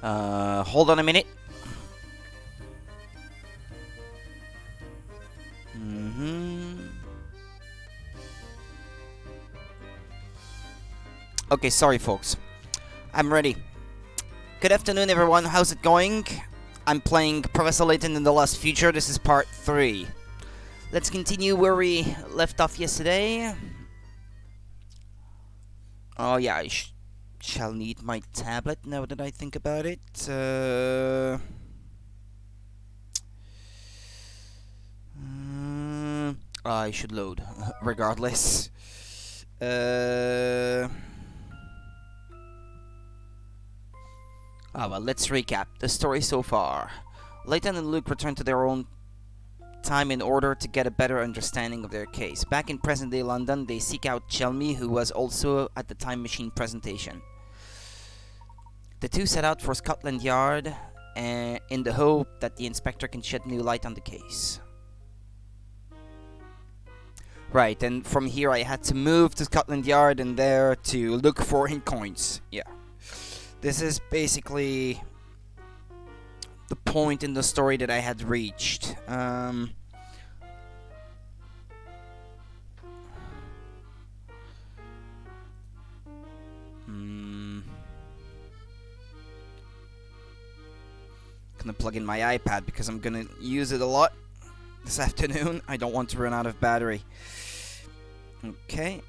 Hold on a minute. Okay, sorry folks. I'm ready. Good afternoon everyone, how's it going? I'm playing Professor Layton in the Lost Future, this is part 3. Let's continue where we left off yesterday. Oh yeah, I shall need my tablet now that I think about it. I should load, regardless. Well, let's recap the story so far. Layton and Luke return to their own time in order to get a better understanding of their case. Back in present-day London, they seek out Chelmy, who was also at the time machine presentation. The two set out for Scotland Yard in the hope that the inspector can shed new light on the case. Right, and from here I had to move to Scotland Yard and there to look for ink coins. Yeah. This is basically the point in the story that I had reached. Gonna plug in my iPad because I'm gonna use it a lot this afternoon. I don't want to run out of battery. Okay,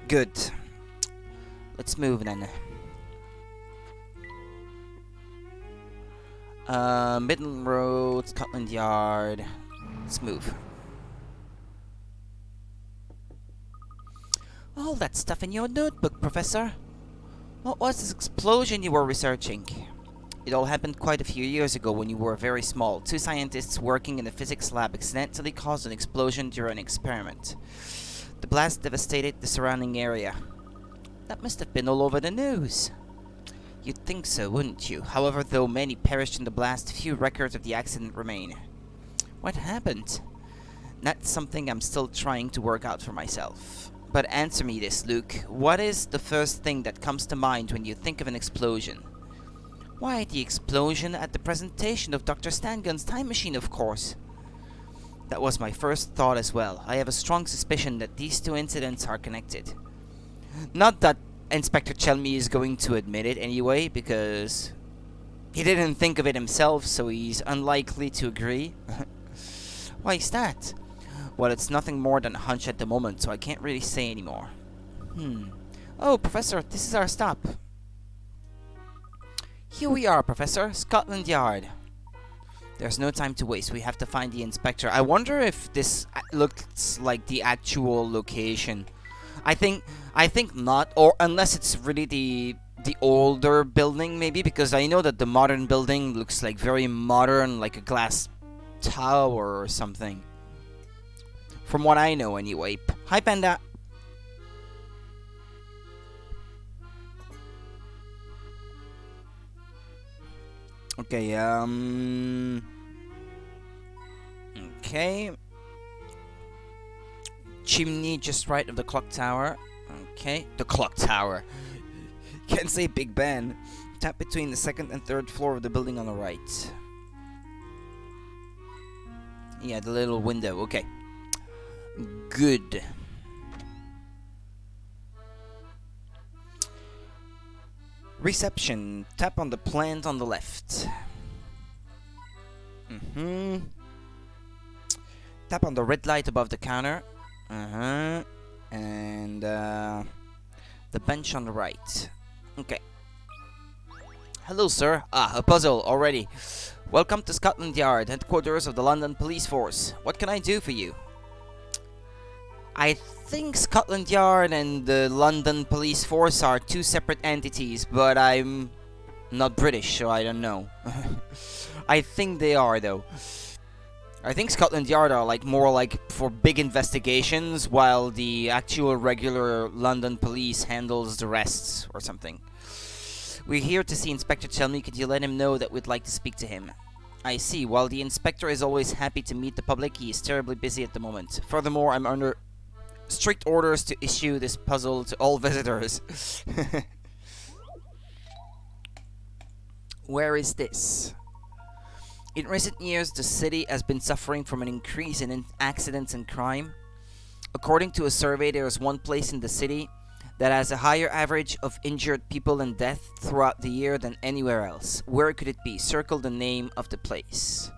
good. Let's move then. Midland Road, Scotland Yard. Let's move. All that stuff in your notebook, Professor. What was this explosion you were researching? It all happened quite a few years ago when you were very small. Two scientists working in a physics lab accidentally caused an explosion during an experiment. The blast devastated the surrounding area. That must have been all over the news. You'd think so, wouldn't you? However, though many perished in the blast, few records of the accident remain. What happened? That's something I'm still trying to work out for myself. But answer me this, Luke. What is the first thing that comes to mind when you think of an explosion? Why, the explosion at the presentation of Dr. Stangun's time machine, of course. That was my first thought as well. I have a strong suspicion that these two incidents are connected. Not that Inspector Chelmy is going to admit it anyway, because he didn't think of it himself, so he's unlikely to agree. Why is that? Well, it's nothing more than a hunch at the moment, so I can't really say anymore. Oh, Professor, this is our stop. Here we are, Professor. Scotland Yard. There's no time to waste. We have to find the inspector. I wonder if this looks like the actual location. I think not, or unless it's really the older building, maybe, because I know that the modern building looks like very modern, like a glass tower or something. From what I know, anyway. Hi, Panda. Okay, okay. Chimney just right of the clock tower. Okay, the clock tower. Can't say Big Ben. Tap between the second and third floor of the building on the right. Yeah, the little window. Okay. Good. Reception. Tap on the plant on the left. Tap on the red light above the counter. And the bench on the right. Okay. Hello, sir. A puzzle already. Welcome to Scotland Yard, headquarters of the London Police Force. What can I do for you? I think Scotland Yard and the London Police Force are two separate entities, but I'm not British, so I don't know. I think they are, though. I think Scotland Yard are more like for big investigations, while the actual regular London police handles the rest or something. We're here to see Inspector Chelmy. Could you let him know that we'd like to speak to him? I see. While the inspector is always happy to meet the public, he is terribly busy at the moment. Furthermore, I'm under strict orders to issue this puzzle to all visitors. Where is this? In recent years, the city has been suffering from an increase in accidents and crime. According to a survey, there is one place in the city that has a higher average of injured people and death throughout the year than anywhere else. Where could it be? Circle the name of the place.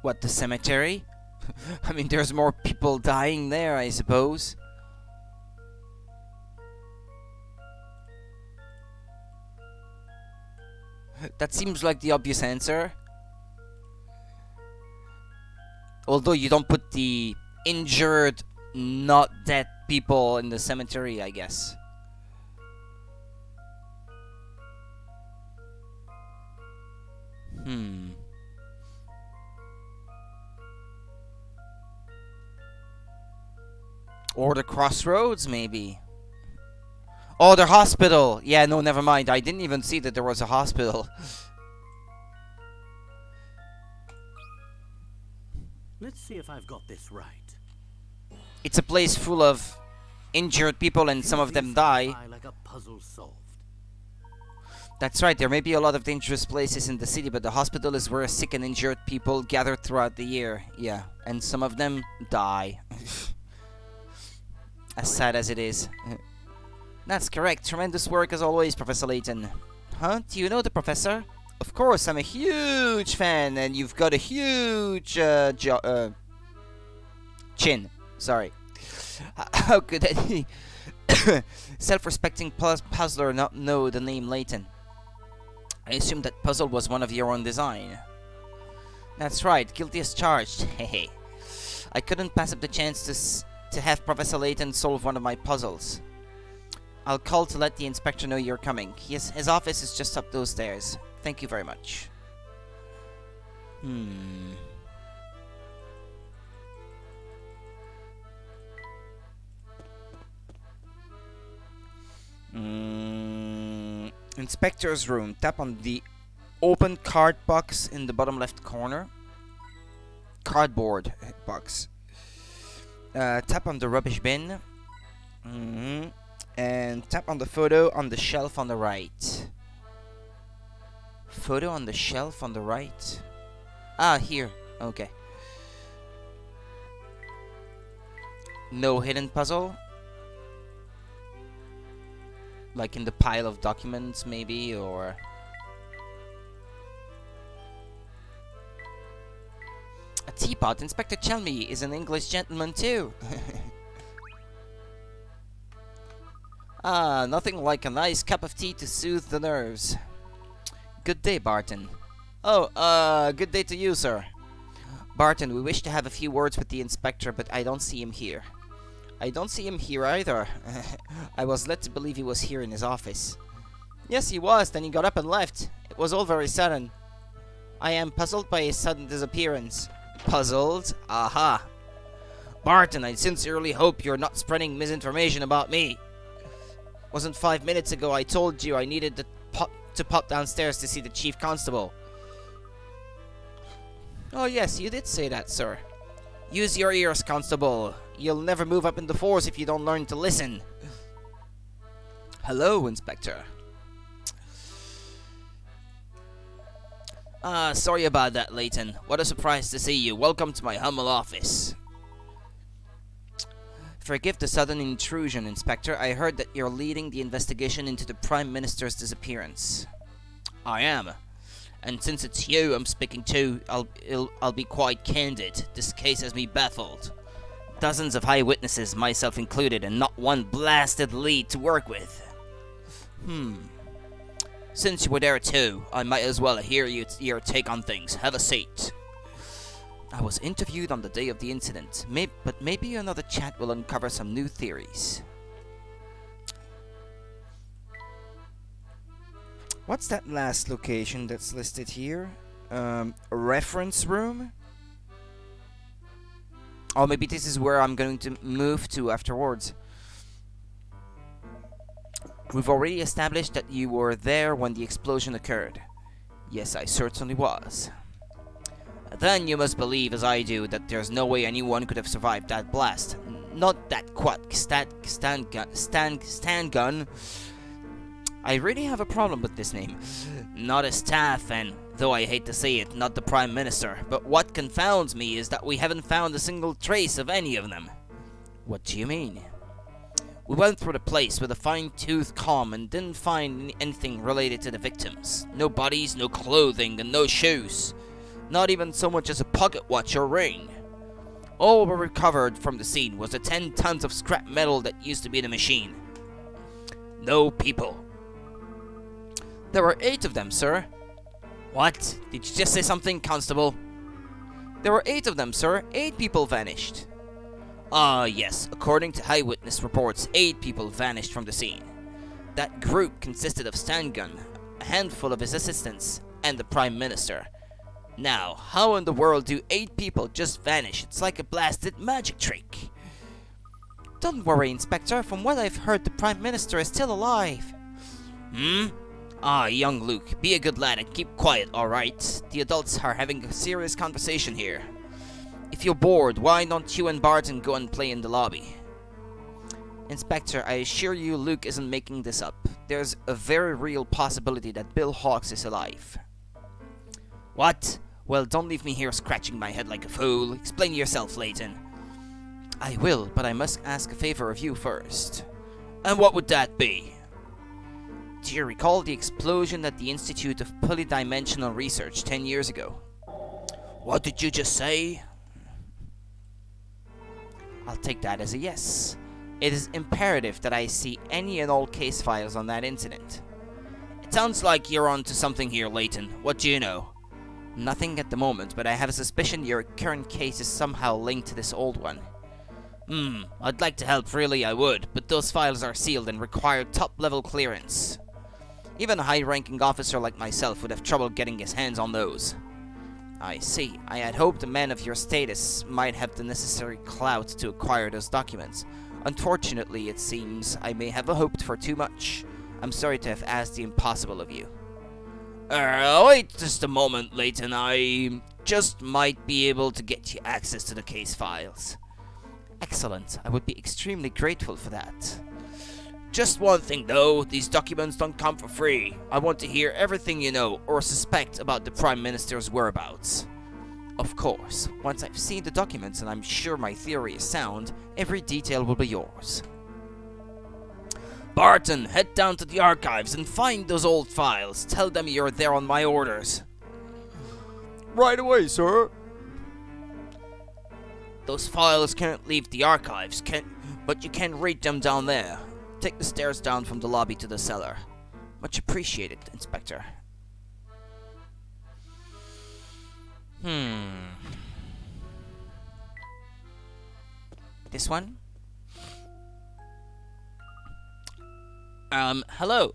What, the cemetery? I mean, there's more people dying there, I suppose. That seems like the obvious answer. Although you don't put the injured, not dead people in the cemetery, I guess. Or the crossroads, maybe. Oh, the hospital! Yeah, no, never mind. I didn't even see that there was a hospital. Let's see if I've got this right. It's a place full of injured people and some of them die. Like a puzzle solved. That's right, there may be a lot of dangerous places in the city, but the hospital is where sick and injured people gather throughout the year. Yeah, and some of them die. As sad as it is. That's correct. Tremendous work as always, Professor Layton. Huh? Do you know the professor? Of course, I'm a huge fan, and you've got a huge chin. Sorry. How could any self-respecting puzzler not know the name Layton? I assume that puzzle was one of your own design. That's right. Guilty as charged. Hehe. I couldn't pass up the chance to have Professor Layton solve one of my puzzles. I'll call to let the inspector know you're coming. His office is just up those stairs. Thank you very much. Inspector's room. Tap on the open card box in the bottom left corner. Cardboard box. Tap on the rubbish bin. And tap on the photo on the shelf on the right. Photo on the shelf on the right? Ah, here. Okay. No hidden puzzle? Like in the pile of documents, maybe, or... A teapot? Inspector Chelmy is an English gentleman too. Ah, nothing like a nice cup of tea to soothe the nerves. Good day, Barton. Oh, good day to you, sir. Barton, we wish to have a few words with the inspector, but I don't see him here. I don't see him here either. I was led to believe he was here in his office. Yes, he was, then he got up and left. It was all very sudden. I am puzzled by his sudden disappearance. Puzzled? Aha. Barton, I sincerely hope you're not spreading misinformation about me. Wasn't 5 minutes ago I told you I needed to pop downstairs to see the chief constable? Oh yes, you did say that, sir. Use your ears, constable. You'll never move up in the force if you don't learn to listen. Hello, Inspector. Sorry about that, Layton. What a surprise to see you. Welcome to my humble office. Forgive the sudden intrusion, Inspector. I heard that you're leading the investigation into the Prime Minister's disappearance. I am. And since it's you I'm speaking to, I'll be quite candid. This case has me baffled. Dozens of eyewitnesses, myself included, and not one blasted lead to work with. Since you were there too, I might as well hear your take on things. Have a seat. I was interviewed on the day of the incident, but maybe another chat will uncover some new theories. What's that last location that's listed here? A reference room? Oh, maybe this is where I'm going to move to afterwards. We've already established that you were there when the explosion occurred. Yes, I certainly was. Then you must believe, as I do, that there's no way anyone could have survived that blast. Not that stand gun. I really have a problem with this name. Not a staff, and though I hate to say it, not the Prime Minister. But what confounds me is that we haven't found a single trace of any of them. What do you mean? We went through the place with a fine-tooth comb and didn't find anything related to the victims. No bodies, no clothing, and no shoes. Not even so much as a pocket watch or ring. All we recovered from the scene was the 10 tons of scrap metal that used to be the machine. No people. There were 8 of them, sir. What? Did you just say something, Constable? There were 8 of them, sir. 8 people vanished. Ah, yes. According to eyewitness reports, 8 people vanished from the scene. That group consisted of Stan Gun, a handful of his assistants, and the Prime Minister. Now, how in the world do 8 people just vanish? It's like a blasted magic trick. Don't worry, Inspector. From what I've heard, the Prime Minister is still alive. Ah, young Luke, be a good lad and keep quiet, alright? The adults are having a serious conversation here. If you're bored, why don't you and Barton go and play in the lobby? Inspector, I assure you Luke isn't making this up. There's a very real possibility that Bill Hawks is alive. What? Well, don't leave me here scratching my head like a fool. Explain yourself, Layton. I will, but I must ask a favor of you first. And what would that be? Do you recall the explosion at the Institute of Polydimensional Research 10 years ago? What did you just say? I'll take that as a yes. It is imperative that I see any and all case files on that incident. It sounds like you're onto something here, Layton. What do you know? Nothing at the moment, but I have a suspicion your current case is somehow linked to this old one. I'd like to help, really I would, but those files are sealed and require top-level clearance. Even a high-ranking officer like myself would have trouble getting his hands on those. I see. I had hoped a man of your status might have the necessary clout to acquire those documents. Unfortunately, it seems I may have hoped for too much. I'm sorry to have asked the impossible of you. Wait just a moment, Layton. I just might be able to get you access to the case files. Excellent. I would be extremely grateful for that. Just one thing though, these documents don't come for free. I want to hear everything you know or suspect about the Prime Minister's whereabouts. Of course, once I've seen the documents and I'm sure my theory is sound, every detail will be yours. Barton, head down to the archives and find those old files. Tell them you're there on my orders. Right away, sir. Those files can't leave the archives, but you can read them down there. Take the stairs down from the lobby to the cellar. Much appreciated, Inspector. This one? Hello.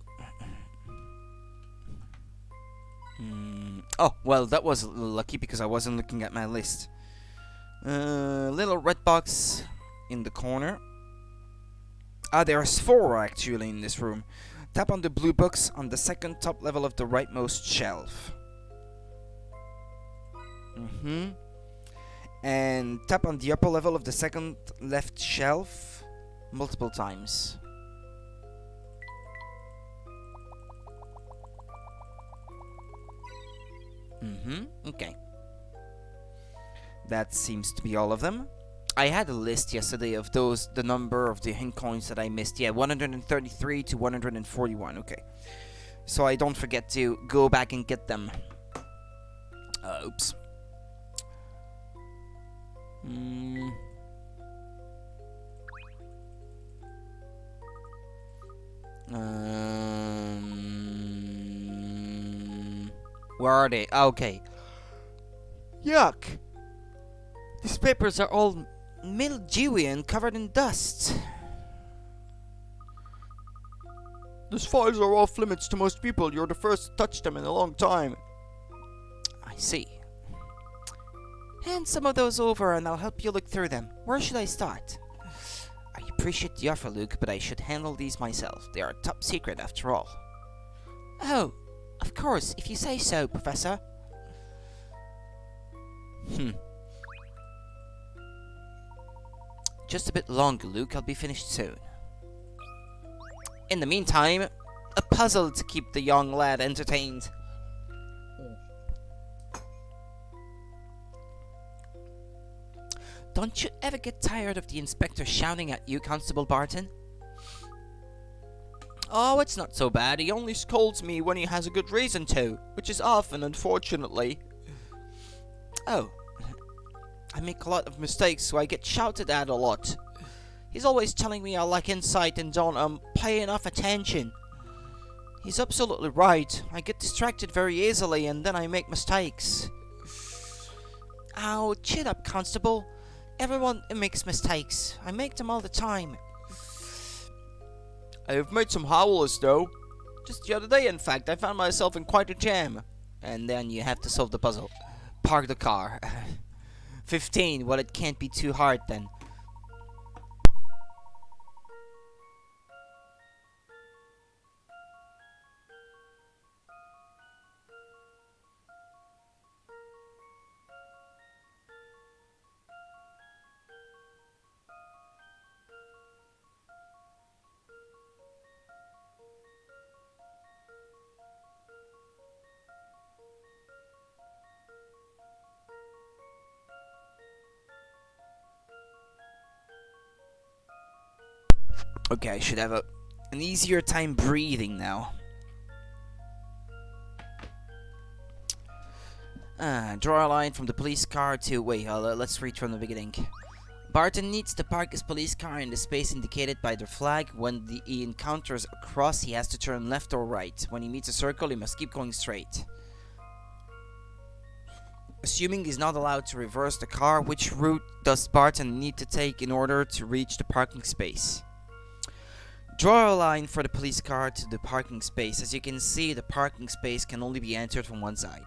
Oh, well, that was lucky because I wasn't looking at my list. Little red box in the corner. There's 4 actually in this room. Tap on the blue box on the second top level of the rightmost shelf. And tap on the upper level of the second left shelf multiple times. Okay. That seems to be all of them. I had a list yesterday of those, the number of the hint coins that I missed. Yeah, 133 to 141. Okay. So I don't forget to go back and get them. Oops. Where are they? Okay. Yuck! These papers are all mildewy and covered in dust. These files are off limits to most people. You're the first to touch them in a long time. I see. Hand some of those over and I'll help you look through them. Where should I start? I appreciate the offer, Luke, but I should handle these myself. They are top secret after all. Oh, of course, if you say so, Professor. Just a bit longer, Luke. I'll be finished soon. In the meantime, a puzzle to keep the young lad entertained. Don't you ever get tired of the inspector shouting at you, Constable Barton? Oh, it's not so bad. He only scolds me when he has a good reason to, which is often, unfortunately. Oh, I make a lot of mistakes, so I get shouted at a lot. He's always telling me I lack insight and don't pay enough attention. He's absolutely right. I get distracted very easily and then I make mistakes. ow, chin up, Constable. Everyone makes mistakes. I make them all the time. I have made some howlers, though. Just the other day, in fact, I found myself in quite a jam. And then you have to solve the puzzle. Park the car. 15. Well, it can't be too hard then. Okay, I should have an easier time breathing now. Draw a line from the police car to... Wait, let's read from the beginning. Barton needs to park his police car in the space indicated by the flag. When he encounters a cross, he has to turn left or right. When he meets a circle, he must keep going straight. Assuming he's not allowed to reverse the car, which route does Barton need to take in order to reach the parking space? Draw a line for the police car to the parking space. As you can see, the parking space can only be entered from one side.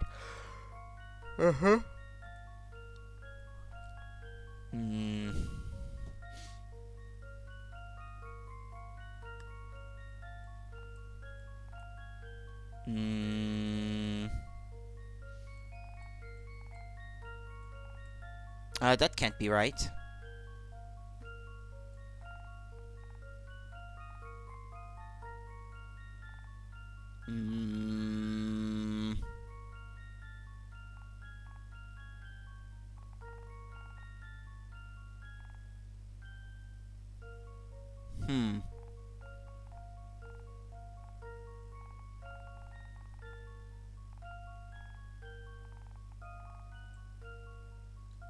Uh-huh. That can't be right.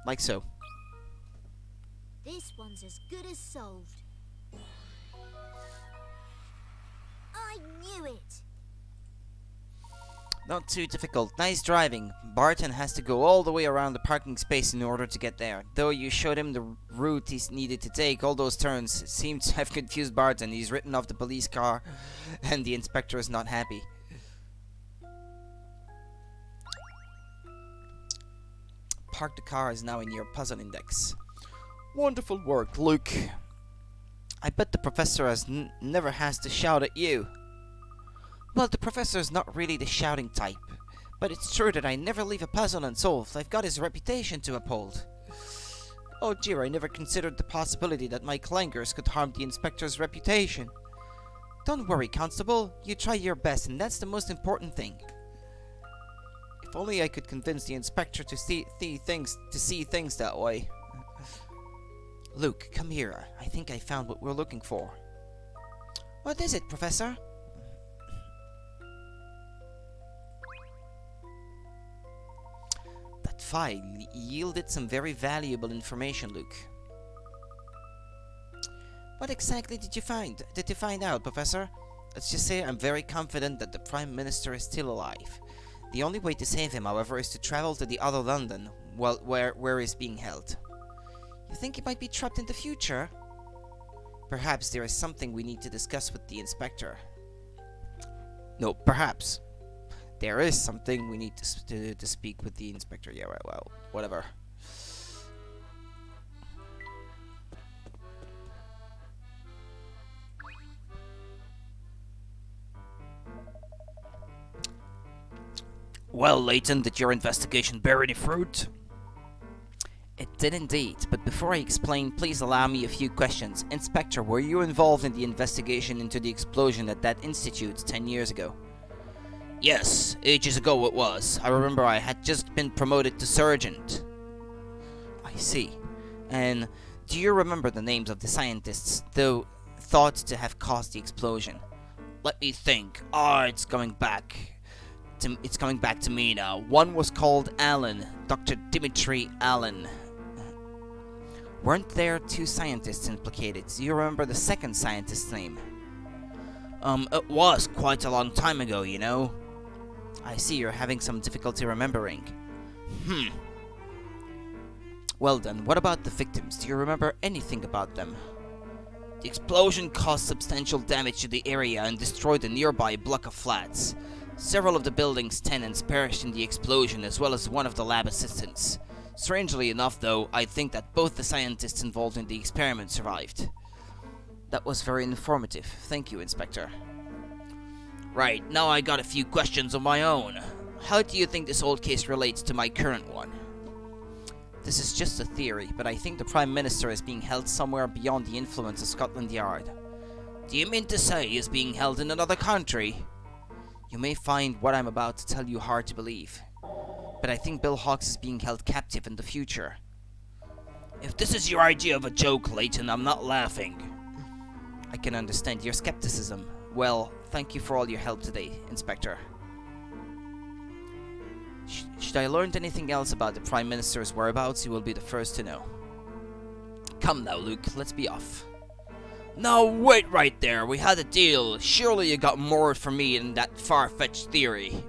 Like so. This one's as good as solved. I knew it! Not too difficult. Nice driving. Barton has to go all the way around the parking space in order to get there. Though you showed him the route he needed to take, all those turns seem to have confused Barton. He's written off the police car, and the inspector is not happy. Park the car is now in your puzzle index. Wonderful work, Luke. I bet the professor never has to shout at you. Well, the professor's not really the shouting type, but it's true that I never leave a puzzle unsolved. I've got his reputation to uphold. Oh dear, I never considered the possibility that my clangers could harm the inspector's reputation. Don't worry, Constable. You try your best, and that's the most important thing. If only I could convince the inspector to see things that way. Luke, come here. I think I found what we're looking for. What is it, Professor? That file yielded some very valuable information, Luke. What exactly did you find out, Professor? Let's just say I'm very confident that the Prime Minister is still alive. The only way to save him, however, is to travel to the other London, well, where he's being held. You think he might be trapped in the future? Perhaps there is something we need to discuss with the inspector. No, perhaps. There is something we need to speak with the inspector. Yeah, right, well, whatever. Well, Layton, did your investigation bear any fruit? It did indeed, but before I explain, please allow me a few questions. Inspector, were you involved in the investigation into the explosion at that institute 10 years ago? Yes, ages ago it was. I remember I had just been promoted to sergeant. I see. And do you remember the names of the scientists, though thought to have caused the explosion? Let me think. It's coming back. It's coming back to me now. One was called Allen, Dr. Dimitri Allen. Weren't there two scientists implicated? Do you remember the second scientist's name? It was quite a long time ago, you know. I see you're having some difficulty remembering. Hmm. Well then, what about the victims? Do you remember anything about them? The explosion caused substantial damage to the area and destroyed a nearby block of flats. Several of the building's tenants perished in the explosion, as well as one of the lab assistants. Strangely enough, though, I think that both the scientists involved in the experiment survived. That was very informative. Thank you, Inspector. Right, now I got a few questions of my own. How do you think this old case relates to my current one? This is just a theory, but I think the Prime Minister is being held somewhere beyond the influence of Scotland Yard. Do you mean to say he is being held in another country? You may find what I'm about to tell you hard to believe, but I think Bill Hawks is being held captive in the future. If this is your idea of a joke, Layton, I'm not laughing. I can understand your skepticism. Well, thank you for all your help today, Inspector. Should I learn anything else about the Prime Minister's whereabouts, you will be the first to know. Come now, Luke, let's be off. No, wait right there, we had a deal. Surely you got more from me than that far-fetched theory.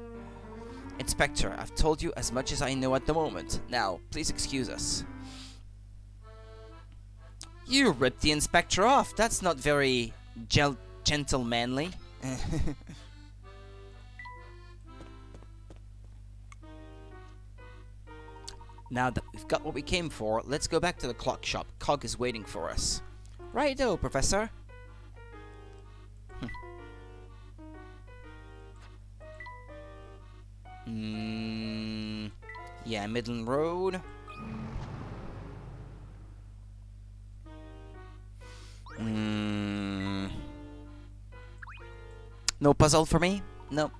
Inspector, I've told you as much as I know at the moment. Now, please excuse us. You ripped the Inspector off. That's not very gentlemanly. Now that we've got what we came for, let's go back to the clock shop. Cog is waiting for us. Righto, Professor. Yeah, Midland Road. No puzzle for me? No.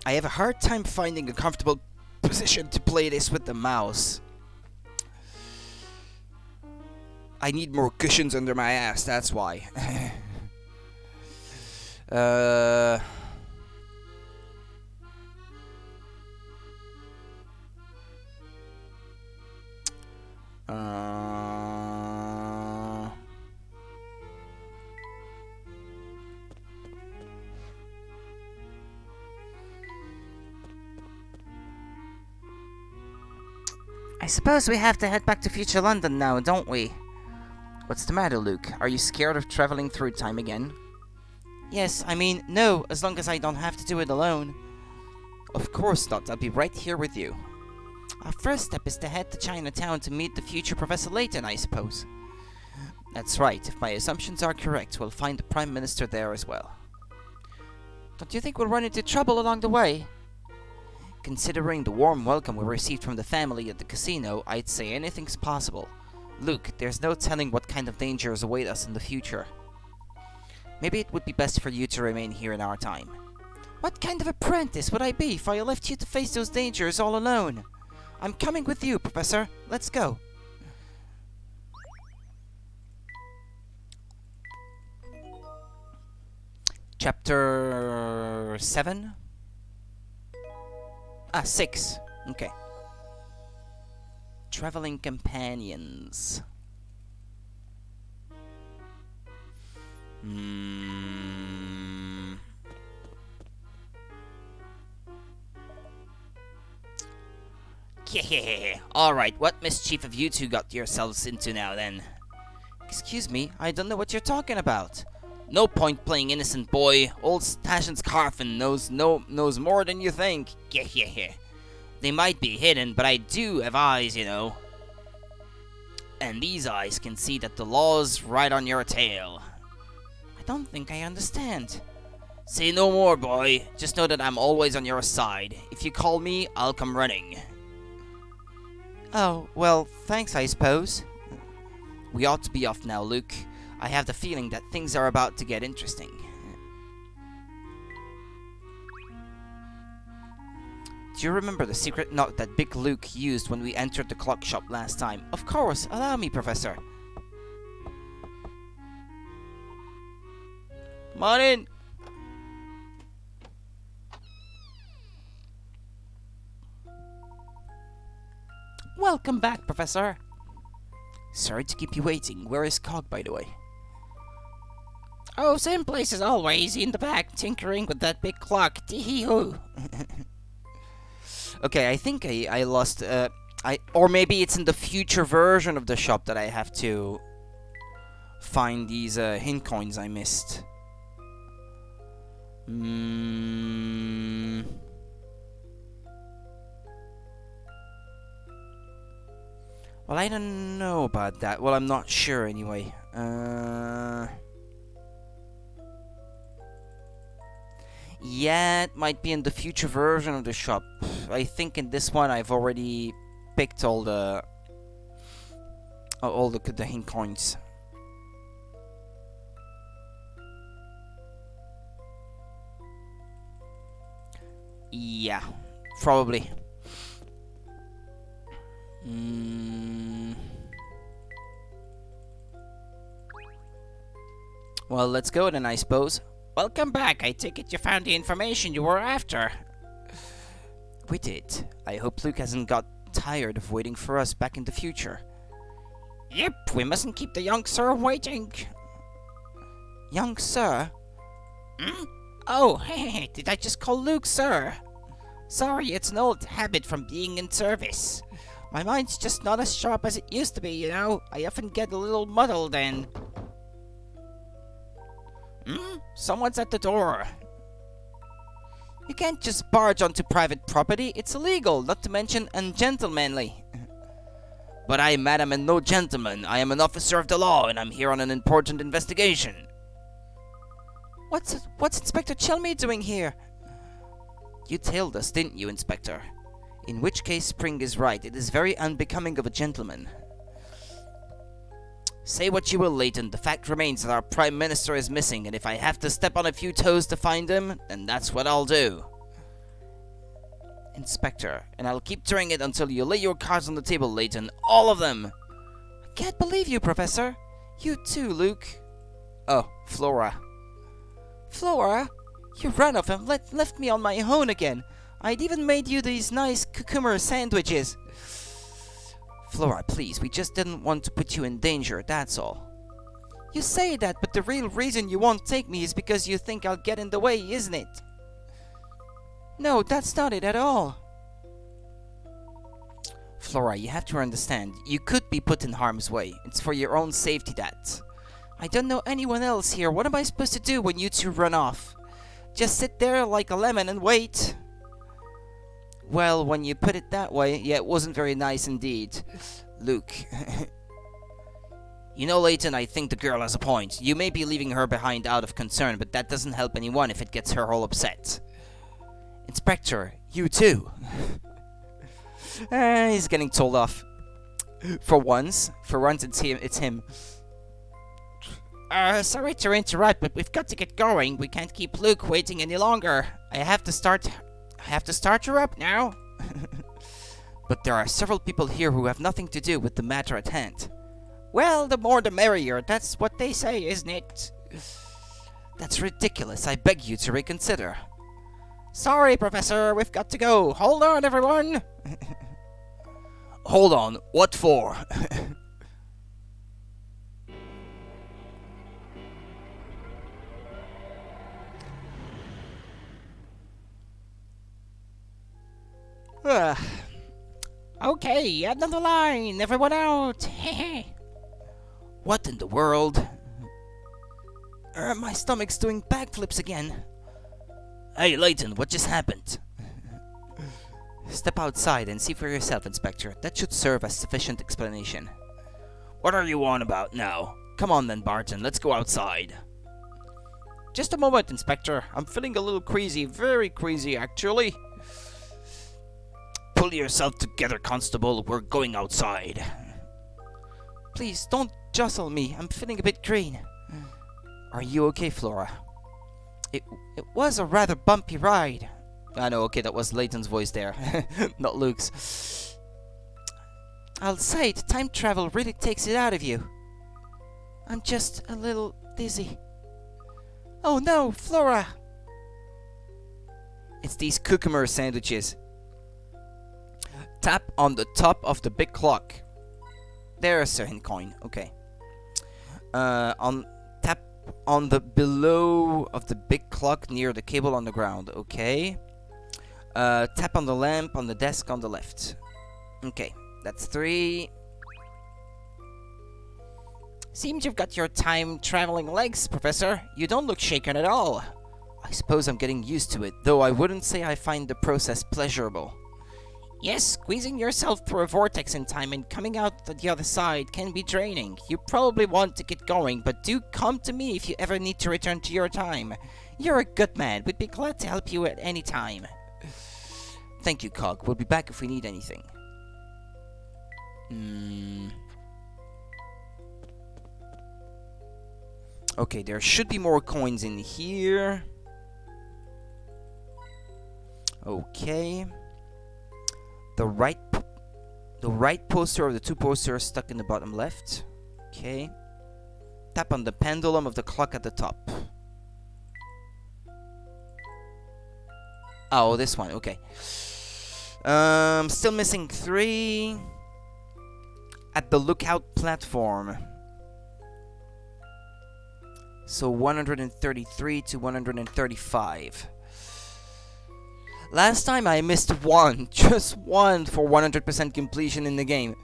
I have a hard time finding a comfortable position to play this with the mouse. I need more cushions under my ass, that's why. I suppose we have to head back to future London now, don't we? What's the matter, Luke? Are you scared of traveling through time again? Yes, I mean, no, as long as I don't have to do it alone. Of course not, I'll be right here with you. Our first step is to head to Chinatown to meet the future Professor Layton, I suppose. That's right, if my assumptions are correct, we'll find the Prime Minister there as well. Don't you think we'll run into trouble along the way? Considering the warm welcome we received from the family at the casino, I'd say anything's possible. Luke, there's no telling what kind of dangers await us in the future. Maybe it would be best for you to remain here in our time. What kind of apprentice would I be if I left you to face those dangers all alone? I'm coming with you, Professor. Let's go. Chapter 7? 6. Okay. Traveling companions. Alright, what mischief have you two got yourselves into now then? Excuse me, I don't know what you're talking about. No point playing innocent boy. Old Station's Carfin knows more than you think. They might be hidden, but I do have eyes, you know. And these eyes can see that the law's right on your tail. I don't think I understand. Say no more, boy. Just know that I'm always on your side. If you call me, I'll come running. Oh, well, thanks, I suppose. We ought to be off now, Luke. I have the feeling that things are about to get interesting. Do you remember the secret knock that Big Luke used when we entered the clock shop last time? Of course, allow me, Professor. Come on in. Welcome back, Professor. Sorry to keep you waiting. Where is Cog, by the way? Oh, same place as always, in the back, tinkering with that big clock. Tee-hee-hoo. Okay, I think I lost... or maybe it's in the future version of the shop that I have to find these hint coins I missed. Well, I don't know about that. Well, I'm not sure anyway. Yeah, it might be in the future version of the shop. I think in this one I've already picked all the hint coins. Yeah, probably. Well, let's go then, I suppose. Welcome back. I take it you found the information you were after. We did. I hope Luke hasn't got tired of waiting for us back in the future. Yep, we mustn't keep the young sir waiting. Young sir? Oh, hey, did I just call Luke sir? Sorry, it's an old habit from being in service. My mind's just not as sharp as it used to be, you know. I often get a little muddled and... Someone's at the door. You can't just barge onto private property. It's illegal, not to mention ungentlemanly. But I, madam, am no gentleman. I am an officer of the law, and I'm here on an important investigation. What's Inspector Chelmy doing here? You tailed us, didn't you, Inspector? In which case, Spring is right. It is very unbecoming of a gentleman. Say what you will, Layton. The fact remains that our Prime Minister is missing, and if I have to step on a few toes to find him, then that's what I'll do. Inspector, and I'll keep doing it until you lay your cards on the table, Layton. All of them! I can't believe you, Professor. You too, Luke. Oh, Flora. Flora? You ran off and left me on my own again. I'd even made you these nice cucumber sandwiches. Flora, please, we just didn't want to put you in danger, that's all. You say that, but the real reason you won't take me is because you think I'll get in the way, isn't it? No, that's not it at all. Flora, you have to understand, you could be put in harm's way. It's for your own safety, that. I don't know anyone else here. What am I supposed to do when you two run off? Just sit there like a lemon and wait? Well, when you put it that way, yeah, it wasn't very nice indeed. Luke. You know, Layton, I think the girl has a point. You may be leaving her behind out of concern, but that doesn't help anyone if it gets her all upset. Inspector, you too. He's getting told off. For once it's him. Sorry to interrupt, but we've got to get going. We can't keep Luke waiting any longer. I have to start her up now. But there are several people here who have nothing to do with the matter at hand. Well, the more the merrier. That's what they say, isn't it? That's ridiculous. I beg you to reconsider. Sorry, Professor. We've got to go. Hold on, everyone. Hold on. What for? Okay, end of the line. Everyone out. What in the world? My stomach's doing backflips again. Hey, Layton, what just happened? Step outside and see for yourself, Inspector. That should serve as sufficient explanation. What are you on about now? Come on then, Barton, let's go outside. Just a moment, Inspector. I'm feeling a little queasy, very queasy, actually. Pull yourself together, Constable. We're going outside. Please, don't jostle me. I'm feeling a bit green. Are you okay, Flora? It was a rather bumpy ride. I know, okay, that was Layton's voice there, not Luke's. I'll say, the time travel really takes it out of you. I'm just a little dizzy. Oh no, Flora! It's these cucumber sandwiches. Tap on the top of the big clock. There's a hint coin, okay. Tap on the below of the big clock near the cable on the ground, okay. Tap on the lamp on the desk on the left. Okay, that's 3. Seems you've got your time-traveling legs, Professor. You don't look shaken at all. I suppose I'm getting used to it, though I wouldn't say I find the process pleasurable. Yes, squeezing yourself through a vortex in time and coming out the other side can be draining. You probably want to get going, but do come to me if you ever need to return to your time. You're a good man. We'd be glad to help you at any time. Thank you, Cog. We'll be back if we need anything. Okay, there should be more coins in here. Okay. The right poster of the 2 posters stuck in the bottom left. Okay. Tap on the pendulum of the clock at the top. Oh, this one. Okay. Still missing 3. At the lookout platform. So 133 to 135. Last time I missed 1, just 1 for 100% completion in the game.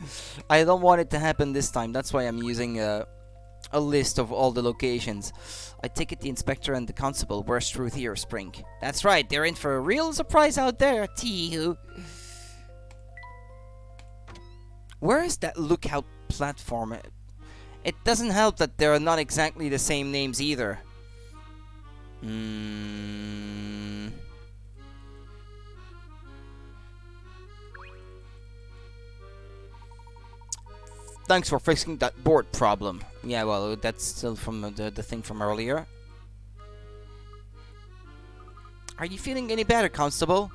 I don't want it to happen this time, that's why I'm using a list of all the locations. I take it the Inspector and the Constable burst through here, Spring. That's right, they're in for a real surprise out there, tee-hoo. Where is that lookout platform? It doesn't help that they're not exactly the same names either. Thanks for fixing that board problem. Yeah, well, that's still from the thing from earlier. Are you feeling any better, Constable?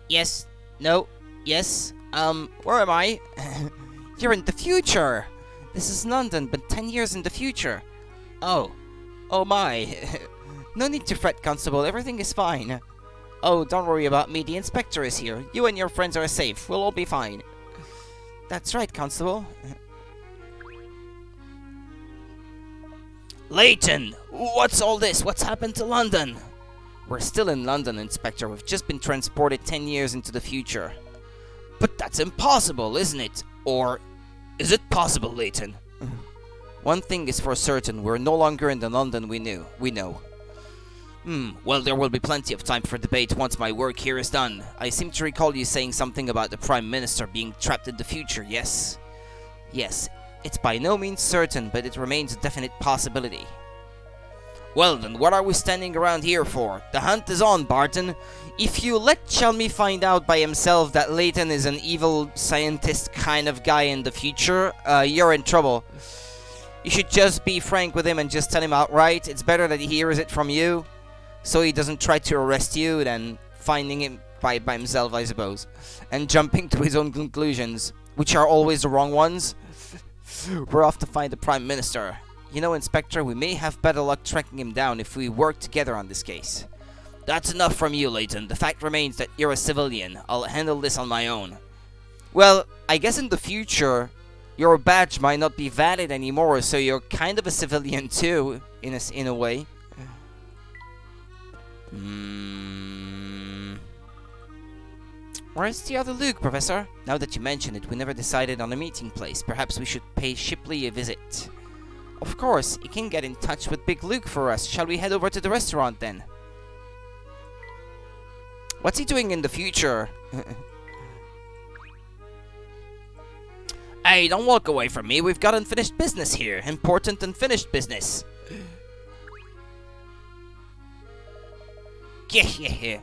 Yes. No. Yes. Where am I? You're in the future! This is London, but 10 years in the future. Oh. Oh my. No need to fret, Constable. Everything is fine. Oh, don't worry about me. The Inspector is here. You and your friends are safe. We'll all be fine. That's right, Constable. Layton! What's all this? What's happened to London? We're still in London, Inspector. We've just been transported 10 years into the future. But that's impossible, isn't it? Or is it possible, Layton? One thing is for certain. We're no longer in the London we know. Well, there will be plenty of time for debate once my work here is done. I seem to recall you saying something about the Prime Minister being trapped in the future, yes? Yes. It's by no means certain, but it remains a definite possibility. Well then, what are we standing around here for? The hunt is on, Barton. If you let Chelmy find out by himself that Layton is an evil scientist kind of guy in the future, you're in trouble. You should just be frank with him and just tell him outright. It's better that he hears it from you, so he doesn't try to arrest you than finding him by himself, I suppose, and jumping to his own conclusions, which are always the wrong ones. We're off to find the Prime Minister. You know, Inspector, we may have better luck tracking him down if we work together on this case. That's enough from you, Layton. The fact remains that you're a civilian. I'll handle this on my own. Well, I guess in the future, your badge might not be valid anymore, so you're kind of a civilian too, in a way. Where's the other Luke, Professor? Now that you mention it, we never decided on a meeting place. Perhaps we should pay Shipley a visit. Of course, he can get in touch with Big Luke for us. Shall we head over to the restaurant then? What's he doing in the future? Hey, don't walk away from me. We've got unfinished business here. Important unfinished business.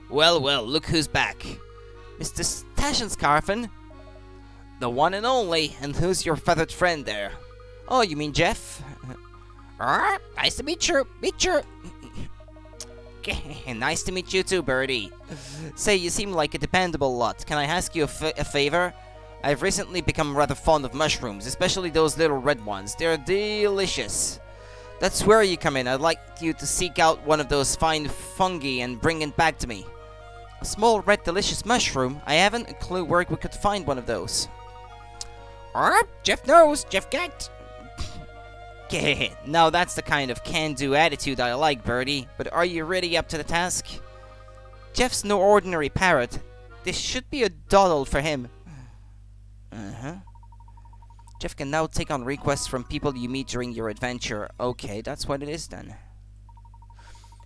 Well, well, look who's back. Mr. Stashen, the one and only, and who's your feathered friend there? Oh, you mean Jeff? Nice to meet you. Nice to meet you too, Birdie. Say, you seem like a dependable lot. Can I ask you a favor? I've recently become rather fond of mushrooms, especially those little red ones. They're delicious. That's where you come in. I'd like you to seek out one of those fine fungi and bring it back to me. A small red delicious mushroom? I haven't a clue where we could find one of those. Jeff knows. Jeff got. Now that's the kind of can-do attitude I like, Birdie. But are you really up to the task? Jeff's no ordinary parrot. This should be a doddle for him. Jeff can now take on requests from people you meet during your adventure. Okay, that's what it is then.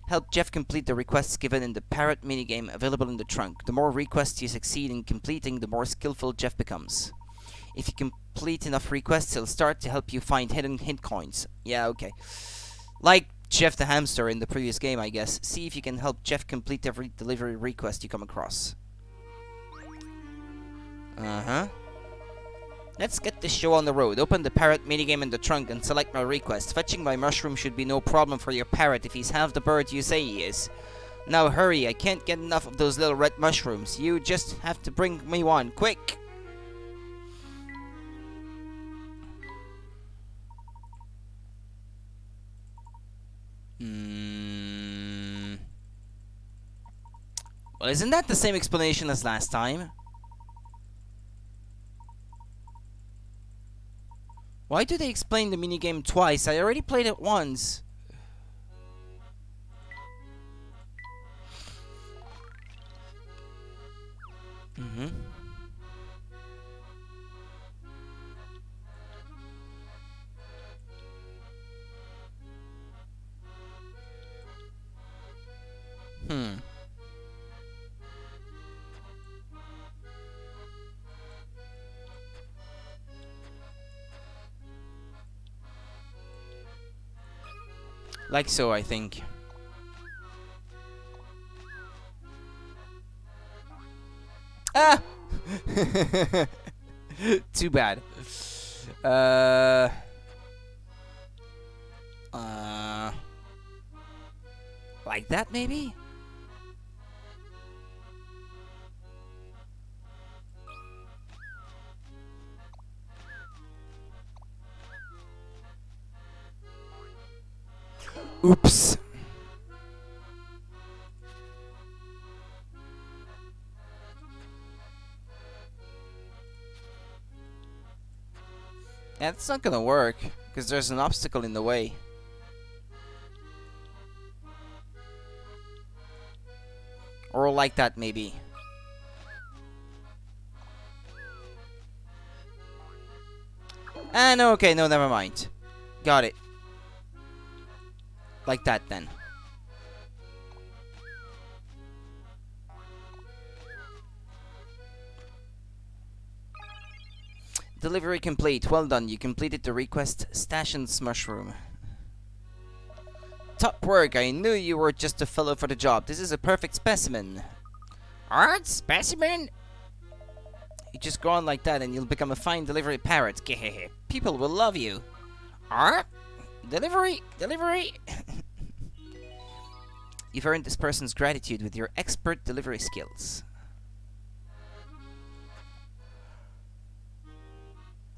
Help Jeff complete the requests given in the parrot minigame available in the trunk. The more requests you succeed in completing, the more skillful Jeff becomes. If you complete enough requests, he'll start to help you find hidden hint coins. Yeah, okay. Like Jeff the hamster in the previous game, I guess. See if you can help Jeff complete every delivery request you come across. Let's get this show on the road. Open the parrot minigame in the trunk and select my request. Fetching my mushroom should be no problem for your parrot if he's half the bird you say he is. Now hurry, I can't get enough of those little red mushrooms. You just have to bring me one, quick! Well, isn't that the same explanation as last time? Why do they explain the minigame twice? I already played it once. Like so, I think. Ah! Too bad. Like that, maybe? Oops. Yeah, it's not gonna work, because there's an obstacle in the way. Or like that, maybe. Ah, no, okay, no, never mind. Got it. Like that, then. Delivery complete. Well done. You completed the request. Stashen's mushroom. Top work. I knew you were just a fellow for the job. This is a perfect specimen. Art specimen? You just go on like that and you'll become a fine delivery parrot. People will love you. Art? Delivery? You've earned this person's gratitude with your expert delivery skills.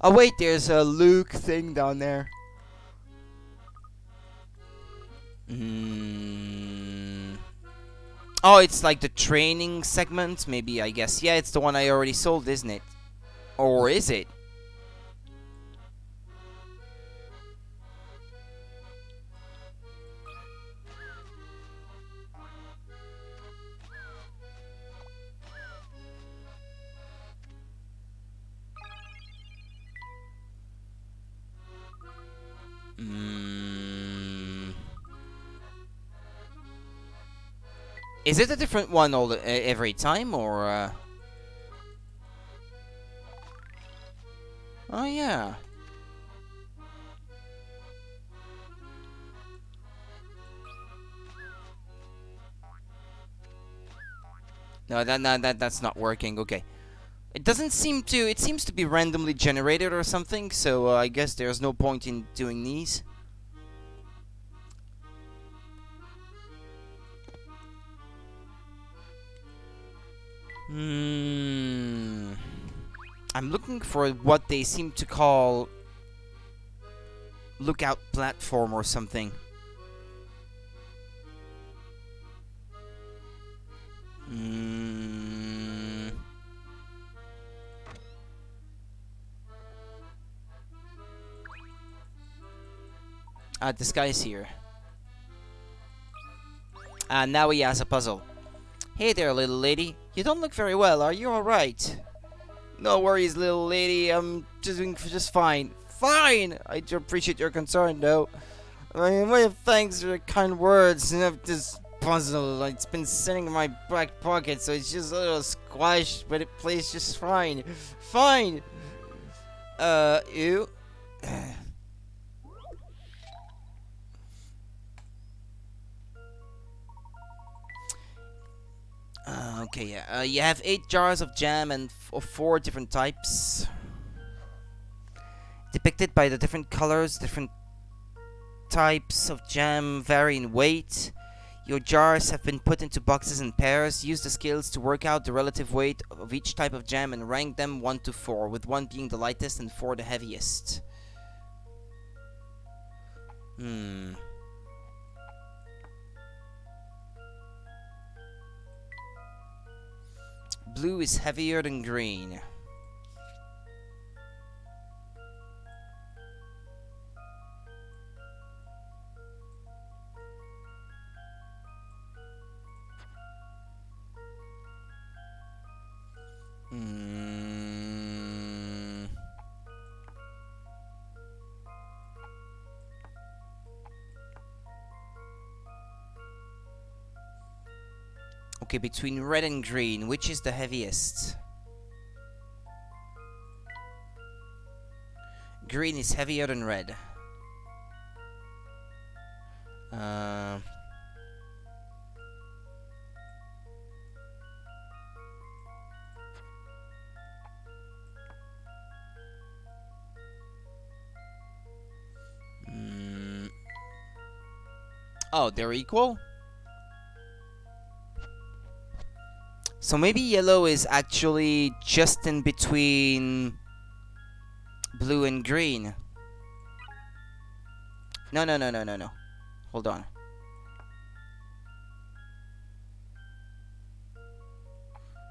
Oh wait, there's a Luke thing down there. Oh, it's like the training segment, maybe, I guess. Yeah, it's the one I already sold, isn't it? Or is it? Is it a different one every time, or? Oh yeah. No, that's not working. Okay. It doesn't seem to. It seems to be randomly generated or something. So I guess there's no point in doing these. Hmm. I'm looking for what they seem to call lookout platform or something. Hmm. Ah, this guy's here. Ah, now he has a puzzle. Hey there, little lady. You don't look very well. Are you alright? No worries, little lady. I'm just doing just fine. Fine! I do appreciate your concern, though. I mean, way of thanks for your kind words. And of this puzzle, it's been sitting in my back pocket, so it's just a little squashed, but it plays just fine. Fine! You? Okay, yeah. You have 8 jars of jam and of 4 different types. Depicted by the different colors, different types of jam vary in weight. Your jars have been put into boxes and pairs. Use the skills to work out the relative weight of each type of jam and rank them 1 to 4, with 1 being the lightest and 4 the heaviest. Blue is heavier than green. Okay, between red and green, which is the heaviest? Green is heavier than red. Oh, they're equal? So maybe yellow is actually just in between blue and green. No. Hold on.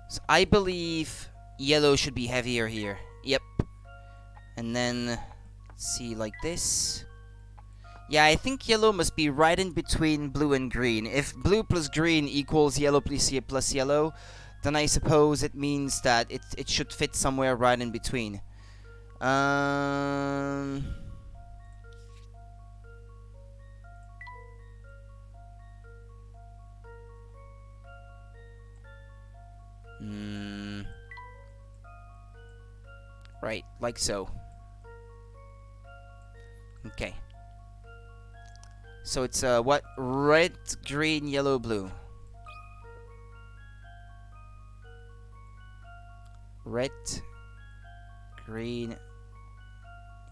So I believe yellow should be heavier here. Yep. And then, let's see, like this. Yeah, I think yellow must be right in between blue and green. If blue plus green equals yellow plus yellow, then I suppose it means that it should fit somewhere right in between. Right, like so. Okay. So it's what? Red, green, yellow, blue. Red, green,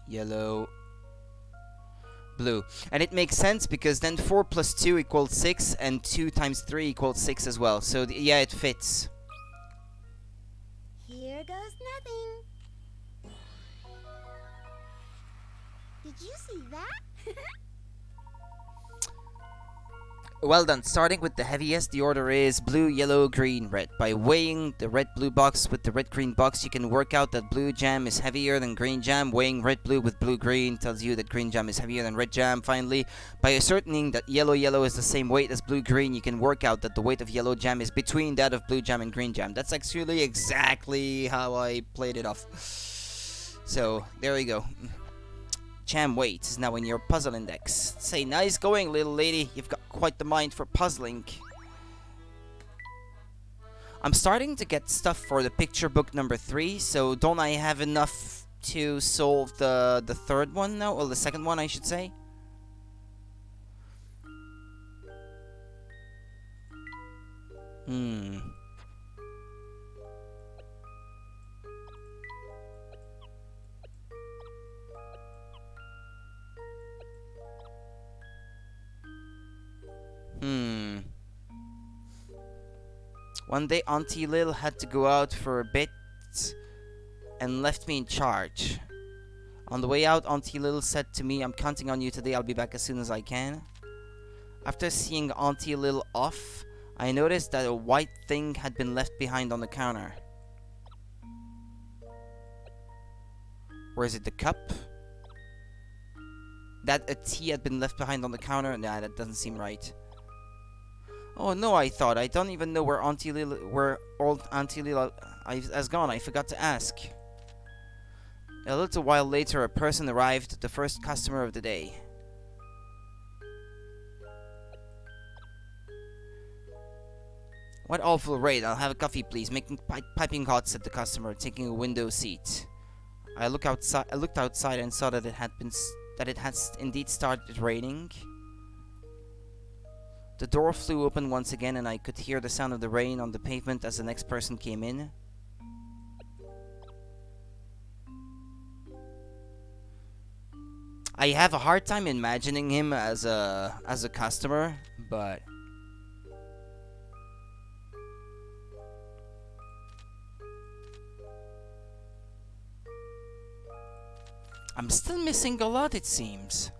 yellow, blue. And it makes sense because then 4 plus 2 equals 6 and 2 times 3 equals 6 as well. So yeah, it fits. Here goes nothing. Did you see that? Well done. Starting with the heaviest, the order is blue, yellow, green, red. By weighing the red-blue box with the red-green box, you can work out that blue jam is heavier than green jam. Weighing red-blue with blue-green tells you that green jam is heavier than red jam. Finally, by ascertaining that yellow-yellow is the same weight as blue-green, you can work out that the weight of yellow jam is between that of blue jam and green jam. That's actually exactly how I played it off. So, there you go. Jam weight is now in your puzzle index. Say, nice going, little lady. You've got quite the mind for puzzling. I'm starting to get stuff for the picture book number 3, so don't I have enough to solve the third one now? Or the second one, I should say? One day Auntie Lil had to go out for a bit and left me in charge. On the way out, Auntie Lil said to me, "I'm counting on you today, I'll be back as soon as I can." After seeing Auntie Lil off, I noticed that a white thing had been left behind on the counter. Or is it the cup? That a tea had been left behind on the counter? Nah, that doesn't seem right. Oh no, I thought. I don't even know where old Auntie Lil has gone. I forgot to ask. A little while later, a person arrived, the first customer of the day. "What awful raid. I'll have a coffee, please. Making piping hot," said the customer, taking a window seat. I looked outside and saw that it had indeed started raining. The door flew open once again, and I could hear the sound of the rain on the pavement as the next person came in. I have a hard time imagining him as a customer, but I'm still missing a lot, it seems.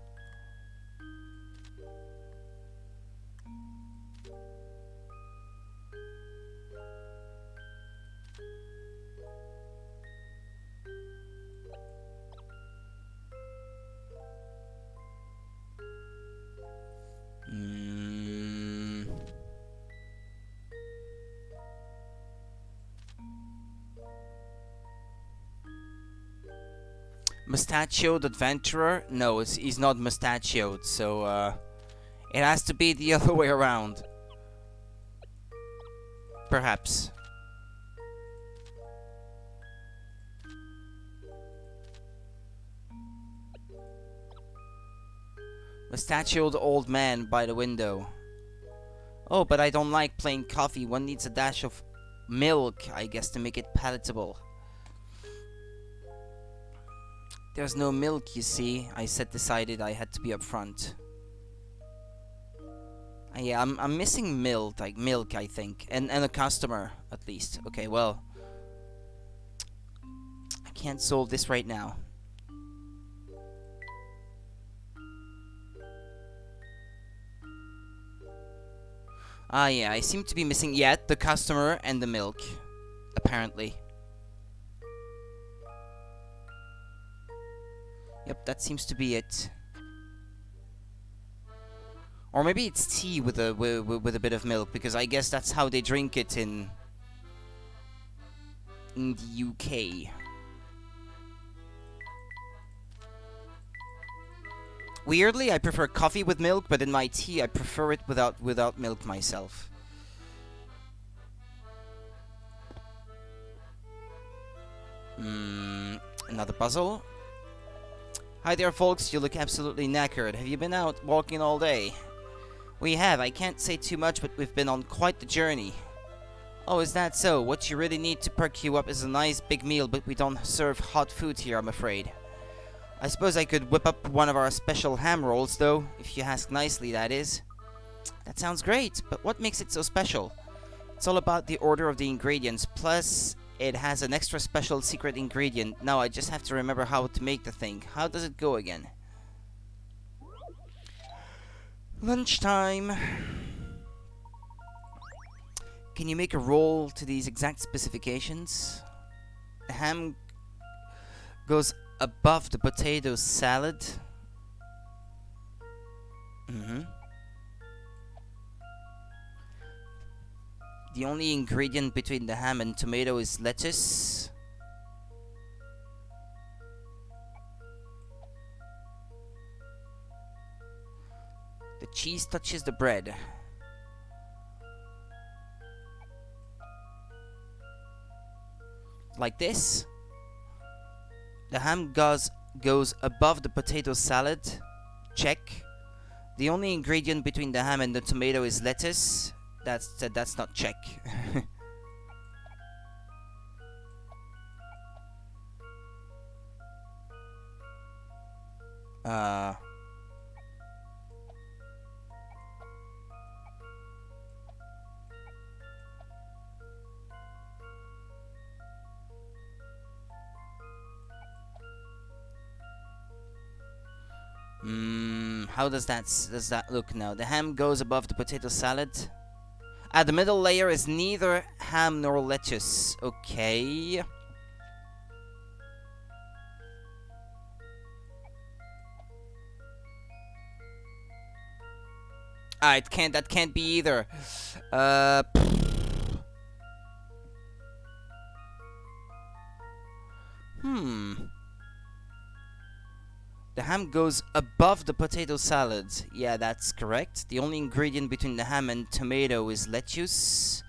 Mustachioed adventurer? No, he's not mustachioed, so it has to be the other way around. Perhaps. Mustachioed old man by the window. "Oh, but I don't like plain coffee. One needs a dash of milk, I guess, to make it palatable." "There's no milk, you see," I said, decided I had to be upfront. Yeah, I'm missing milk, I think, and a customer at least. Okay, well, I can't solve this right now. Yeah, I seem to be missing the customer and the milk, apparently. Yep, that seems to be it. Or maybe it's tea with a bit of milk, because I guess that's how they drink it in the UK. Weirdly, I prefer coffee with milk, but in my tea, I prefer it without milk myself. Another puzzle. "Hi there, folks. You look absolutely knackered. Have you been out walking all day?" "We have. I can't say too much, but we've been on quite the journey." "Oh, is that so? What you really need to perk you up is a nice big meal, but we don't serve hot food here, I'm afraid. I suppose I could whip up one of our special ham rolls, though, if you ask nicely, that is." "That sounds great, but what makes it so special?" "It's all about the order of the ingredients, plus it has an extra special secret ingredient. Now I just have to remember how to make the thing. How does it go again?" Lunchtime. "Can you make a roll to these exact specifications?" "The ham goes above the potato salad." "The only ingredient between the ham and tomato is lettuce." "The cheese touches the bread." Like this? "The ham goes above the potato salad." Check. "The only ingredient between the ham and the tomato is lettuce." That's not check. How does that look now? The ham goes above the potato salad. The middle layer is neither ham nor lettuce. Okay. That can't be either. The ham goes above the potato salad. Yeah, that's correct. The only ingredient between the ham and tomato is lettuce.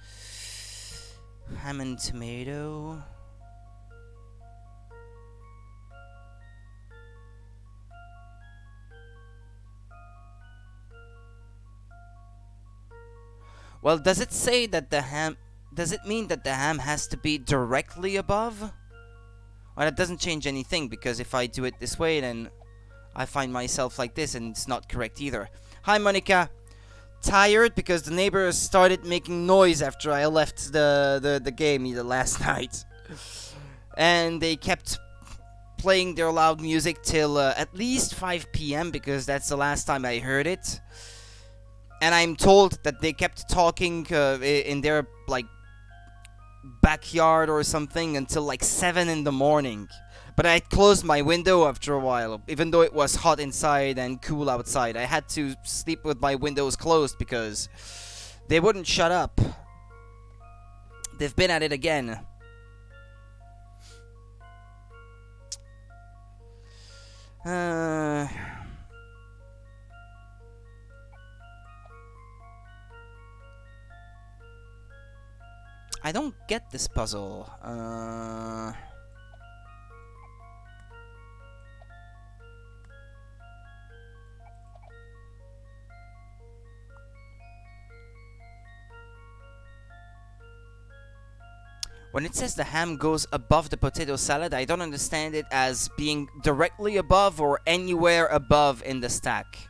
Ham and tomato. Well, does it say that the ham... Does it mean that the ham has to be directly above? Well, that doesn't change anything, because if I do it this way, then I find myself like this, and it's not correct either. Hi, Monica. Tired because the neighbors started making noise after I left the game either last night. And they kept playing their loud music till at least 5 p.m. because that's the last time I heard it. And I'm told that they kept talking in their, like, backyard or something until like 7 in the morning. But I closed my window after a while, even though it was hot inside and cool outside. I had to sleep with my windows closed because they wouldn't shut up. They've been at it again. I don't get this puzzle. When it says the ham goes above the potato salad, I don't understand it as being directly above or anywhere above in the stack.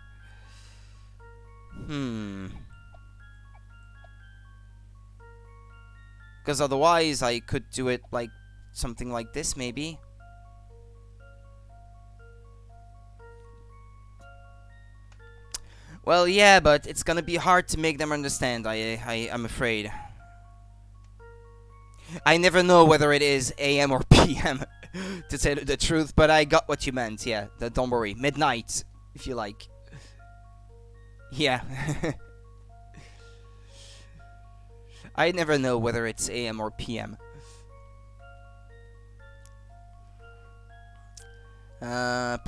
Because otherwise I could do it like something like this, maybe. Well, yeah, but it's gonna be hard to make them understand, I'm afraid. I never know whether it is AM or PM, to tell you the truth, but I got what you meant, yeah. Don't worry. Midnight, if you like. Yeah. I never know whether it's AM or PM. The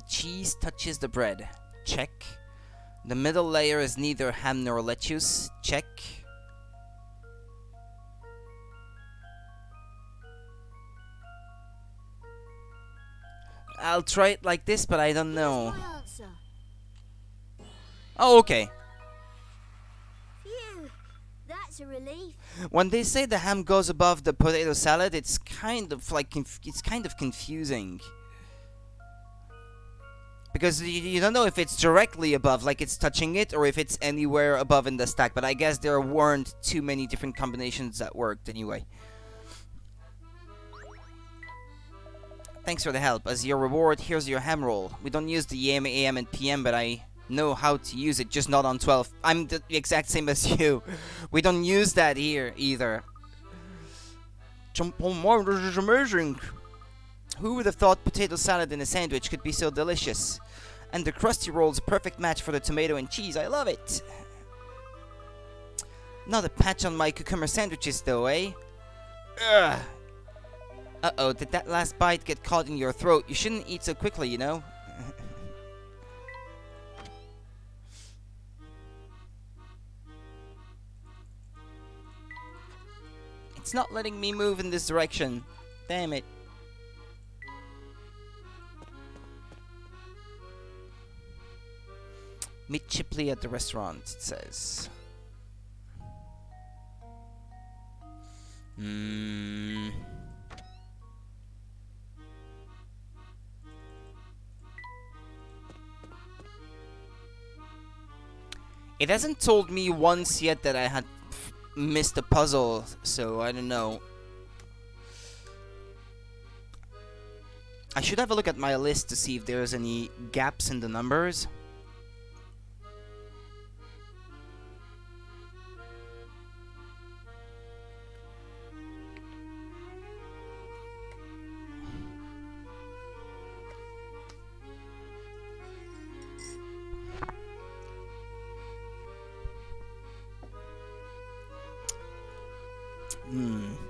cheese touches the bread. Check. The middle layer is neither ham nor lettuce. Check. I'll try it like this, but I don't know. Here's my answer. Oh, okay. Phew, that's a relief. When they say the ham goes above the potato salad, it's kind of like it's kind of confusing. Because you don't know if it's directly above, like it's touching it, or if it's anywhere above in the stack. But I guess there weren't too many different combinations that worked anyway. Thanks for the help. As your reward, here's your ham roll. We don't use the AM and PM, but I know how to use it, just not on 12. I'm the exact same as you. We don't use that here either. This is amazing. Who would have thought potato salad in a sandwich could be so delicious? And the crusty roll's a perfect match for the tomato and cheese. I love it. Not a patch on my cucumber sandwiches though, eh? Ugh. Uh-oh, did that last bite get caught in your throat? You shouldn't eat so quickly, you know? It's not letting me move in this direction. Damn it. Meet Chipley at the restaurant, it says. It hasn't told me once yet that I had missed a puzzle, so I don't know. I should have a look at my list to see if there's any gaps in the numbers.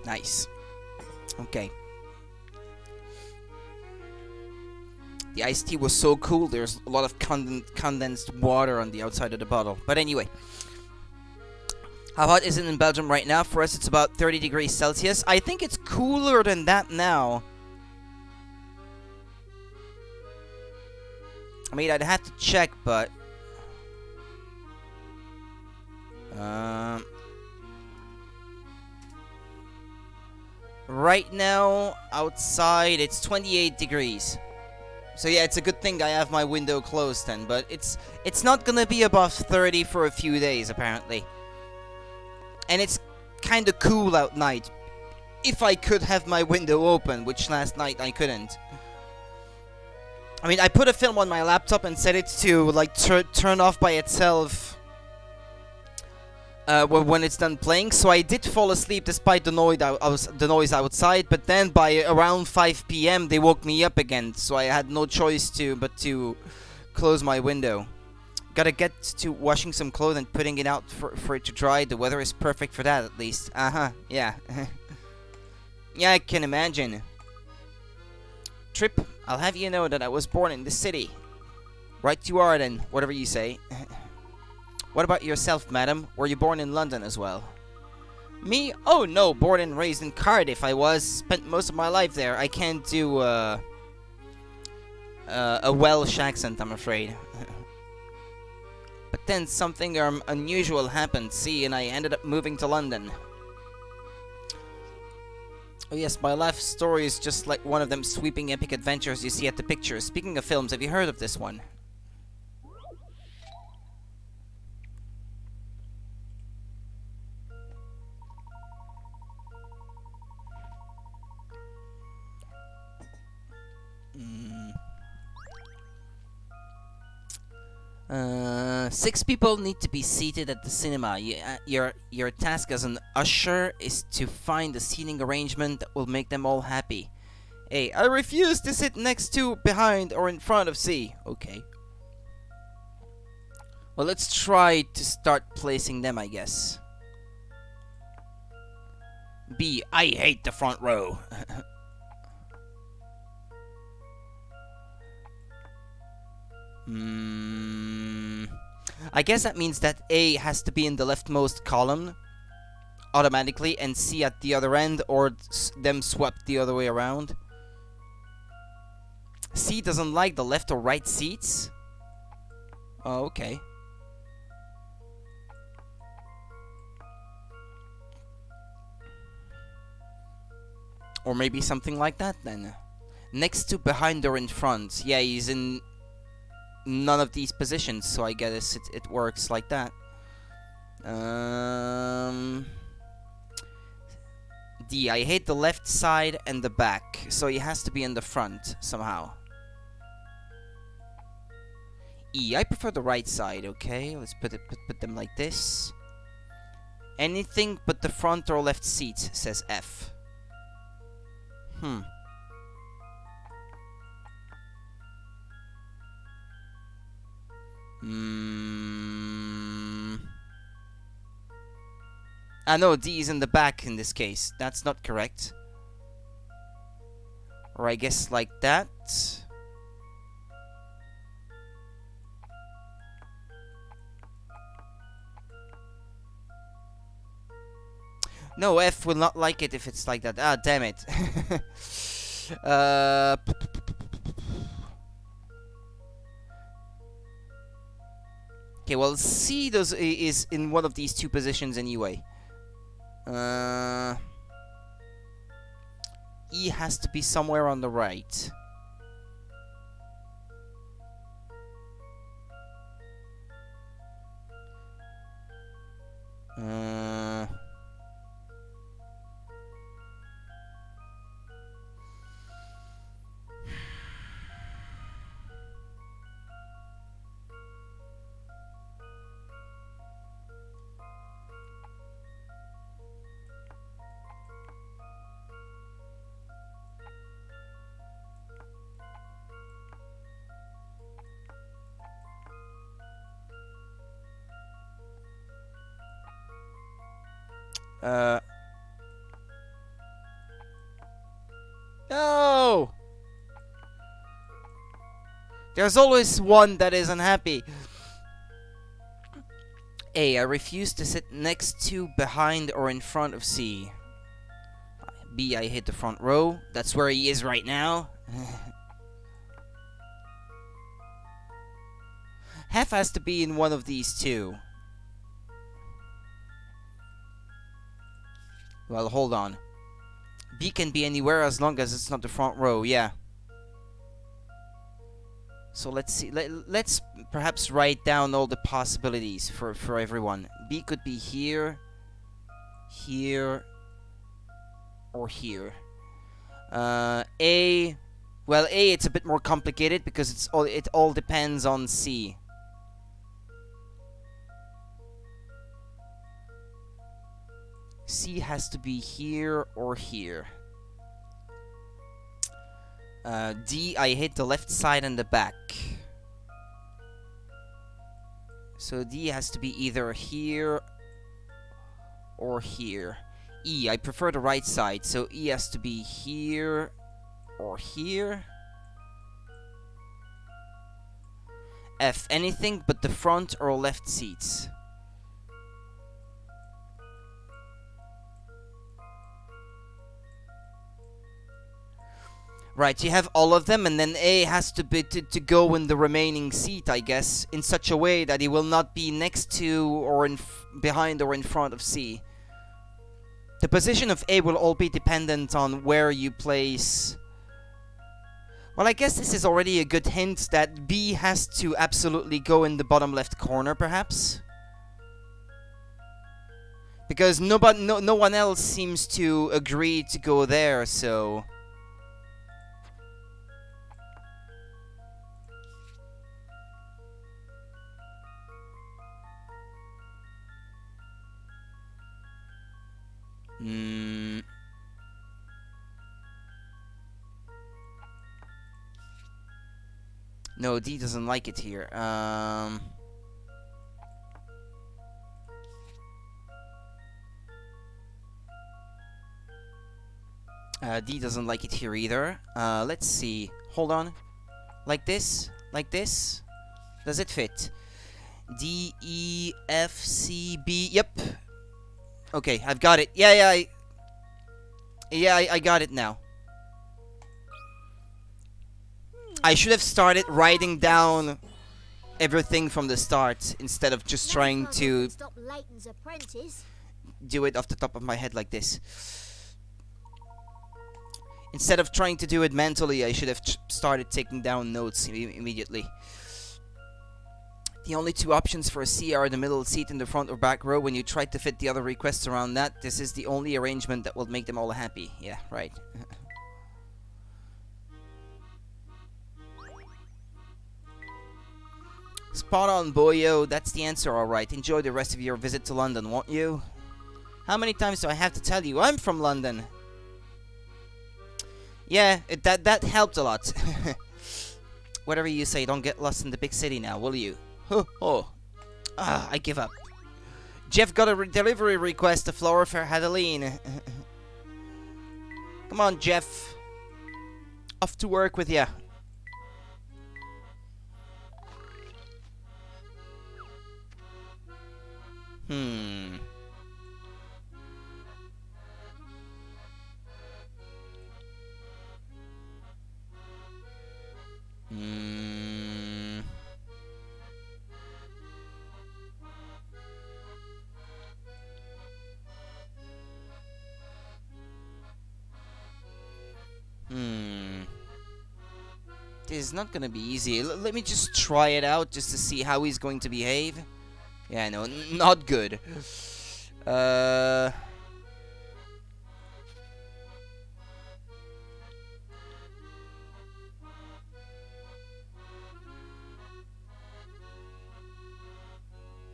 Nice. Okay. The iced tea was so cool, there's a lot of condensed water on the outside of the bottle. But anyway. How hot is it in Belgium right now? For us, it's about 30 degrees Celsius. I think it's cooler than that now. I mean, I'd have to check, but... right now, outside, it's 28 degrees. So yeah, it's a good thing I have my window closed then, but it's not gonna be above 30 for a few days, apparently. And it's kinda cool out night. If I could have my window open, which last night I couldn't. I mean, I put a film on my laptop and set it to, like, turn off by itself when it's done playing, so I did fall asleep despite the noise outside, but then by around 5 PM they woke me up again, so I had no choice but to close my window. Gotta get to washing some clothes and putting it out for it to dry. The weather is perfect for that, at least. Yeah. Yeah, I can imagine. Trip, I'll have you know that I was born in the city. Right you are then, whatever you say. What about yourself, madam? Were you born in London as well? Me? Oh no, born and raised in Cardiff I was. Spent most of my life there. I can't do a Welsh accent, I'm afraid. But then something unusual happened, see, and I ended up moving to London. Oh yes, my life story is just like one of them sweeping epic adventures you see at the pictures. Speaking of films, have you heard of this one? Six people need to be seated at the cinema. Your task as an usher is to find a seating arrangement that will make them all happy. A. I refuse to sit next to, behind, or in front of C. Okay. Well, let's try to start placing them, I guess. B. I hate the front row. I guess that means that A has to be in the leftmost column automatically and C at the other end, or them swept the other way around. C doesn't like the left or right seats? Oh, okay. Or maybe something like that then. Next to, behind, or in front. Yeah, he's in none of these positions, so I guess it works like that. D. I hate the left side and the back, so he has to be in the front somehow. E. I prefer the right side. Okay, let's put them like this. Anything but the front or left seat, says F. No, D is in the back in this case. That's not correct. Or I guess like that. No, F will not like it if it's like that. Ah, damn it. Okay, well, C is in one of these two positions anyway. E has to be somewhere on the right. Uh... No! There's always one that is unhappy. A. I refuse to sit next to, behind, or in front of C. B. I hit the front row. That's where he is right now. F has to be in one of these two. Well, hold on. B can be anywhere as long as it's not the front row, yeah. So let's see. Let's perhaps write down all the possibilities for everyone. B could be here, here, or here. A, well, A it's a bit more complicated because it all depends on C. C has to be here or here. D, I hit the left side and the back. So D has to be either here or here. E, I prefer the right side, so E has to be here or here. F, anything but the front or left seats. Right, you have all of them, and then A has to be to go in the remaining seat, I guess, in such a way that he will not be next to or behind or in front of C. The position of A will all be dependent on where you place. Well, I guess this is already a good hint that B has to absolutely go in the bottom left corner, perhaps. Because no one else seems to agree to go there, so... No, D doesn't like it here. D doesn't like it here either. Let's see. Hold on. Like this? Like this? Does it fit? D, E, F, C, B. Yep. Okay, I've got it. I got it now. I should have started writing down everything from the start instead of just trying to Stop Layton's apprentice. do it off the top of my head like this. Instead of trying to do it mentally, I should have started taking down notes immediately. The only two options for a C are the middle seat in the front or back row. When you try to fit the other requests around that, this is the only arrangement that will make them all happy. Yeah, right. Spot on, boyo. That's the answer, alright. Enjoy the rest of your visit to London, won't you? How many times do I have to tell you? I'm from London. Yeah, that helped a lot. Whatever you say, don't get lost in the big city now, will you? I give up. Jeff got a delivery request, a flower for Adeline. Come on, Jeff. Off to work with ya. This is not gonna be easy. Let me just try it out just to see how he's going to behave. Yeah, no, not good.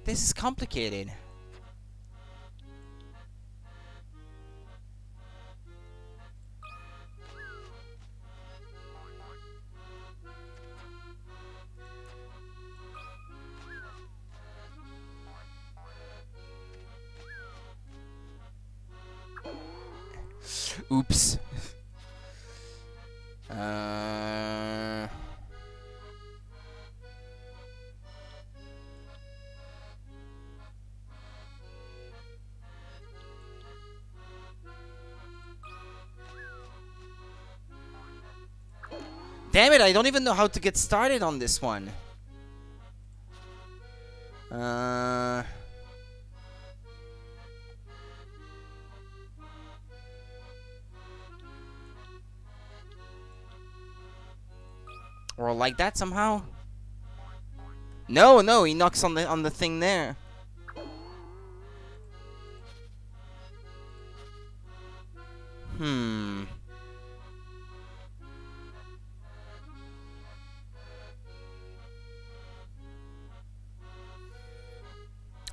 This is complicated. Oops. Uh... Damn it, I don't even know how to get started on this one. Or like that somehow? No, no, he knocks on the thing there.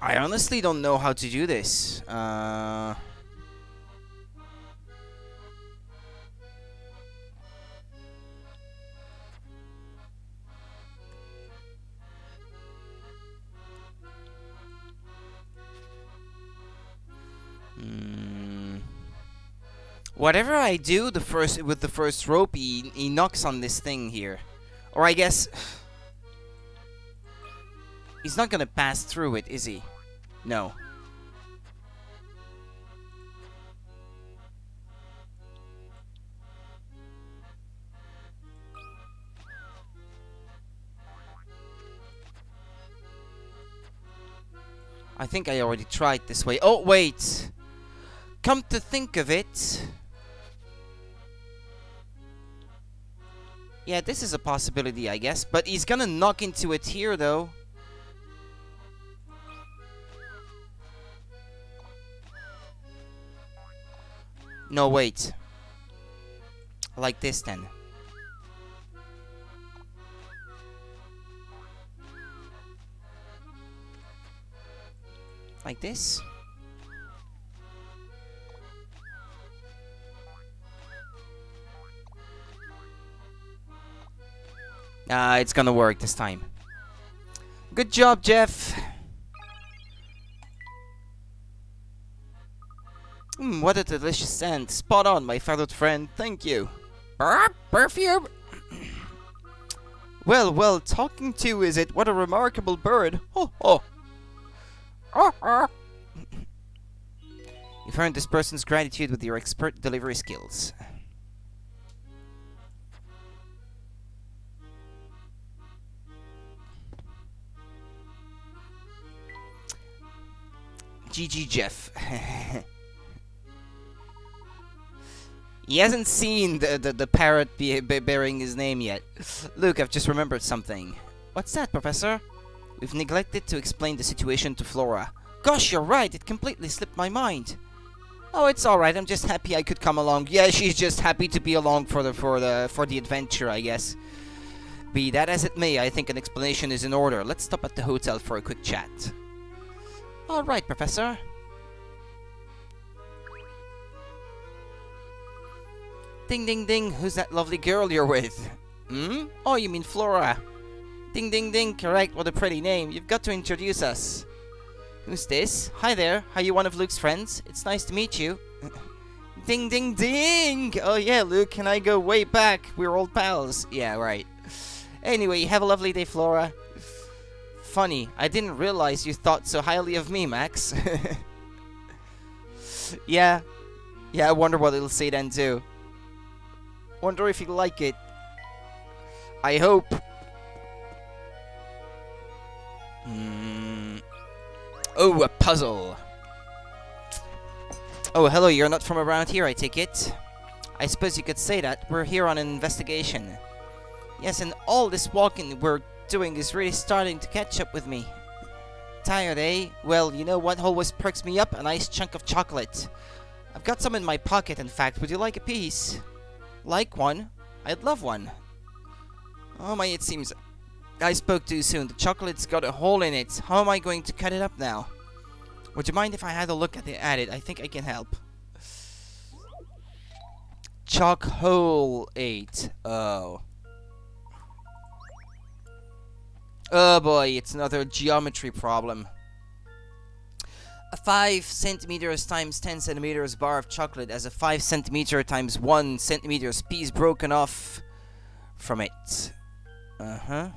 I honestly don't know how to do this. Whatever I do, with the first rope, he knocks on this thing here, or I guess he's not gonna pass through it, is he? No. I think I already tried this way. Oh wait! Come to think of it. Yeah, this is a possibility, I guess. But he's gonna knock into it here, though. No, wait. Like this, then. Like this. It's gonna work this time. Good job, Jeff. What a delicious scent. Spot on, my feathered friend. Thank you. Perfume? Well, talking to, is it? What a remarkable bird. Oh. You've earned this person's gratitude with your expert delivery skills. GG Jeff. He hasn't seen the parrot bearing his name yet. Look, I've just remembered something. What's that, Professor? We've neglected to explain the situation to Flora. Gosh, you're right, it completely slipped my mind. Oh, it's alright, I'm just happy I could come along. Yeah, she's just happy to be along for the adventure, I guess. Be that as it may, I think an explanation is in order. Let's stop at the hotel for a quick chat. Alright, Professor. Ding ding ding, who's that lovely girl you're with? Oh, you mean Flora. Ding ding ding, correct, what a pretty name. You've got to introduce us. Who's this? Hi there, are you one of Luke's friends? It's nice to meet you. Ding ding ding! Oh yeah, Luke and I go way back. We're old pals. Yeah, right. Anyway, have a lovely day, Flora. Funny, I didn't realize you thought so highly of me, Max. Yeah, I wonder what it'll say then too. Wonder if you'll like it. I hope. Oh, a puzzle. Oh, hello, you're not from around here, I take it. I suppose you could say that. We're here on an investigation. Yes, and all this walking we're doing is really starting to catch up with me. Tired, eh? Well, you know what always perks me up? A nice chunk of chocolate. I've got some in my pocket, in fact. Would you like a piece? Like one? I'd love one. Oh my, it seems I spoke too soon. The chocolate's got a hole in it. How am I going to cut it up now? Would you mind if I had a look at it? I think I can help. Choc hole 8. Oh. Oh boy, it's another geometry problem. A 5 centimeters times 10 centimeters bar of chocolate has a 5 centimeter times 1 centimeters piece broken off from it. Uh-huh.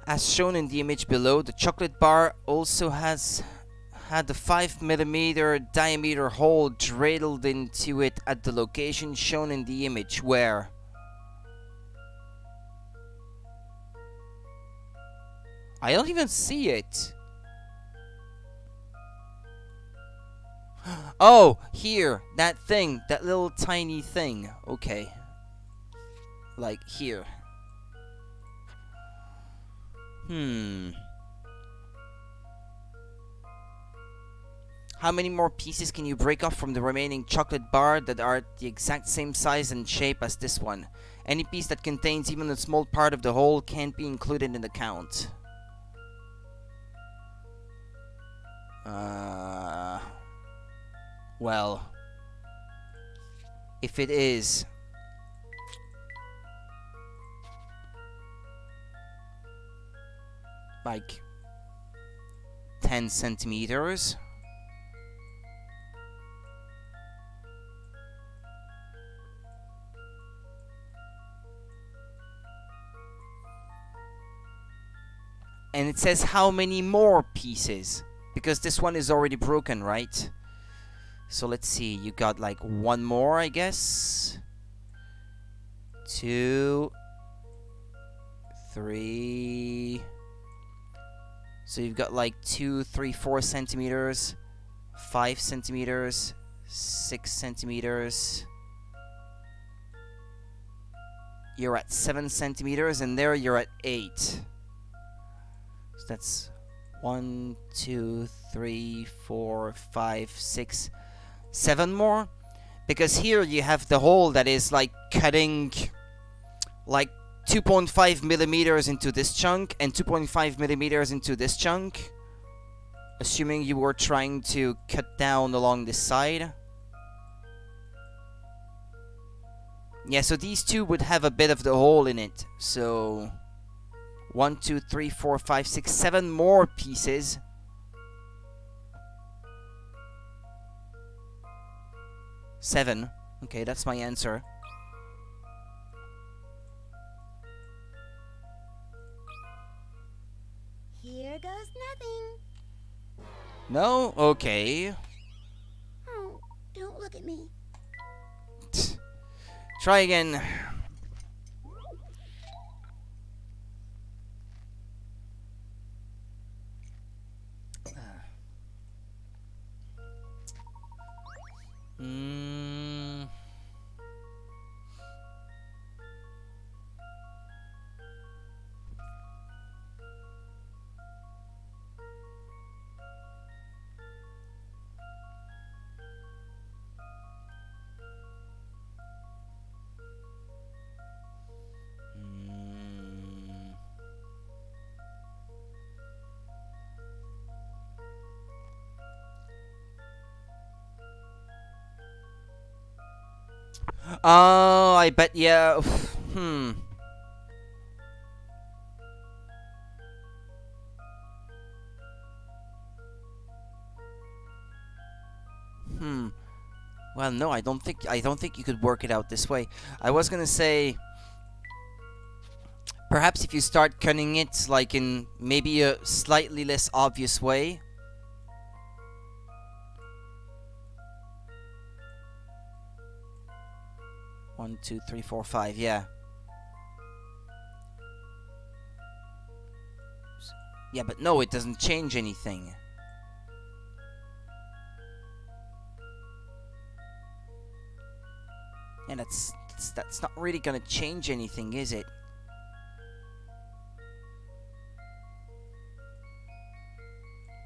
As shown in the image below, the chocolate bar also had the 5mm diameter hole drilled into it at the location shown in the image where... I don't even see it. Oh, here, that thing, that little tiny thing. Okay. Like here. How many more pieces can you break off from the remaining chocolate bar that are the exact same size and shape as this one? Any piece that contains even a small part of the whole can't be included in the count. Well, if it is... like 10 centimeters. And it says how many more pieces, because this one is already broken, right? So let's see, you got like one more, I guess. 2, 3. So you've got like 2, 3, 4 centimeters, 5 centimeters, 6 centimeters. You're at 7 centimeters, and there you're at 8. So that's 1, 2, 3, 4, 5, 6, 7 more. Because here you have the hole that is like cutting like 2.5 millimeters into this chunk and 2.5 millimeters into this chunk, assuming you were trying to cut down along this side. Yeah, so these two would have a bit of the hole in it. So 1, 2, 3, 4, 5, 6, 7 more pieces. Seven. Okay, that's my answer. Here goes nothing. No? Okay. Oh, don't look at me. Try again. Oh, I bet, yeah. Well, no, I don't think you could work it out this way. I was gonna say, perhaps if you start cutting it like in maybe a slightly less obvious way. One, 2, 3, 4, 5, yeah. Yeah, but no, it doesn't change anything. And that's not really gonna change anything, is it?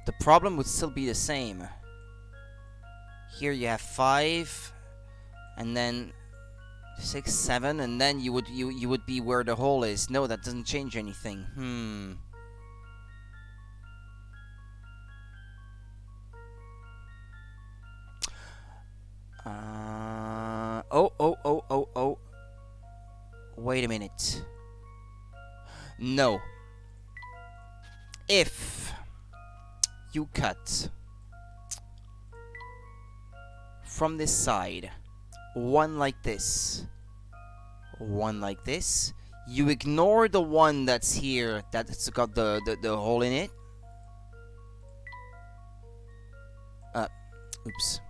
The problem would still be the same. Here you have 5, and then 6, 7, and then you would be where the hole is. No, that doesn't change anything. Oh. Wait a minute. No. if you cut from this side, one like this, one like this, you ignore the one that's here, that's got the hole in it. Oops.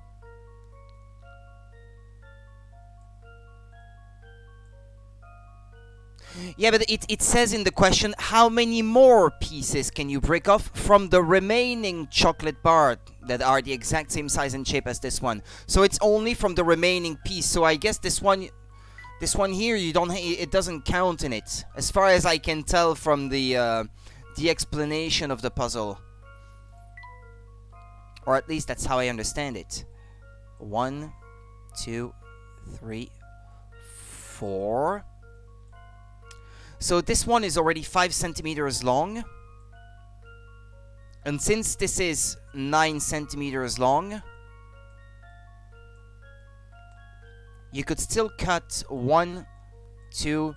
Yeah, but it says in the question, how many more pieces can you break off from the remaining chocolate bar that are the exact same size and shape as this one? So it's only from the remaining piece. So I guess this one here, it doesn't count in it, as far as I can tell from the explanation of the puzzle, or at least that's how I understand it. 1, 2, 3, 4. So this one is already 5 centimeters long. And since this is 9 centimeters long, you could still cut 1, 2,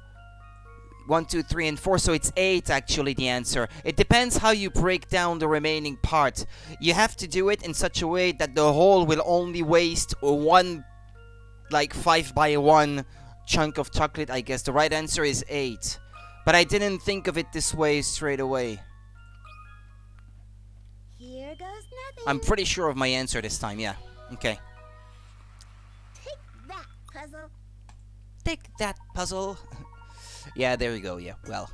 3, and 4. So it's 8 actually, the answer. It depends how you break down the remaining part. You have to do it in such a way that the hole will only waste one, like 5 by 1 chunk of chocolate, I guess. The right answer is 8. But I didn't think of it this way straight away. Here goes nothing. I'm pretty sure of my answer this time, yeah. Okay. Take that, puzzle. Take that, puzzle. Yeah, there we go, yeah, well.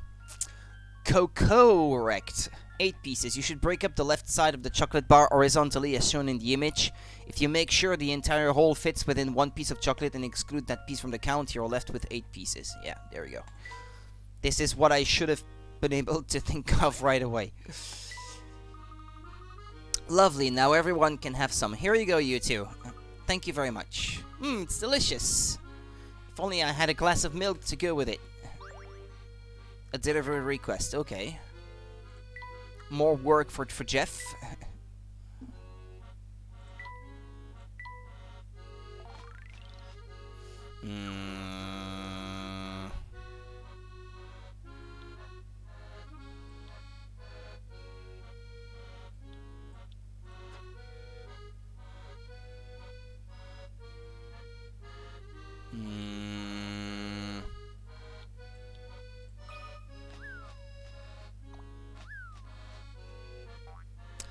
Correct. 8 pieces. You should break up the left side of the chocolate bar horizontally as shown in the image. If you make sure the entire hole fits within 1 piece of chocolate and exclude that piece from the count, you're left with 8 pieces. Yeah, there we go. This is what I should have been able to think of right away. Lovely, now everyone can have some. Here you go, you two. Thank you very much. It's delicious. If only I had a glass of milk to go with it. A delivery request, okay. More work for Jeff.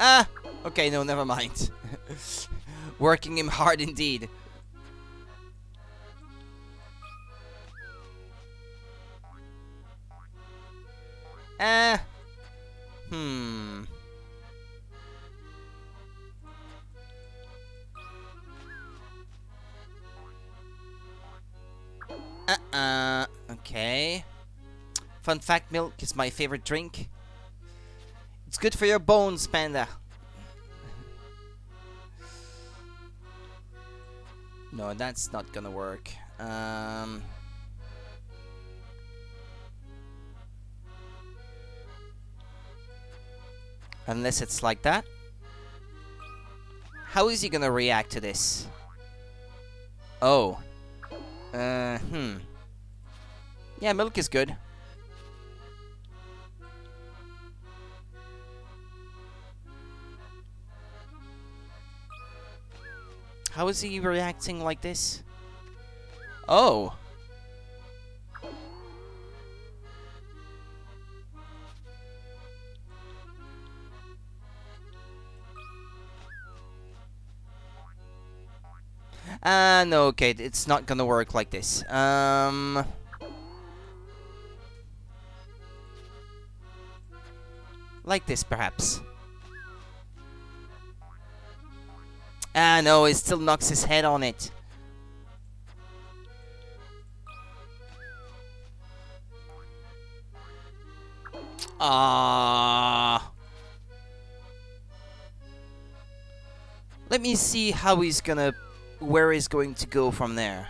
Ah! Okay, no, never mind. Working him hard indeed. Okay. Fun fact, milk is my favorite drink. It's good for your bones, Panda. No, that's not gonna work. Unless it's like that. How is he gonna react to this? Oh. Yeah, milk is good. How is he reacting like this? Oh. No, okay, it's not gonna work like this. Like this, perhaps. No, it still knocks his head on it. Let me see how he's gonna... where he's going to go from there.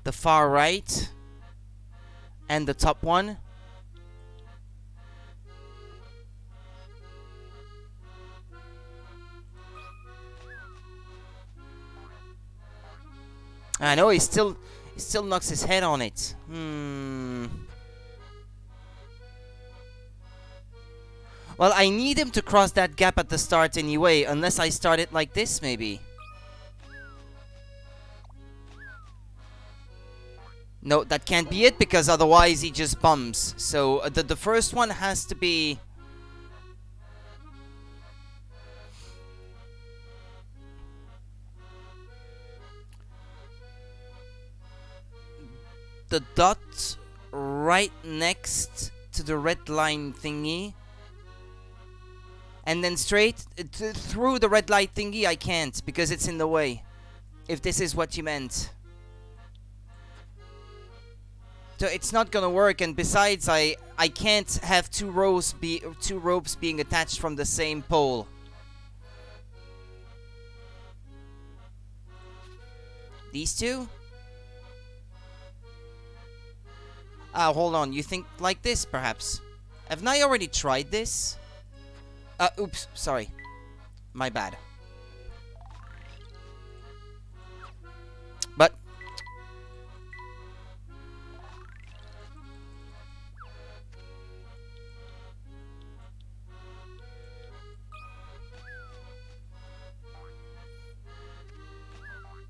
the far right, and the top one. I know he still knocks his head on it. Well, I need him to cross that gap at the start anyway, unless I start it like this, maybe. No, that can't be it, because otherwise he just bums. So, the first one has to be... the dot right next to the red line thingy. And then straight through the red light thingy, I can't, because it's in the way. If this is what you meant. So it's not gonna work, and besides, I can't have two ropes being attached from the same pole. These two? Hold on. You think like this, perhaps? Haven't I already tried this? Oops. Sorry. My bad. But...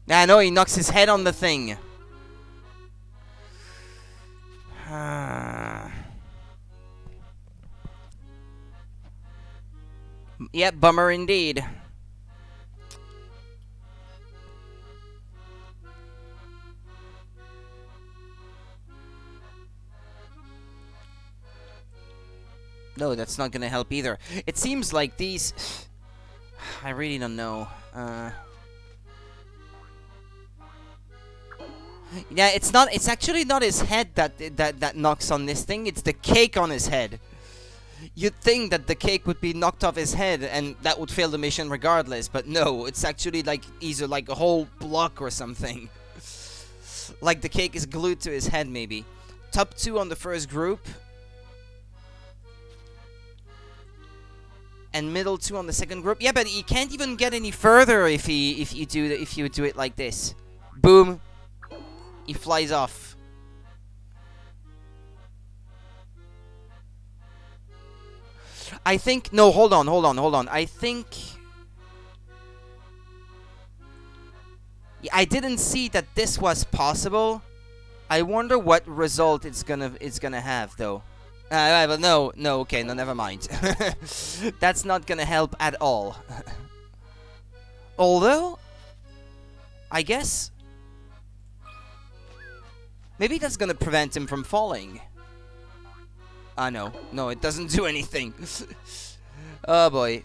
I know, he knocks his head on the thing. Yep, bummer indeed. No, that's not gonna help either. It seems like these... I really don't know. Yeah, it's actually not his head that knocks on this thing, it's the cake on his head. You'd think that the cake would be knocked off his head and that would fail the mission regardless, but no, it's actually like either like a whole block or something. Like the cake is glued to his head, maybe. Top 2 on the first group. And middle 2 on the second group. Yeah, but he can't even get any further if you do it like this. Boom. He flies off. I think... No, hold on. I think... Yeah, I didn't see that this was possible. I wonder what result it's gonna have, though. But no, okay, no, never mind. That's not gonna help at all. Although... I guess... Maybe that's gonna prevent him from falling. No, it doesn't do anything. Oh boy.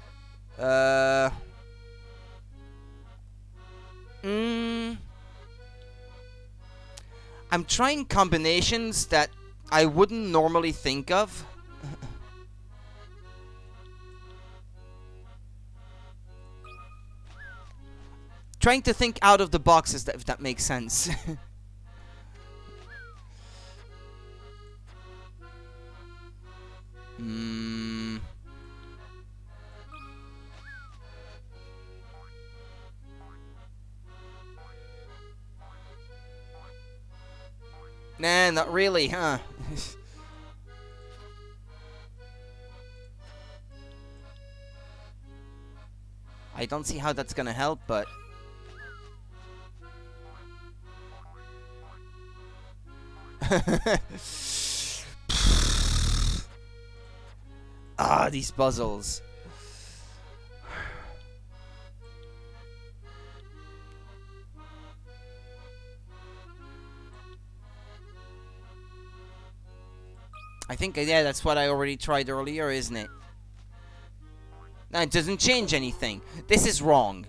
I'm trying combinations that I wouldn't normally think of. Trying to think out of the box, if that makes sense. Nah, not really, huh? I don't see how that's gonna help, but... These puzzles. I think, yeah, that's what I already tried earlier, isn't it? No, it doesn't change anything. This is wrong.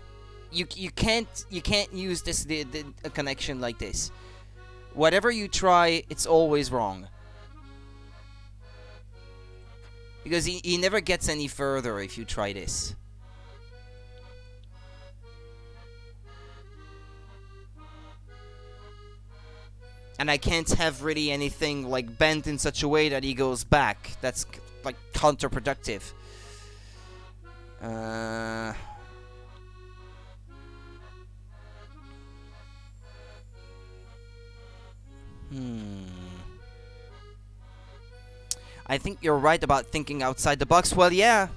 You can't use this a connection like this. Whatever you try, it's always wrong. Because he never gets any further if you try this. And I can't have really anything like bent in such a way that he goes back. That's like counterproductive. I think you're right about thinking outside the box. Well, yeah.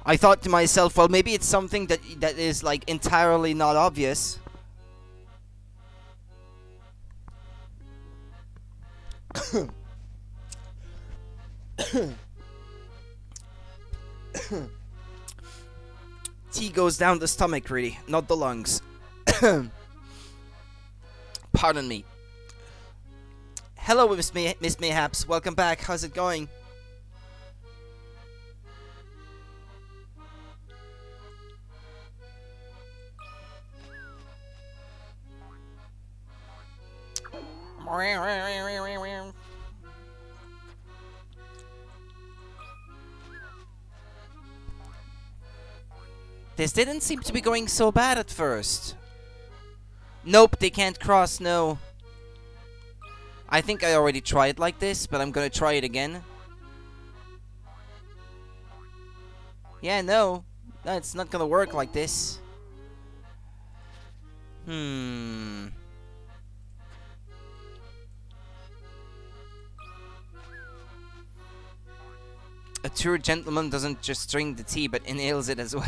I thought to myself, well, maybe it's something that is like entirely not obvious. Tea goes down the stomach, really, not the lungs. Pardon me. Hello, Miss Mayhaps. Welcome back. How's it going? This didn't seem to be going so bad at first. Nope, they can't cross, no. I think I already tried like this, but I'm gonna try it again. Yeah, no. No, it's not gonna work like this. A true gentleman doesn't just drink the tea, but inhales it as well.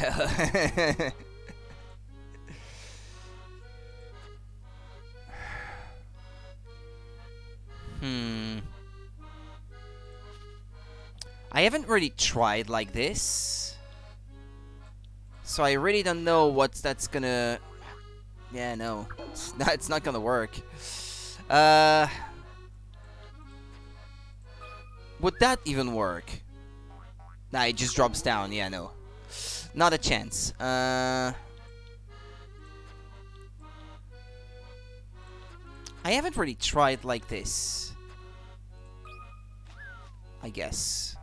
I haven't really tried like this, so I really don't know what that's gonna... Yeah, no. It's not gonna work. Would that even work? Nah, it just drops down. Yeah, no. Not a chance. I haven't really tried like this, I guess.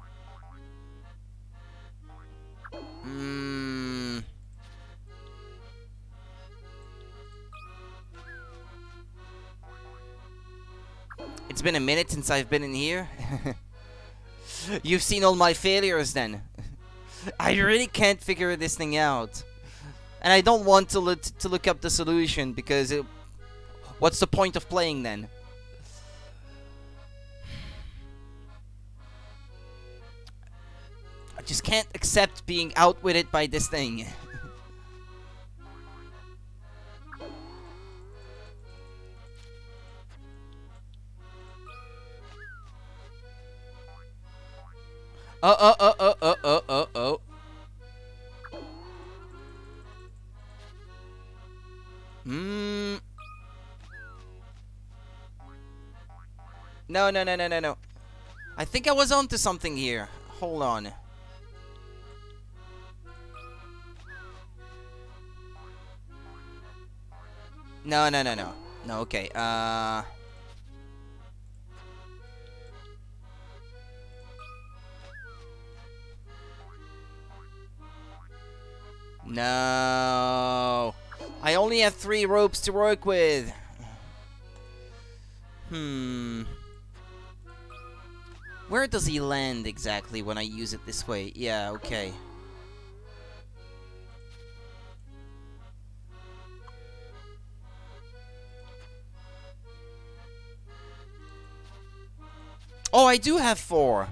It's been a minute since I've been in here. You've seen all my failures then. I really can't figure this thing out. And I don't want to look up the solution, because what's the point of playing then? I just can't accept being outwitted by this thing. Oh. No. I think I was onto something here. Hold on. No. No, okay. No. I only have 3 ropes to work with. Where does he land exactly when I use it this way? Yeah, okay. Oh, I do have 4.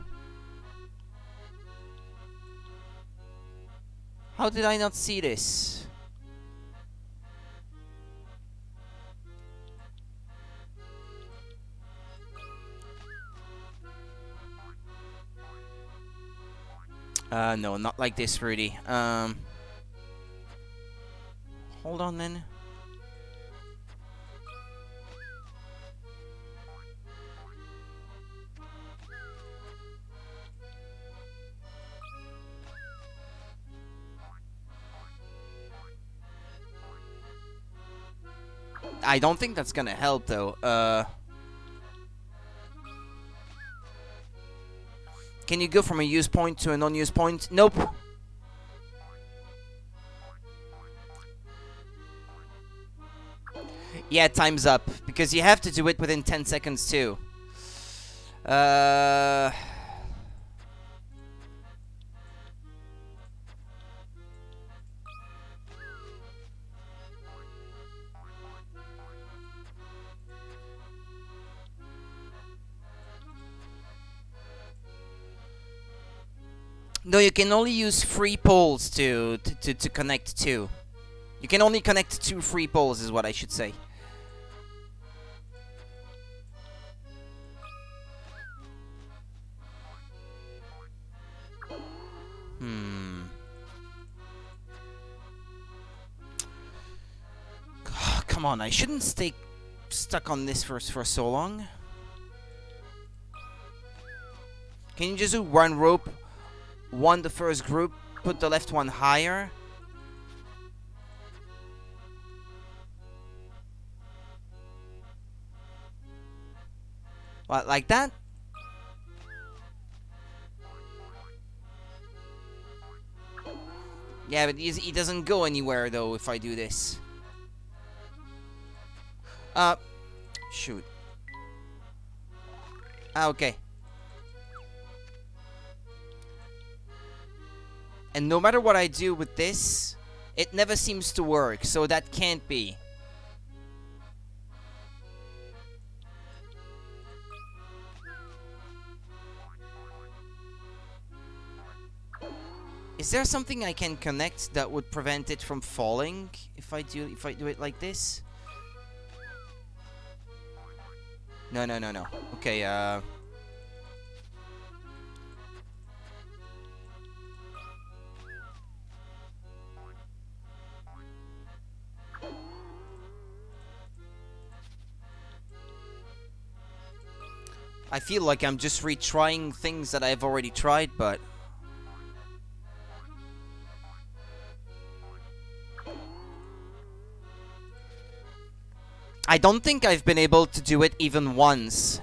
How did I not see this? No, not like this, Rudy. Hold on then. I don't think that's gonna help, though. Can you go from a use point to a non-use point? Nope. Yeah, time's up. Because you have to do it within 10 seconds too. Uh... No, you can only use 3 poles to connect 2. You can only connect 2 free poles is what I should say. Come on, I shouldn't stay stuck on this for so long. Can you just do 1 rope, 1 the first group, put the left one higher? What, like that? Yeah, but he doesn't go anywhere though if I do this. Shoot. Okay. And no matter what I do with this, it never seems to work, so that can't be. Is there something I can connect that would prevent it from falling if I do it like this? No. Okay, I feel like I'm just retrying things that I've already tried, but I don't think I've been able to do it even once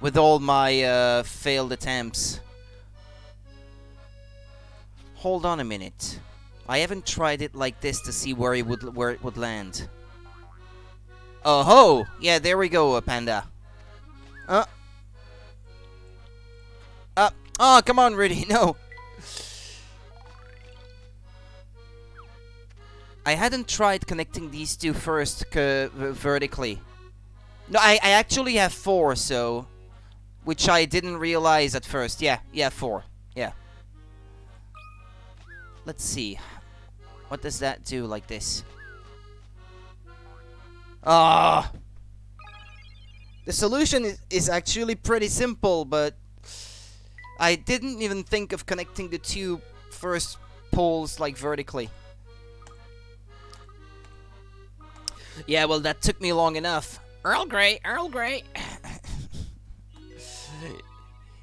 with all my failed attempts. Hold on a minute. I haven't tried it like this to see where it would land. Oh ho! Yeah, there we go, Panda. Oh, come on, Rudy, no. I hadn't tried connecting these 2 first vertically. No, I actually have 4, so... Which I didn't realize at first. Yeah, 4. Yeah. Let's see. What does that do like this? Ah! The solution is actually pretty simple, but... I didn't even think of connecting the 2 first poles, like, vertically. Yeah, well, that took me long enough. Earl Grey, Earl Grey.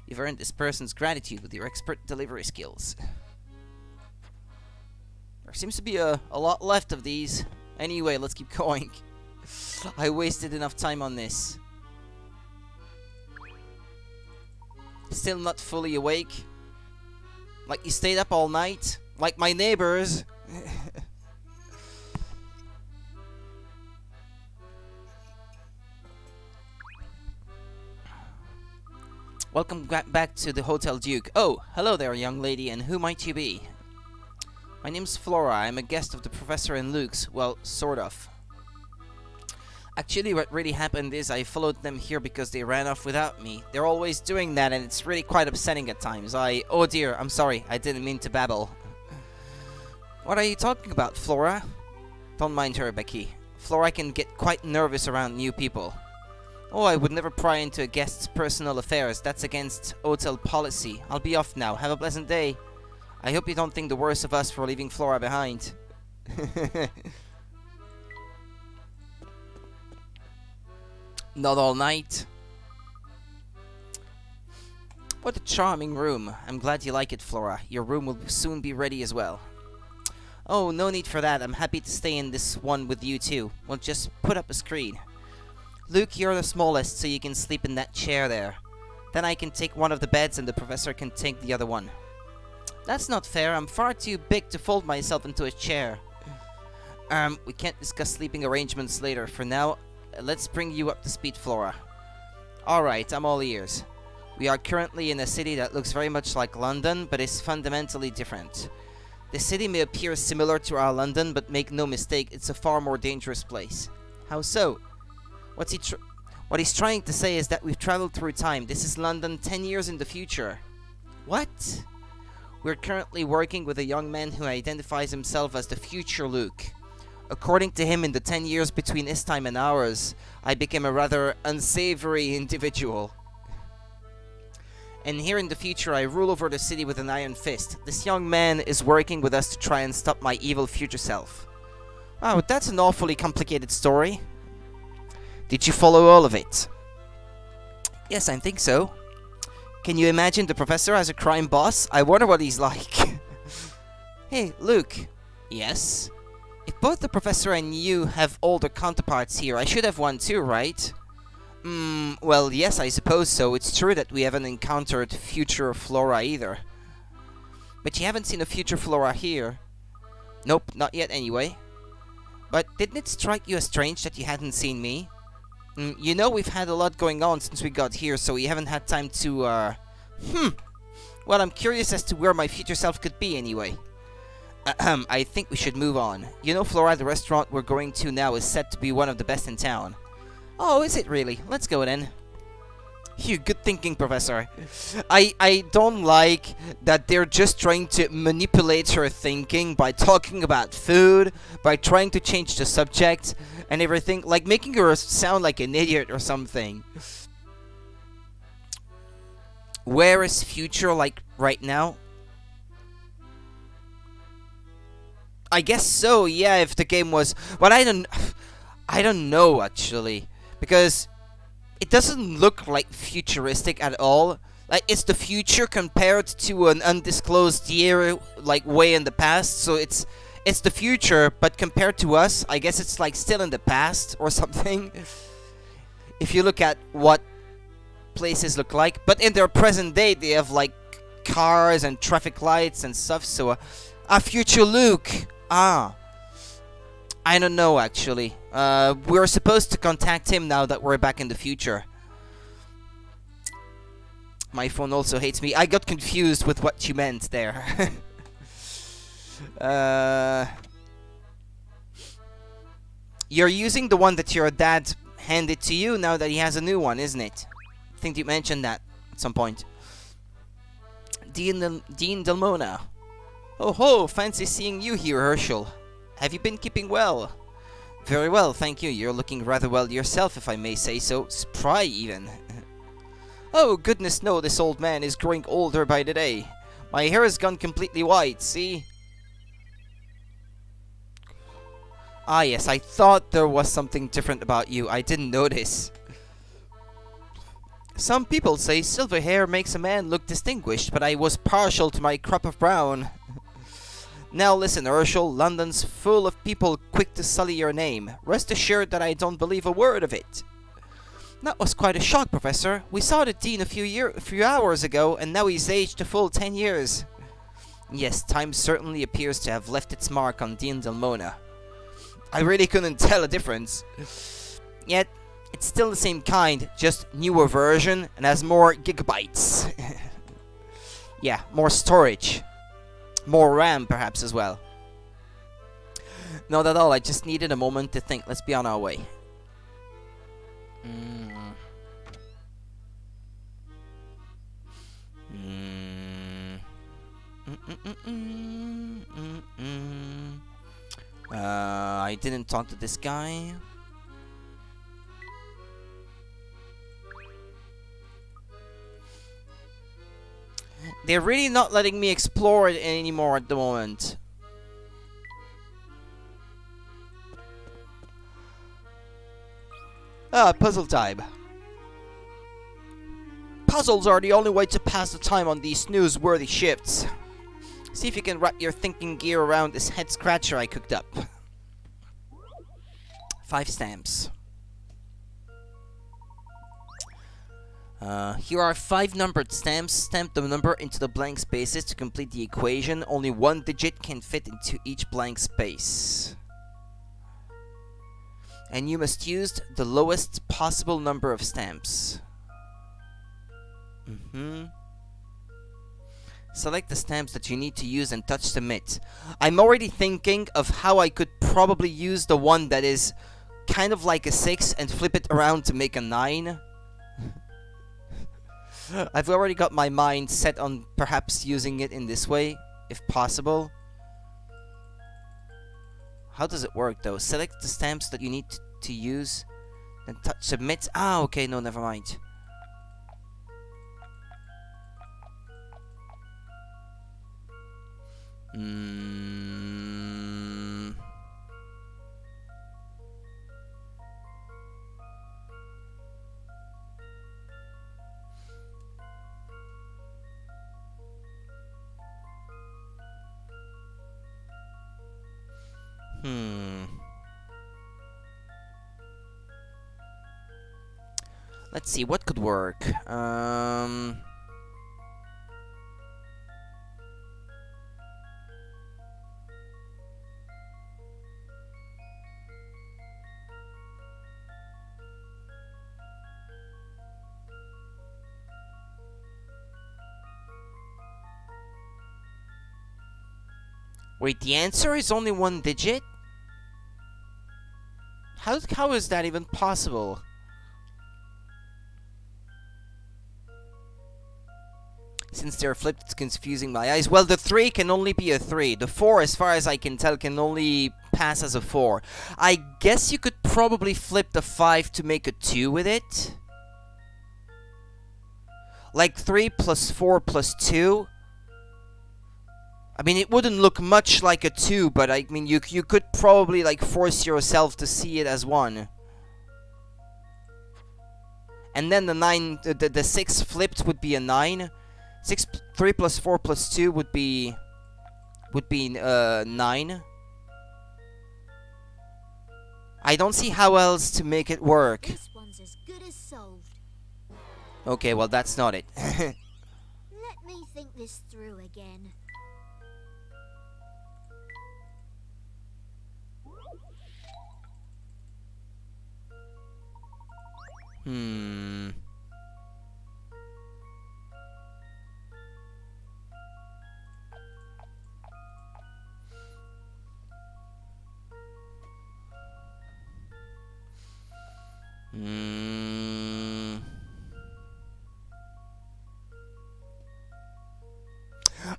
You've earned this person's gratitude with your expert delivery skills. There seems to be a lot left of these. Anyway, let's keep going. I wasted enough time on this. Still not fully awake. Like you stayed up all night. Like my neighbors. Welcome back to the Hotel Duke. Oh, hello there, young lady, and who might you be? My name's Flora. I'm a guest of the Professor and Luke's. Well, sort of. Actually, what really happened is I followed them here because they ran off without me. They're always doing that, and it's really quite upsetting at times. Oh dear, I'm sorry. I didn't mean to babble. What are you talking about, Flora? Don't mind her, Becky. Flora can get quite nervous around new people. Oh, I would never pry into a guest's personal affairs. That's against hotel policy. I'll be off now. Have a pleasant day. I hope you don't think the worst of us for leaving Flora behind. Not all night. What a charming room. I'm glad you like it, Flora. Your room will soon be ready as well. Oh, no need for that. I'm happy to stay in this one with you too. We'll just put up a screen. Luke, you're the smallest, so you can sleep in that chair there. Then I can take one of the beds and the professor can take the other one. That's not fair. I'm far too big to fold myself into a chair. We can't discuss sleeping arrangements later. For now, let's bring you up to speed, Flora. Alright, I'm all ears. We are currently in a city that looks very much like London, but is fundamentally different. The city may appear similar to our London, but make no mistake, it's a far more dangerous place. How so? What he's trying to say is that we've traveled through time. This is London 10 years in the future. What? We're currently working with a young man who identifies himself as the future Luke. According to him, in the 10 years between his time and ours, I became a rather unsavory individual. And here in the future, I rule over the city with an iron fist. This young man is working with us to try and stop my evil future self. Wow, that's an awfully complicated story. Did you follow all of it? Yes, I think so. Can you imagine the professor as a crime boss? I wonder what he's like. Hey, Luke. Yes? If both the professor and you have older counterparts here, I should have one too, right? Well, yes, I suppose so. It's true that we haven't encountered future flora either. But you haven't seen a future flora here. Nope, not yet anyway. But didn't it strike you as strange that you hadn't seen me? You know we've had a lot going on since we got here, so we haven't had time to, Well, I'm curious as to where my future self could be anyway. I think we should move on. You know, Flora, the restaurant we're going to now is said to be one of the best in town. Oh, is it really? Let's go then. Phew, good thinking, Professor. I don't like that they're just trying to manipulate her thinking by talking about food, by trying to change the subject and everything, like making her sound like an idiot or something. Where is future, like, right now? I guess so, yeah, if the game was... But I don't know, actually. Because it doesn't look like futuristic at all. Like, it's the future compared to an undisclosed year, like, way in the past. So it's the future, but compared to us, I guess it's, like, still in the past or something. If you look at what places look like. But in their present day, they have, like, cars and traffic lights and stuff. So, future Luke. I don't know, actually. We're supposed to contact him now that we're back in the future. My phone also hates me. I got confused with what you meant there. You're using the one that your dad handed to you now that he has a new one, isn't it? I think you mentioned that at some point. Dean Delmona. Oh ho, fancy seeing you here, Herschel. Have you been keeping well? Very well, thank you. You're looking rather well yourself, if I may say so. Spry, even. Oh, goodness no, this old man is growing older by the day. My hair has gone completely white, see? Ah, yes, I thought there was something different about you. I didn't notice. Some people say silver hair makes a man look distinguished, but I was partial to my crop of brown. Now listen, Herschel, London's full of people quick to sully your name. Rest assured that I don't believe a word of it. That was quite a shock, Professor. We saw the Dean a few hours ago, and now he's aged a full 10 years. Yes, time certainly appears to have left its mark on Dean Delmona. I really couldn't tell a difference. Yet, it's still the same kind, just newer version, and has more gigabytes. Yeah, more storage. More RAM, perhaps, as well. Not at all, I just needed a moment to think. Let's be on our way. I didn't talk to this guy. They're really not letting me explore it anymore at the moment. Puzzle time. Puzzles are the only way to pass the time on these snooze-worthy shifts. See if you can wrap your thinking gear around this head-scratcher I cooked up. 5 stamps. Here are 5 numbered stamps. Stamp the number into the blank spaces to complete the equation. Only one digit can fit into each blank space. And you must use the lowest possible number of stamps. Select the stamps that you need to use and touch submit. I'm already thinking of how I could probably use the one that is kind of like a 6 and flip it around to make a 9. I've already got my mind set on perhaps using it in this way, if possible. How does it work though? Select the stamps that you need to use, then touch submit. Ah, okay, no, never mind. Let's see, what could work? Wait, the answer is only 1 digit? How is that even possible? Since they're flipped, it's confusing my eyes. Well, the 3 can only be a 3. The 4, as far as I can tell, can only pass as a 4. I guess you could probably flip the 5 to make a 2 with it. Like 3 plus 4 plus 2. I mean, it wouldn't look much like a 2, but I mean, you could probably like force yourself to see it as 1. And then the 9, the 6 flipped would be a 9. 3 plus 4 plus 2 would be 9. I don't see how else to make it work. This one's as good as solved. Okay, well that's not it. Let me think this through again.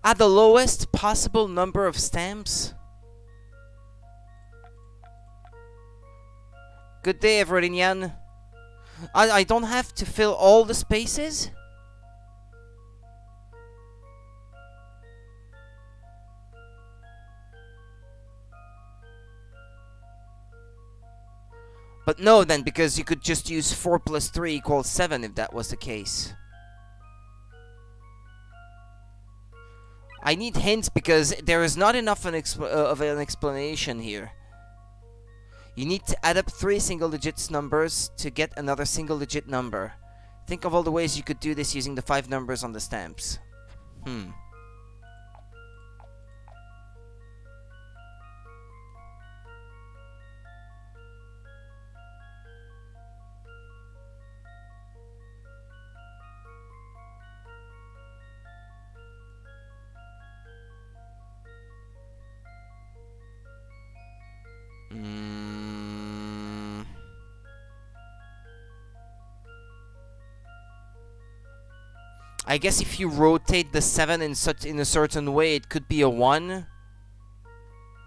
At the lowest possible number of stamps? Good day, Everinian. I don't have to fill all the spaces? But no then, because you could just use 4 plus 3 equals 7 if that was the case. I need hints because there is not enough of an explanation here. You need to add up 3 single-digit numbers to get another single-digit number. Think of all the ways you could do this using the 5 numbers on the stamps. I guess if you rotate the 7 in a certain way, it could be a 1.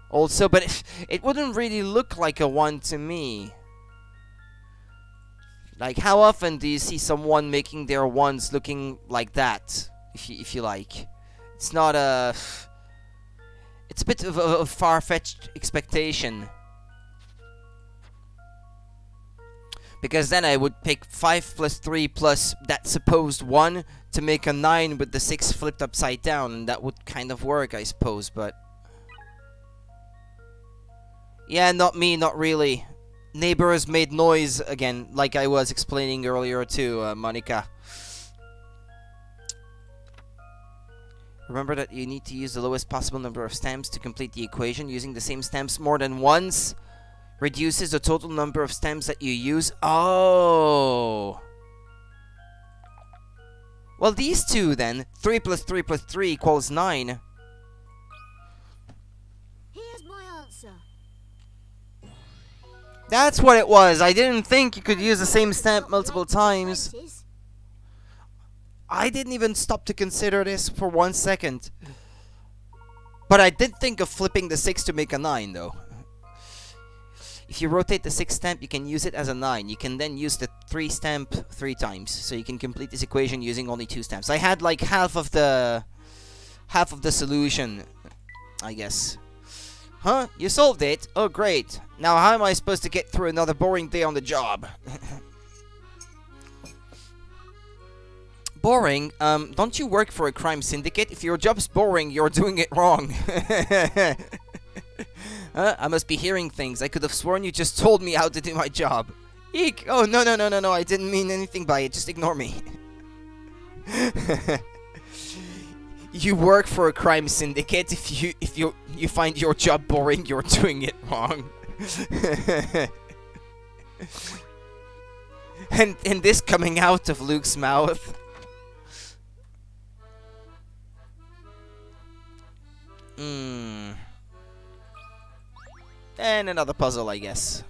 Also, but it wouldn't really look like a 1 to me. Like, how often do you see someone making their 1s looking like that? If you like. It's not a... It's a bit of a far-fetched expectation. Because then I would pick 5 plus 3 plus that supposed 1 to make a 9 with the 6 flipped upside down, and that would kind of work, I suppose, but... Yeah, not me, not really. Neighbors made noise again, like I was explaining earlier to Monica. Remember that you need to use the lowest possible number of stamps to complete the equation. Using the same stamps more than once Reduces the total number of stamps that you use. Oh. Well, these two then. 3 plus 3 plus 3 equals 9. Here's my answer. That's what it was. I didn't think you could use the same stamp multiple times. I didn't even stop to consider this for 1 second. But I did think of flipping the 6 to make a 9, though. If you rotate the 6 stamp, you can use it as a 9. You can then use the 3 stamp 3 times. So you can complete this equation using only 2 stamps. I had like half of the solution, I guess. Huh? You solved it? Oh, great. Now how am I supposed to get through another boring day on the job? Boring? Don't you work for a crime syndicate? If your job's boring, you're doing it wrong. I must be hearing things. I could have sworn you just told me how to do my job. Eek! Oh, no, I didn't mean anything by it. Just ignore me. You work for a crime syndicate. If you find your job boring, you're doing it wrong. and this coming out of Luke's mouth. And another puzzle, I guess.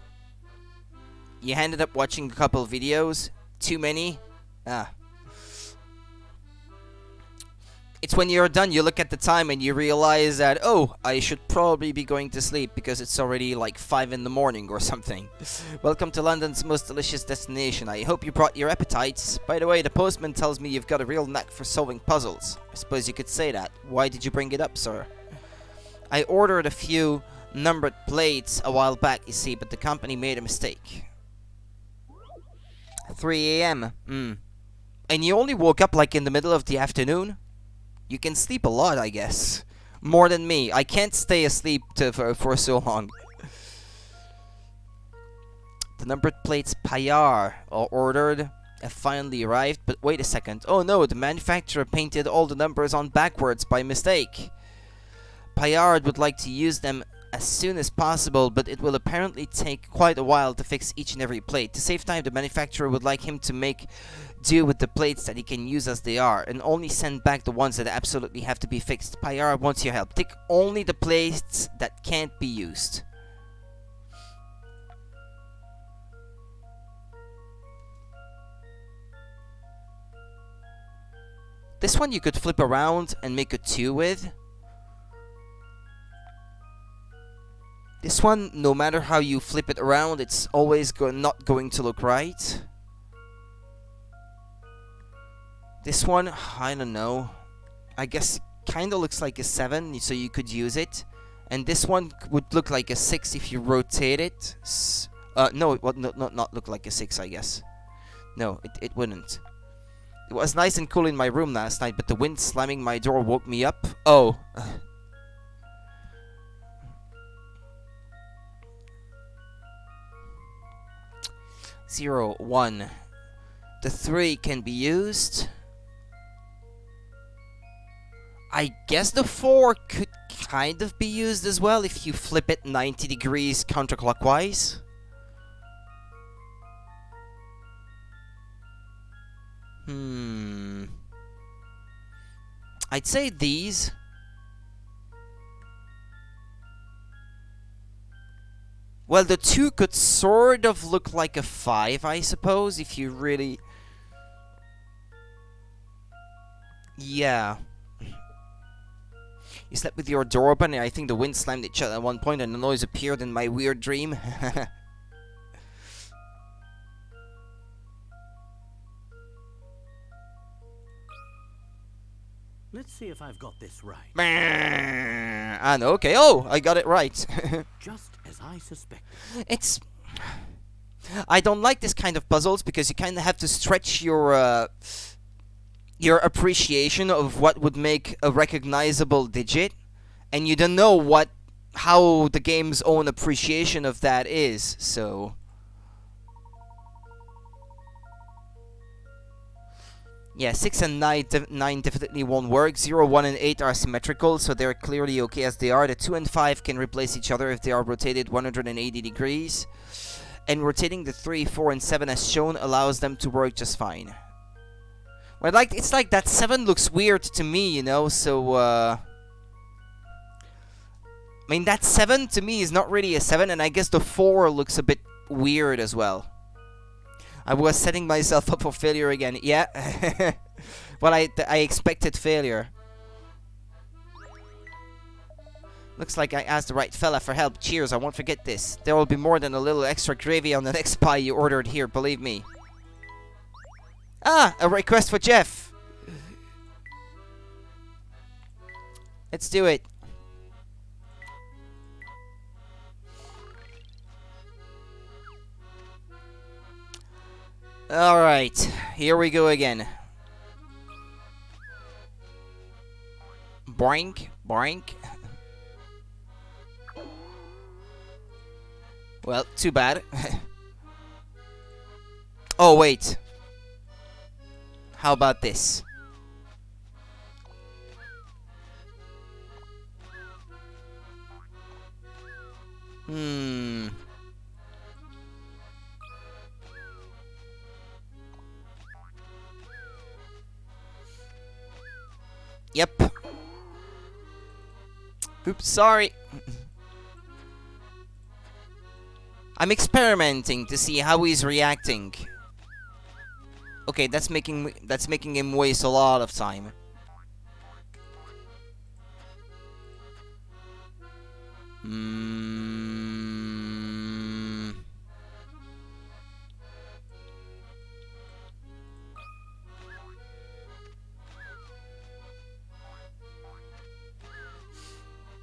You ended up watching a couple videos. Too many? Ah. It's when you're done, you look at the time and you realize that, oh, I should probably be going to sleep because it's already like 5 in the morning or something. Welcome to London's most delicious destination. I hope you brought your appetites. By the way, the postman tells me you've got a real knack for solving puzzles. I suppose you could say that. Why did you bring it up, sir? I ordered a few numbered plates a while back, you see, but the company made a mistake. 3 a.m. And you only woke up like in the middle of the afternoon? You can sleep a lot, I guess. More than me. I can't stay asleep for so long. The numbered plates Payar are ordered have finally arrived, but wait a second. Oh no, the manufacturer painted all the numbers on backwards by mistake. Payard would like to use them as soon as possible, but it will apparently take quite a while to fix each and every plate. To save time, the manufacturer would like him to make do with the plates that he can use as they are, and only send back the ones that absolutely have to be fixed. Payard wants your help. Take only the plates that can't be used. This one you could flip around and make a 2 with. This one, no matter how you flip it around, it's always not going to look right. This one, I don't know. I guess it kind of looks like a 7, so you could use it. And this one would look like a 6 if you rotate it. No, it would not look like a 6, I guess. No, it wouldn't. It was nice and cool in my room last night, but the wind slamming my door woke me up. Oh. 0, 1. The 3 can be used. I guess the 4 could kind of be used as well if you flip it 90 degrees counterclockwise. I'd say these. Well, the 2 could sort of look like a 5, I suppose, if you really... Yeah. You slept with your door open, and I think the wind slammed it shut at one point, and the noise appeared in my weird dream. Let's see if I've got this right. And okay, oh, I got it right. Just as I suspected. It's... I don't like this kind of puzzles because you kind of have to stretch your appreciation of what would make a recognizable digit, and you don't know how the game's own appreciation of that is, so... Yeah, 6 and 9 definitely won't work. 0, 1, and 8 are symmetrical, so they're clearly okay as they are. The 2 and 5 can replace each other if they are rotated 180 degrees. And rotating the 3, 4, and 7 as shown allows them to work just fine. Well, it's like that 7 looks weird to me, you know, so, I mean, that 7 to me is not really a 7, and I guess the 4 looks a bit weird as well. I was setting myself up for failure again. Yeah. Well, I expected failure. Looks like I asked the right fella for help. Cheers, I won't forget this. There will be more than a little extra gravy on the next pie you ordered here, believe me. Ah, a request for Jeff. Let's do it. Alright, here we go again. Boink, boink. Well, too bad. Oh, wait. How about this? Yep. Oops, sorry. I'm experimenting to see how he's reacting. Okay, that's making him waste a lot of time.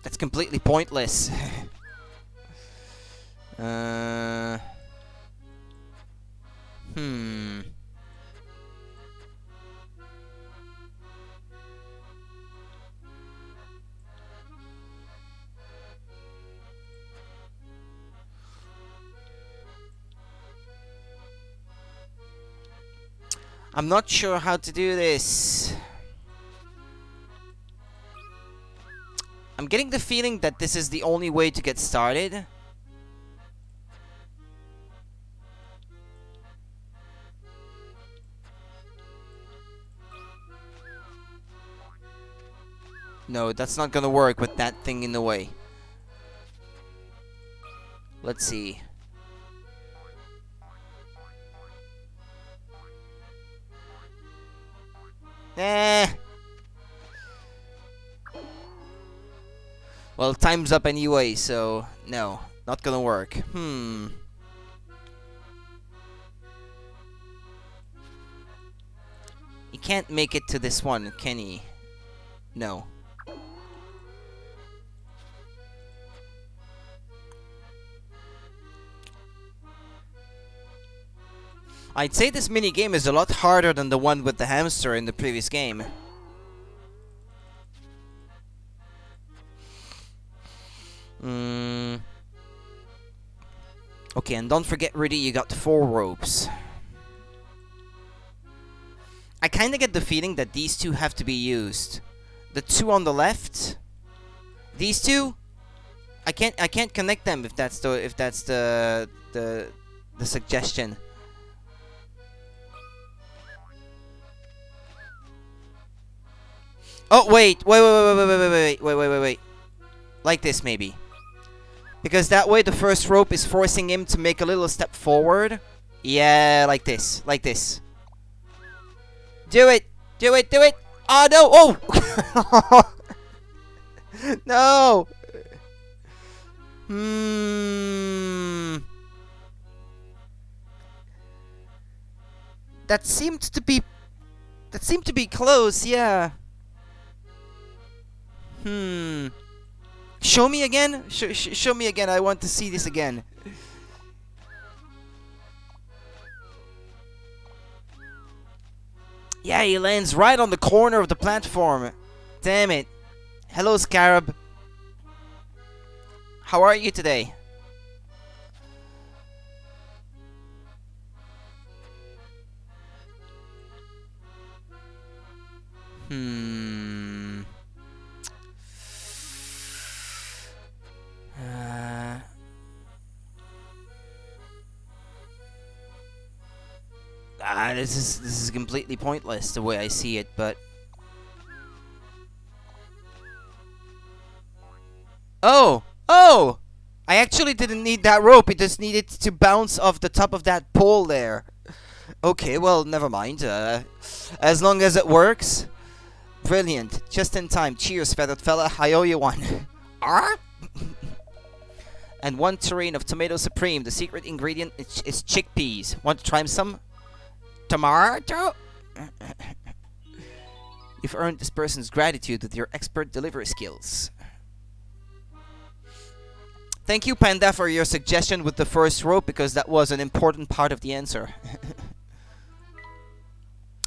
That's completely pointless. I'm not sure how to do this. I'm getting the feeling that this is the only way to get started. No, that's not gonna work with that thing in the way. Let's see. Well, time's up anyway, so no, not gonna work. He can't make it to this one, can he? No. I'd say this mini game is a lot harder than the one with the hamster in the previous game. Okay, and don't forget, Rudy, you got 4 ropes. I kinda get the feeling that these two have to be used. The 2 on the left, these two, I can't connect them if that's the suggestion. Oh wait. Like this maybe. Because that way the first rope is forcing him to make a little step forward. Yeah, like this. Like this. Do it! Do it! Do it! Oh no! Oh! No! That seemed to be close, yeah. Show me again? Show me again. I want to see this again. Yeah, he lands right on the corner of the platform. Damn it. Hello, Scarab. How are you today? Hmm. This is completely pointless the way I see it, but oh! I actually didn't need that rope. It just needed to bounce off the top of that pole there. Okay, well, never mind. As long as it works. Brilliant. Just in time. Cheers, feathered fella. I owe you one. Arr! And 1 terrain of tomato supreme. The secret ingredient is chickpeas. Want to try some? Tomato? You've earned this person's gratitude with your expert delivery skills. Thank you, Panda, for your suggestion with the first rope, because that was an important part of the answer.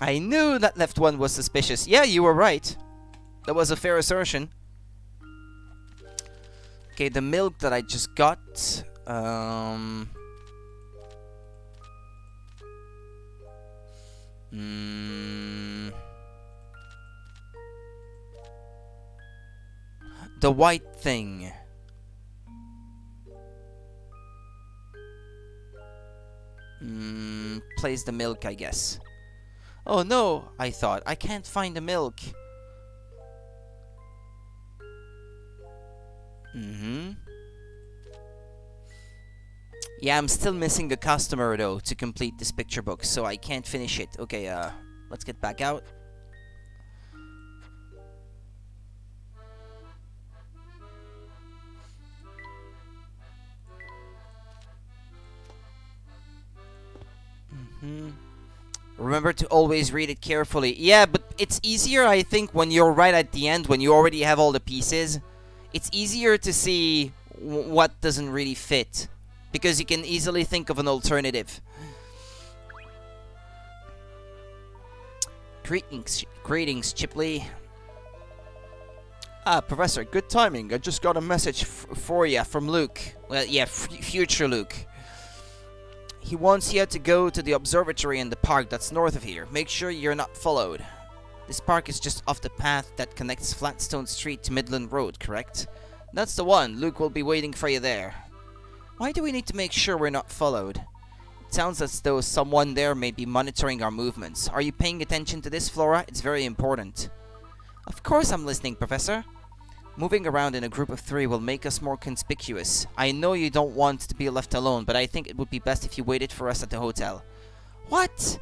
I knew that left one was suspicious. Yeah, you were right. That was a fair assertion. Okay, the milk that I just got. The white thing. Place the milk, I guess. Oh no, I thought. I can't find the milk. Yeah, I'm still missing a customer though to complete this picture book, so I can't finish it. Okay, let's get back out. Remember to always read it carefully. Yeah, but it's easier, I think, when you're right at the end, when you already have all the pieces. It's easier to see what doesn't really fit, because you can easily think of an alternative. Greetings, Chipley. Ah, Professor, good timing. I just got a message for you from Luke. Well, yeah, future Luke. He wants you to go to the observatory in the park that's north of here. Make sure you're not followed. This park is just off the path that connects Flatstone Street to Midland Road, correct? That's the one. Luke will be waiting for you there. Why do we need to make sure we're not followed? It sounds as though someone there may be monitoring our movements. Are you paying attention to this, Flora? It's very important. Of course I'm listening, Professor. Moving around in a group of 3 will make us more conspicuous. I know you don't want to be left alone, but I think it would be best if you waited for us at the hotel. What?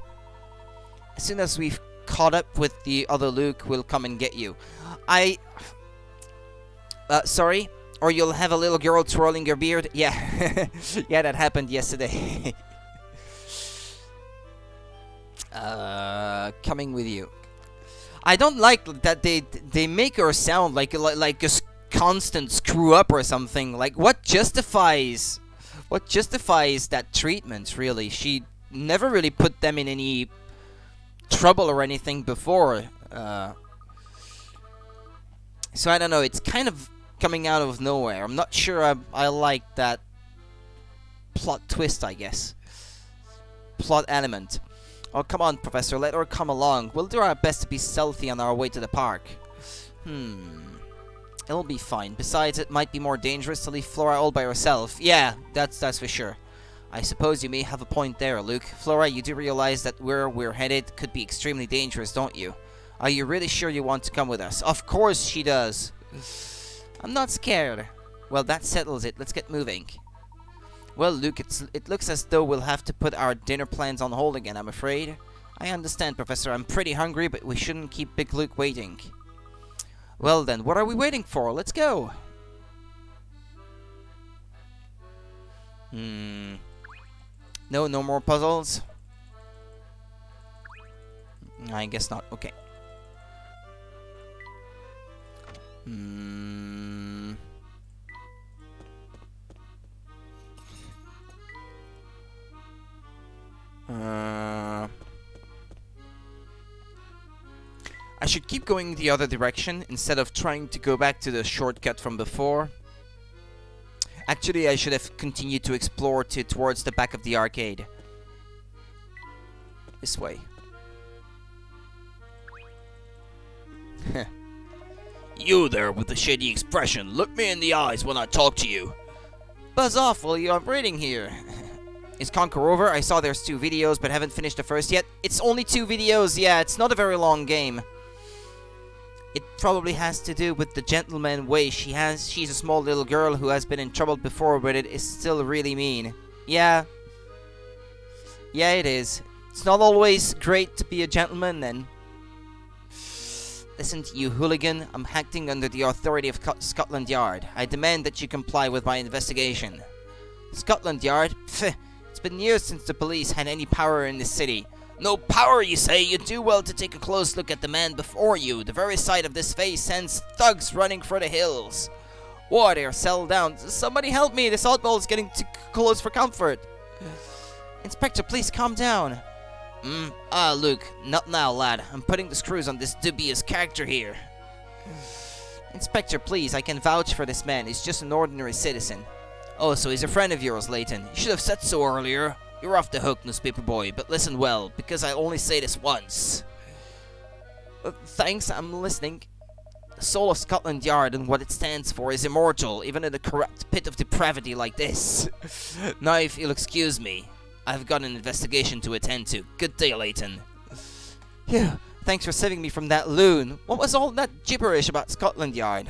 As soon as we've caught up with the other Luke, we'll come and get you. Sorry? Or you'll have a little girl twirling your beard? Yeah. Yeah, that happened yesterday. Coming with you. I don't like that they make her sound like a constant screw up or something. Like, what justifies that treatment, really? She never really put them in any trouble or anything before. So I don't know, it's kind of coming out of nowhere. I'm not sure I like that plot twist, I guess. Plot element. Oh, come on, Professor, let her come along. We'll do our best to be stealthy on our way to the park. It'll be fine. Besides, it might be more dangerous to leave Flora all by herself. Yeah, that's for sure. I suppose you may have a point there, Luke. Flora, you do realize that where we're headed could be extremely dangerous, don't you? Are you really sure you want to come with us? Of course she does. I'm not scared. Well, that settles it. Let's get moving. Well, Luke, it looks as though we'll have to put our dinner plans on hold again, I'm afraid. I understand, Professor. I'm pretty hungry, but we shouldn't keep Big Luke waiting. Well then, what are we waiting for? Let's go! No more puzzles? I guess not. Okay. I should keep going the other direction instead of trying to go back to the shortcut from before. Actually, I should have continued to explore towards the back of the arcade. This way. You there with the shady expression, look me in the eyes when I talk to you. Buzz off, will you? I'm reading here. Is Conquer over? I saw there's 2 videos, but haven't finished the first yet. It's only 2 videos, yeah, it's not a very long game. It probably has to do with the gentleman way she's a small little girl who has been in trouble before, but it is still really mean. Yeah. Yeah, it is. It's not always great to be a gentleman, then. Listen to you, hooligan. I'm acting under the authority of Scotland Yard. I demand that you comply with my investigation. Scotland Yard? Pfft. It's been years since the police had any power in this city. No power, you say? You do well to take a close look at the man before you. The very sight of this face sends thugs running for the hills. Water, settle down. Somebody help me. This oddball is getting too close for comfort. Inspector, please calm down. Luke, not now, lad. I'm putting the screws on this dubious character here. Inspector, please, I can vouch for this man. He's just an ordinary citizen. Oh, so he's a friend of yours, Layton. You should have said so earlier. You're off the hook, newspaper boy, but listen well, because I only say this once. Thanks, I'm listening. The soul of Scotland Yard and what it stands for is immortal, even in a corrupt pit of depravity like this. Now, if you'll excuse me, I've got an investigation to attend to. Good day, Layton. Phew, thanks for saving me from that loon. What was all that gibberish about Scotland Yard?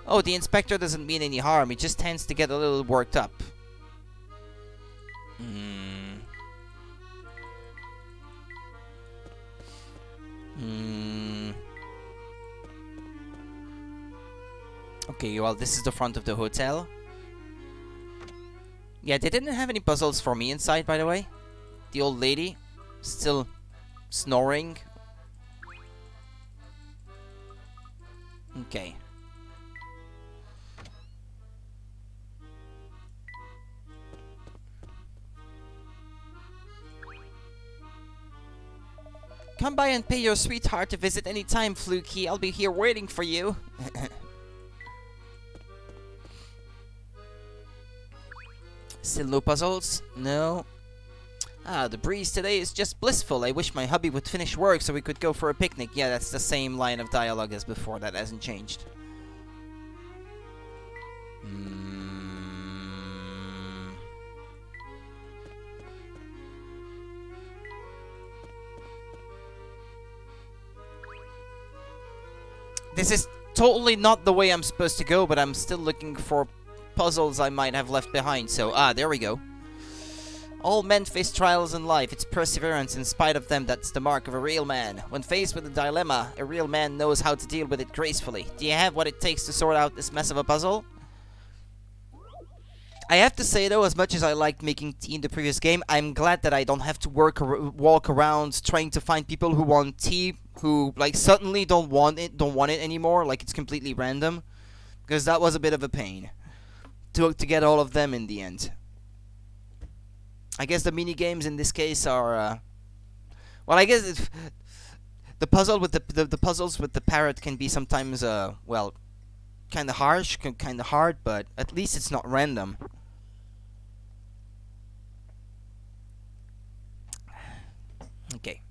Oh, the inspector doesn't mean any harm. He just tends to get a little worked up. Okay, well, this is the front of the hotel. Yeah, they didn't have any puzzles for me inside, by the way. The old lady, still snoring. Okay. Come by and pay your sweetheart a visit anytime, Fluky. I'll be here waiting for you. Still no puzzles? No. Ah, the breeze today is just blissful. I wish my hubby would finish work so we could go for a picnic. Yeah, that's the same line of dialogue as before. That hasn't changed. This is totally not the way I'm supposed to go, but I'm still looking for puzzles I might have left behind. So, there we go. All men face trials in life. It's perseverance in spite of them that's the mark of a real man. When faced with a dilemma, a real man knows how to deal with it gracefully. Do you have what it takes to sort out this mess of a puzzle? I have to say though, as much as I liked making tea in the previous game, I'm glad that I don't have to walk around trying to find people who want tea, who like suddenly don't want it anymore, like it's completely random, because that was a bit of a pain to get all of them in the end. I guess the mini games in this case are, well, I guess the puzzle with the puzzles with the parrot can be sometimes, well, kind of harsh, kind of hard, but at least it's not random. Okay.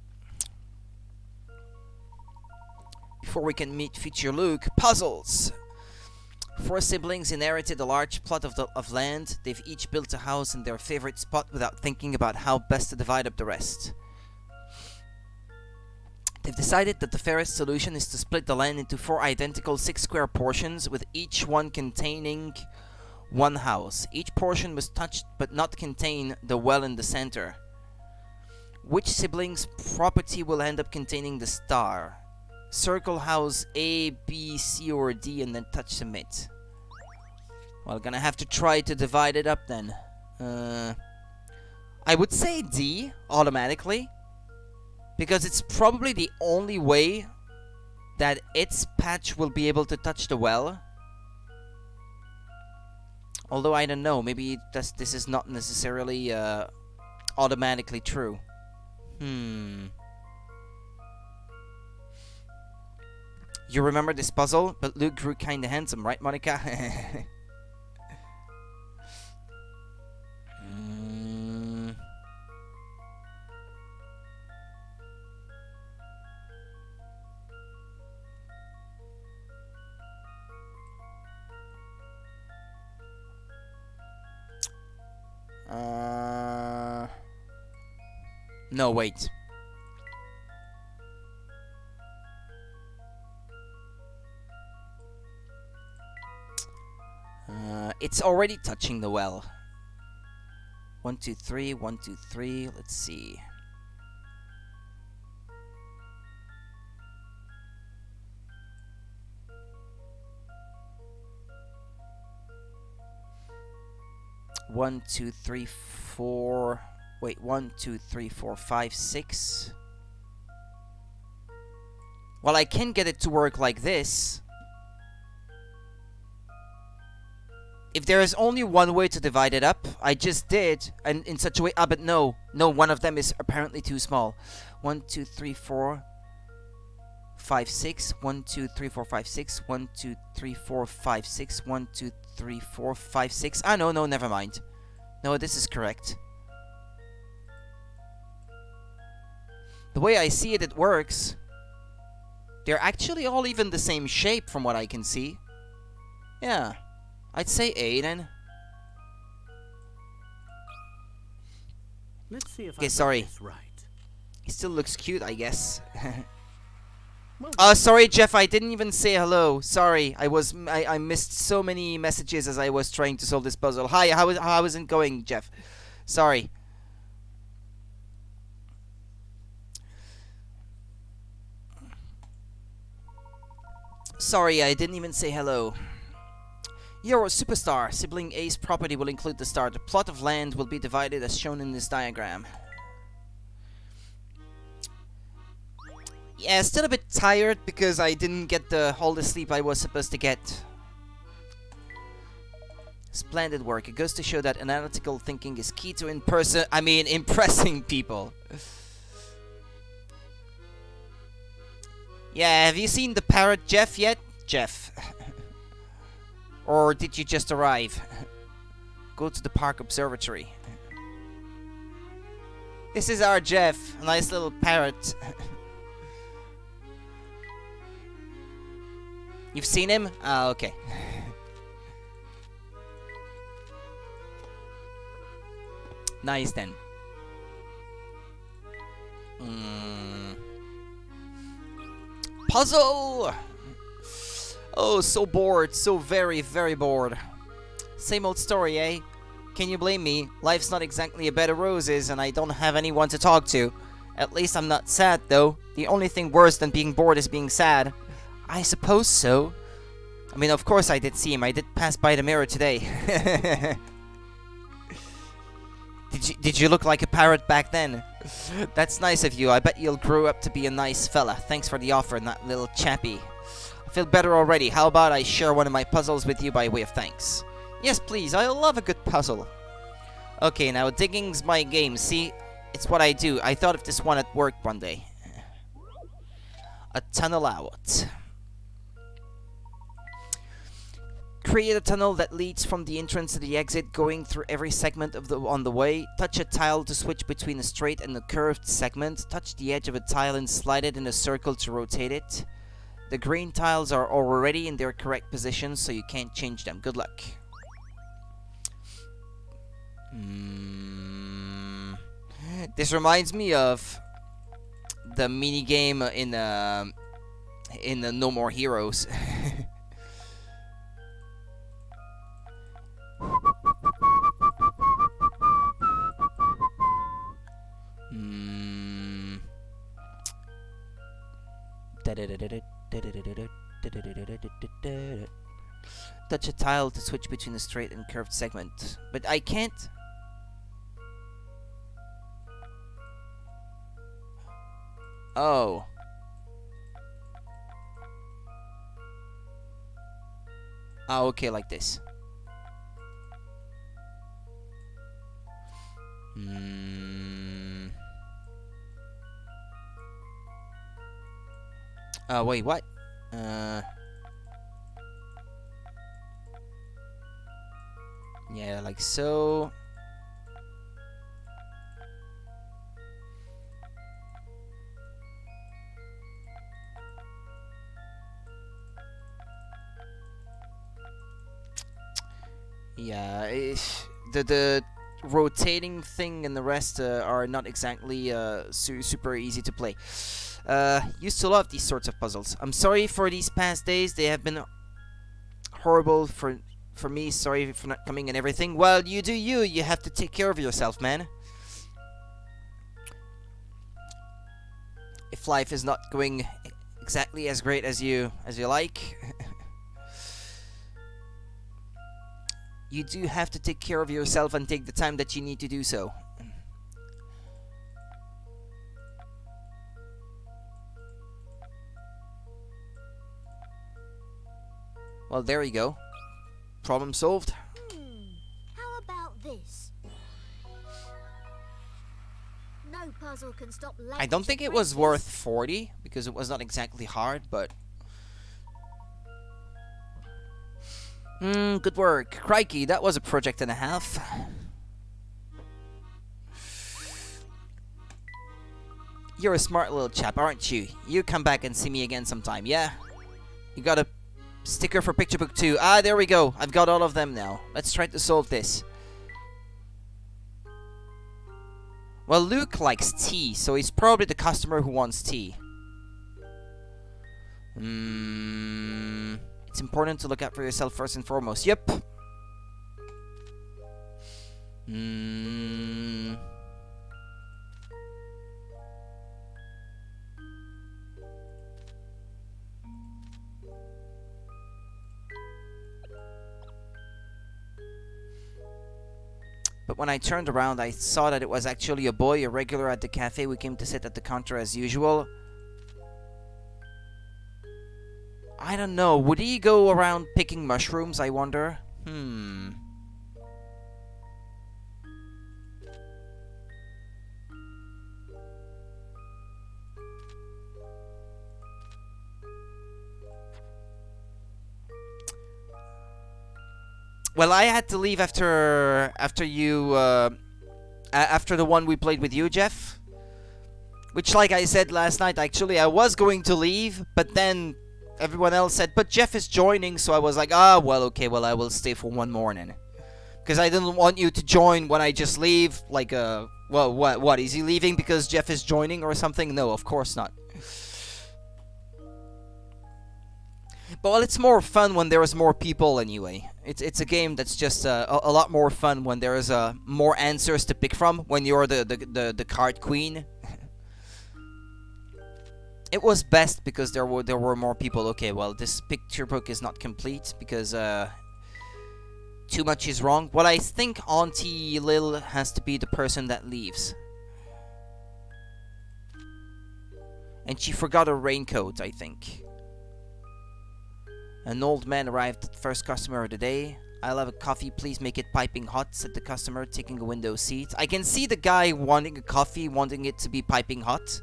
Before we can meet future Luke, puzzles. 4 siblings inherited a large plot of land. They've each built a house in their favorite spot without thinking about how best to divide up the rest. They've decided that the fairest solution is to split the land into 4 identical 6-square portions, with each one containing 1 house. Each portion must touch but not contain the well in the center. Which sibling's property will end up containing the star? Circle house A, B, C, or D, and then touch submit. Well, gonna have to try to divide it up then. I would say D, automatically. Because it's probably the only way that its patch will be able to touch the well. Although I don't know, maybe this is not necessarily automatically true. You remember this puzzle? But Luke grew kinda handsome, right, Monica? No, wait. It's already touching the well. 1, 2, 3, 1, 2, 3. Let's see. One, two, three, four. Wait, 1, 2, 3, 4, 5, 6. Well, I can get it to work like this. If there is only one way to divide it up, I just did, and in such a way. Ah, but no, one of them is apparently too small. 1, 2, 3, 4, 5, 6. 1, 2, 3, 4, 5, 6. 1, 2, 3, 4, 5, 6. 1, 2, 3, 4, 5, 6. Ah, no, never mind. No, this is correct. The way I see it, it works. They're actually all even the same shape from what I can see. Yeah. I'd say A then. Let's see if Okay, I've sorry. got this right. He still looks cute, I guess. Well, Sorry, Jeff. I didn't even say hello. Sorry, I missed so many messages as I was trying to solve this puzzle. Hi, how is it going, Jeff? Sorry. Sorry, I didn't even say hello. You're a superstar. Sibling A's property will include the star. The plot of land will be divided as shown in this diagram. Yeah, still a bit tired because I didn't get all the sleep I was supposed to get. Splendid work. It goes to show that analytical thinking is key to impressing people. Yeah, have you seen the parrot Jeff yet? Jeff. Or did you just arrive? Go to the park observatory. This is our Jeff, a nice little parrot. You've seen him? Ah, okay. Nice then. Puzzle! Oh, so bored. So very, very bored. Same old story, eh? Can you blame me? Life's not exactly a bed of roses, and I don't have anyone to talk to. At least I'm not sad, though. The only thing worse than being bored is being sad. I suppose so. I mean, of course I did see him. I did pass by the mirror today. Did you look like a parrot back then? That's nice of you. I bet you'll grow up to be a nice fella. Thanks for the offer, that little chappie. I feel better already. How about I share one of my puzzles with you by way of thanks? Yes, please. I love a good puzzle. Okay, now digging's my game. See? It's what I do. I thought of this one at work one day. A tunnel out. Create a tunnel that leads from the entrance to the exit, going through every segment on the way. Touch a tile to switch between a straight and a curved segment. Touch the edge of a tile and slide it in a circle to rotate it. The green tiles are already in their correct position, so you can't change them. Good luck. This reminds me of the mini game in No More Heroes. Touch a tile to switch between a straight and curved segment. But I can't. Oh. Ah, okay, like this. Wait, what? Yeah, like so. Yeah, the rotating thing and the rest are not exactly super easy to play. Used to love these sorts of puzzles. I'm sorry for these past days. They have been horrible for me. Sorry for not coming and everything. Well, you do you. You have to take care of yourself, man. If life is not going exactly as great as you like, you do have to take care of yourself and take the time that you need to do so. Well, there you go. Problem solved. How about this? No puzzle can stop Layton. I don't think it was worth 40 because it was not exactly hard, but good work. Crikey, that was a project and a half. You're a smart little chap, aren't you? You come back and see me again sometime, yeah? You got a sticker for picture book 2. Ah, there we go. I've got all of them now. Let's try to solve this. Well, Luke likes tea, so he's probably the customer who wants tea. It's important to look out for yourself first and foremost. Yep. But when I turned around, I saw that it was actually a boy, a regular at the cafe. We came to sit at the counter as usual. I don't know. Would he go around picking mushrooms, I wonder? Well, I had to leave after you after the one we played with you, Jeff. Which, like I said last night, actually I was going to leave, but then everyone else said, "But Jeff is joining," so I was like, "Ah, well, okay, well I will stay for one morning." Because I didn't want you to join when I just leave. Like, well, what? Is he leaving because Jeff is joining or something? No, of course not. But well, it's more fun when there is more people anyway. It's a game that's just a lot more fun when there is more answers to pick from when you're the card queen. It was best because there were more people. Okay, well, this picture book is not complete because too much is wrong. Well, I think Auntie Lil has to be the person that leaves. And she forgot her raincoat, I think. An old man arrived, first customer of the day. "I'll have a coffee, please make it piping hot," said the customer, taking a window seat. I can see the guy wanting a coffee, wanting it to be piping hot.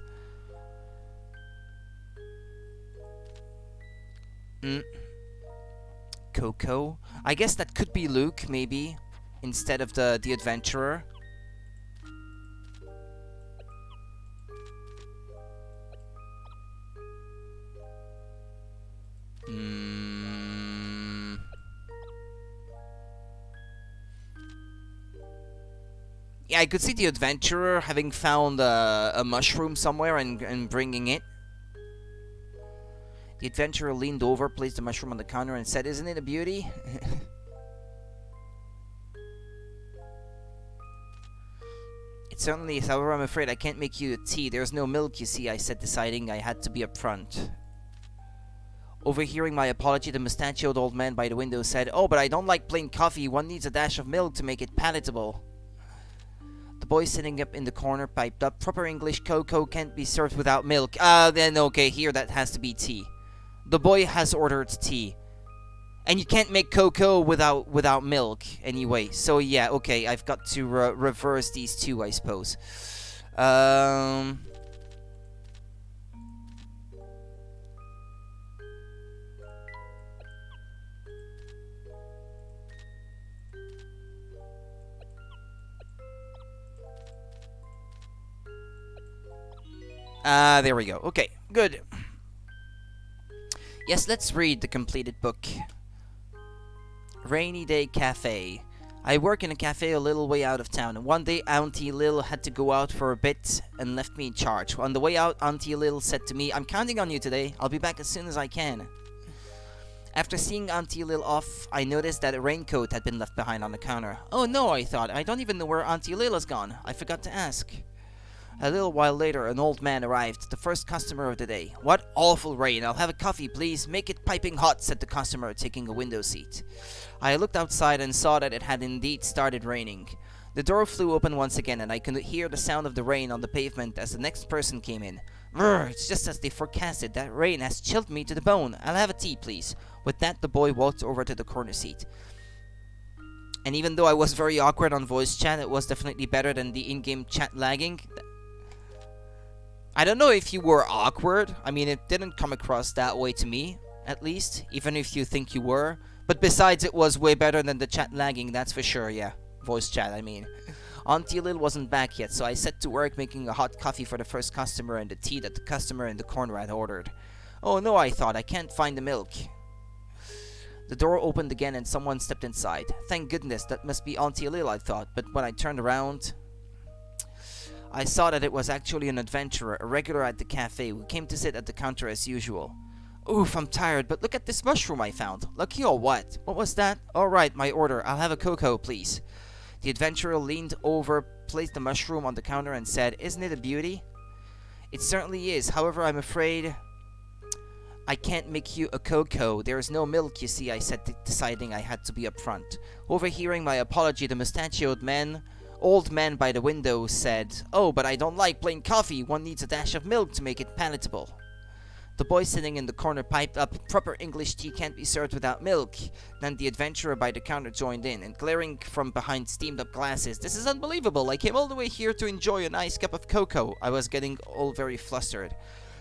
Coco. I guess that could be Luke, maybe, instead of the adventurer. Yeah, I could see the adventurer having found a mushroom somewhere and bringing it. The adventurer leaned over, placed the mushroom on the counter, and said, "Isn't it a beauty?" It certainly is. However, I'm afraid I can't make you a tea. There's no milk, you see, I said, deciding I had to be upfront. Overhearing my apology, the mustachioed old man by the window said, "Oh, but I don't like plain coffee. One needs a dash of milk to make it palatable." The boy sitting up in the corner piped up, "Proper English cocoa can't be served without milk." Then okay, here that has to be tea. The boy has ordered tea. And you can't make cocoa without milk anyway. So yeah, okay, I've got to reverse these two, I suppose. There we go. Okay, good. Yes, let's read the completed book. Rainy Day Cafe. I work in a cafe a little way out of town, and one day Auntie Lil had to go out for a bit and left me in charge. On the way out, Auntie Lil said to me, "I'm counting on you today. I'll be back as soon as I can." After seeing Auntie Lil off, I noticed that a raincoat had been left behind on the counter. Oh no, I thought, I don't even know where Auntie Lil has gone. I forgot to ask. A little while later, an old man arrived, the first customer of the day. "What awful rain. I'll have a coffee, please. Make it piping hot," said the customer, taking a window seat. I looked outside and saw that it had indeed started raining. The door flew open once again, and I could hear the sound of the rain on the pavement as the next person came in. "Brr, it's just as they forecasted. That rain has chilled me to the bone. I'll have a tea, please." With that, the boy walked over to the corner seat. And even though I was very awkward on voice chat, it was definitely better than the in-game chat lagging. I don't know if you were awkward. I mean, it didn't come across that way to me, at least, even if you think you were. But besides, it was way better than the chat lagging, that's for sure, yeah. Voice chat, I mean. Auntie Lil wasn't back yet, so I set to work making a hot coffee for the first customer and the tea that the customer in the corner had ordered. Oh no, I thought, I can't find the milk. The door opened again and someone stepped inside. Thank goodness, that must be Auntie Lil, I thought, but when I turned around, I saw that it was actually an adventurer, a regular at the cafe, who came to sit at the counter as usual. "Oof, I'm tired, but look at this mushroom I found." "Lucky or what? What was that?" "All right, my order. I'll have a cocoa, please." The adventurer leaned over, placed the mushroom on the counter and said, "Isn't it a beauty?" "It certainly is. However, I'm afraid I can't make you a cocoa. There is no milk, you see," I said, deciding I had to be upfront. Overhearing my apology, the mustachioed old man by the window said, "Oh, but I don't like plain coffee. One needs a dash of milk to make it palatable." The boy sitting in the corner piped up, "Proper English tea can't be served without milk." Then the adventurer by the counter joined in, and glaring from behind steamed up glasses, "This is unbelievable. I came all the way here to enjoy a nice cup of cocoa." I was getting all very flustered.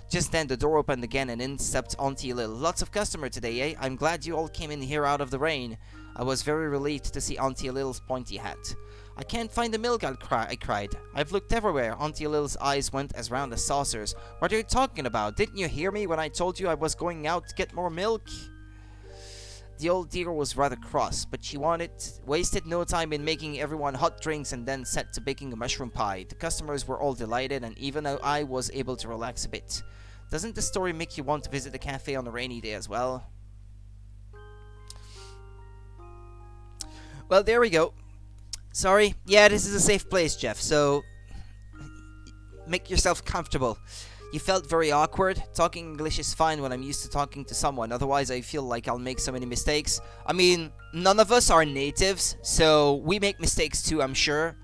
Just then the door opened again and in stepped Auntie Lil. "Lots of customer today, eh? I'm glad you all came in here out of the rain." I was very relieved to see Auntie Lil's pointy hat. "I can't find the milk," I cried. "I've looked everywhere." Auntie Lil's eyes went as round as saucers. "What are you talking about? Didn't you hear me when I told you I was going out to get more milk?" The old dear was rather cross, but she wasted no time in making everyone hot drinks and then set to baking a mushroom pie. The customers were all delighted, and even I was able to relax a bit. Doesn't the story make you want to visit the cafe on a rainy day as well? Well, there we go. Sorry. Yeah, this is a safe place, Jeff, so make yourself comfortable. You felt very awkward. Talking English is fine when I'm used to talking to someone. Otherwise, I feel like I'll make so many mistakes. I mean, none of us are natives, so we make mistakes too, I'm sure.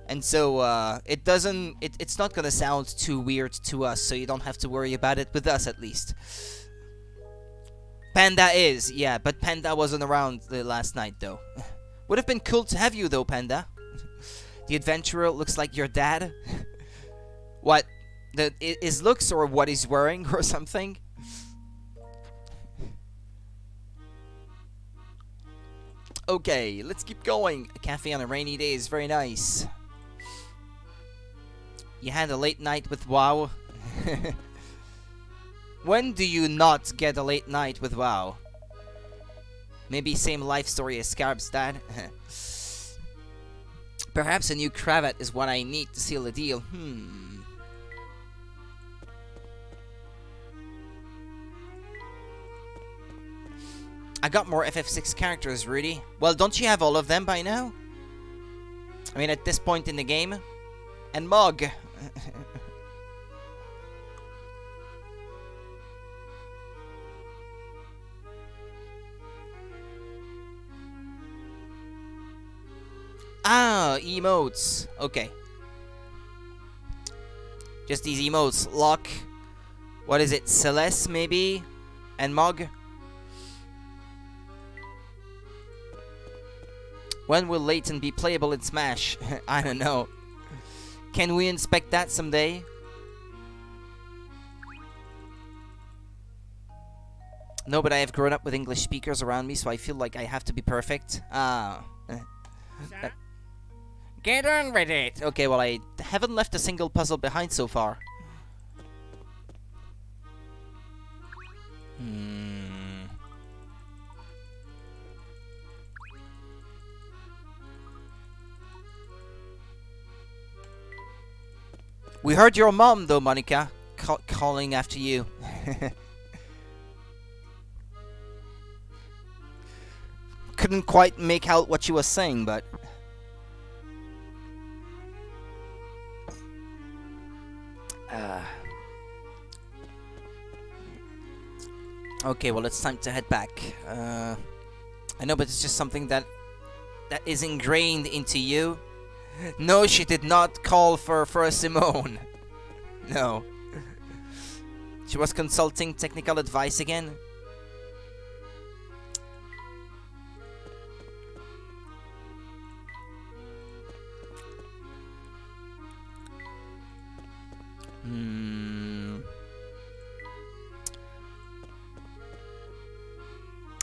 And so, it's not gonna sound too weird to us, so you don't have to worry about it with us, at least. Panda is, yeah, but Panda wasn't around last night, though. Would have been cool to have you, though, Panda. The adventurer looks like your dad. What? His looks or what he's wearing or something? Okay, let's keep going. A cafe on a rainy day is very nice. You had a late night with WoW. When do you not get a late night with WoW? Maybe same life story as Scarab's dad. Perhaps a new cravat is what I need to seal the deal. I got more FF6 characters, Rudy. Well, don't you have all of them by now? I mean, at this point in the game. And Mog. Ah, emotes. Okay. Just these emotes. Lock. What is it? Celeste, maybe? And Mog? When will Layton be playable in Smash? I don't know. Can we inspect that someday? No, but I have grown up with English speakers around me, so I feel like I have to be perfect. Get on with it! Okay, well, I haven't left a single puzzle behind so far. We heard your mom, though, Monica, calling after you. Couldn't quite make out what she was saying, but... Okay, well, it's time to head back. I know, but it's just something that is ingrained into you. No, she did not call for a Simone. No. She was consulting technical advice again.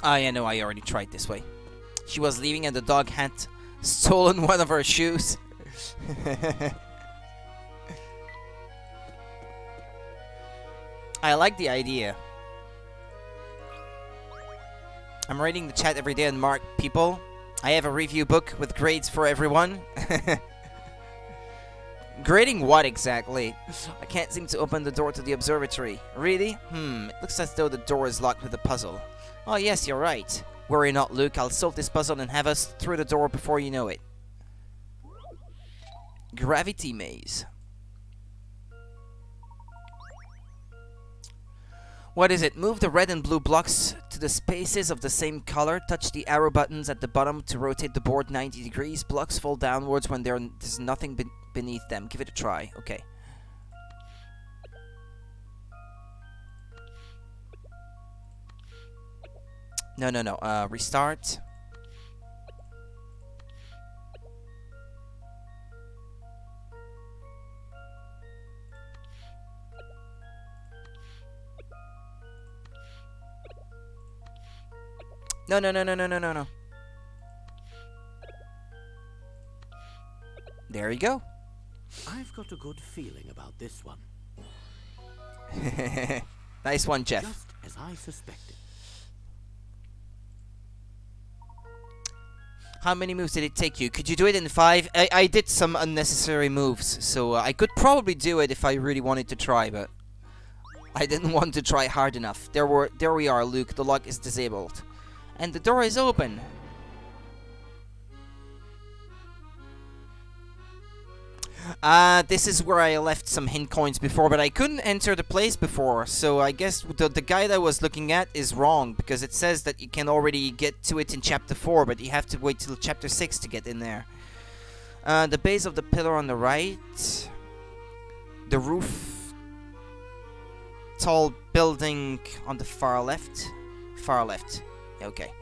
Ah, yeah, no, I already tried this way. She was leaving and the dog had stolen one of her shoes. I like the idea. I'm reading the chat every day and mark people. I have a review book with grades for everyone. Grading what exactly? I can't seem to open the door to the observatory. Really? It looks as though the door is locked with a puzzle. Oh yes, you're right. Worry not, Luke. I'll solve this puzzle and have us through the door before you know it. Gravity maze. What is it? Move the red and blue blocks to the spaces of the same color. Touch the arrow buttons at the bottom to rotate the board 90 degrees. Blocks fall downwards when there's nothing beneath them. Give it a try. Okay. No. Restart. No. There you go. I've got a good feeling about this one. Nice one, Jeff. Just as I suspected. How many moves did it take you? Could you do it in 5? I did some unnecessary moves, so I could probably do it if I really wanted to try, but I didn't want to try hard enough. There we are, Luke. The lock is disabled. And the door is open. This is where I left some hint coins before, but I couldn't enter the place before, so I guess the guide I was looking at is wrong, because it says that you can already get to it in Chapter 4, but you have to wait till Chapter 6 to get in there. The base of the pillar on the right. The roof. Tall building on the far left. Far left. Okay.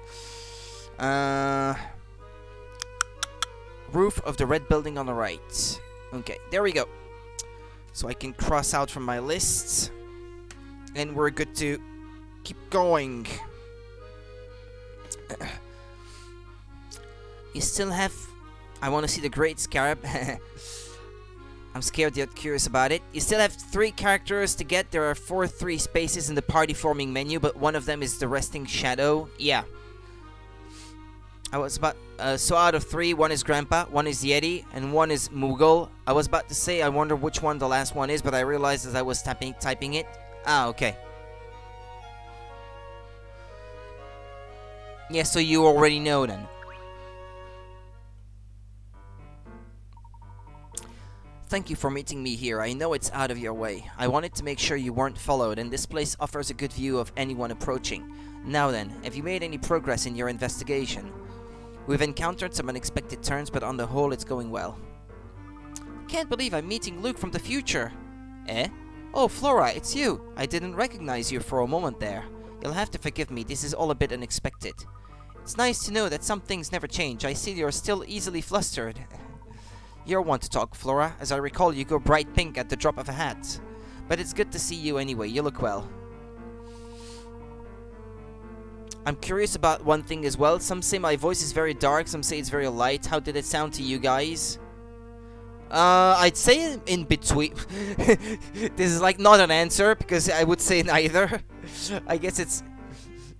Roof of the red building on the right. Okay, there we go. So I can cross out from my list. And we're good to keep going. You still have... I want to see the Great Scarab. I'm scared yet curious about it. You still have 3 characters to get. There are 3 spaces in the party forming menu, but one of them is the resting shadow. Yeah. I was about... so out of 3, 1 is Grandpa, 1 is Yeti, and 1 is Moogle. I was about to say I wonder which one the last one is, but I realized as I was typing it. Ah, okay. Yeah, so you already know then. Thank you for meeting me here. I know it's out of your way. I wanted to make sure you weren't followed, and this place offers a good view of anyone approaching. Now then, have you made any progress in your investigation? We've encountered some unexpected turns, but on the whole it's going well. Can't believe I'm meeting Luke from the future. Eh? Oh, Flora, it's you. I didn't recognize you for a moment there. You'll have to forgive me, this is all a bit unexpected. It's nice to know that some things never change. I see you're still easily flustered. You're one to talk, Flora. As I recall, you go bright pink at the drop of a hat. But it's good to see you anyway, you look well. I'm curious about one thing as well. Some say my voice is very dark, some say it's very light. How did it sound to you guys? I'd say in between. This is like not an answer, because I would say neither. I guess it's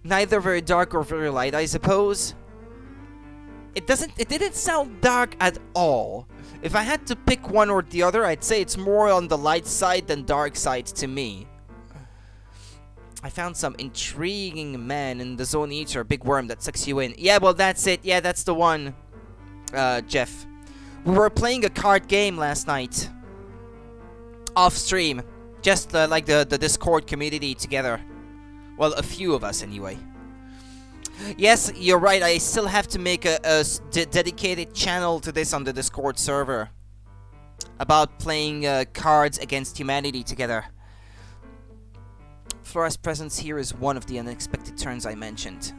neither very dark or very light, I suppose. It didn't sound dark at all. If I had to pick one or the other, I'd say it's more on the light side than dark side to me. I found some intriguing man in the Zone Eater, big worm that sucks you in. Yeah, well, that's it. Yeah, that's the one, Jeff. We were playing a card game last night. Off stream. Just like the Discord community together. Well, a few of us anyway. Yes, you're right. I still have to make a dedicated channel to this on the Discord server. About playing Cards Against Humanity together. Flora's presence here is one of the unexpected turns I mentioned.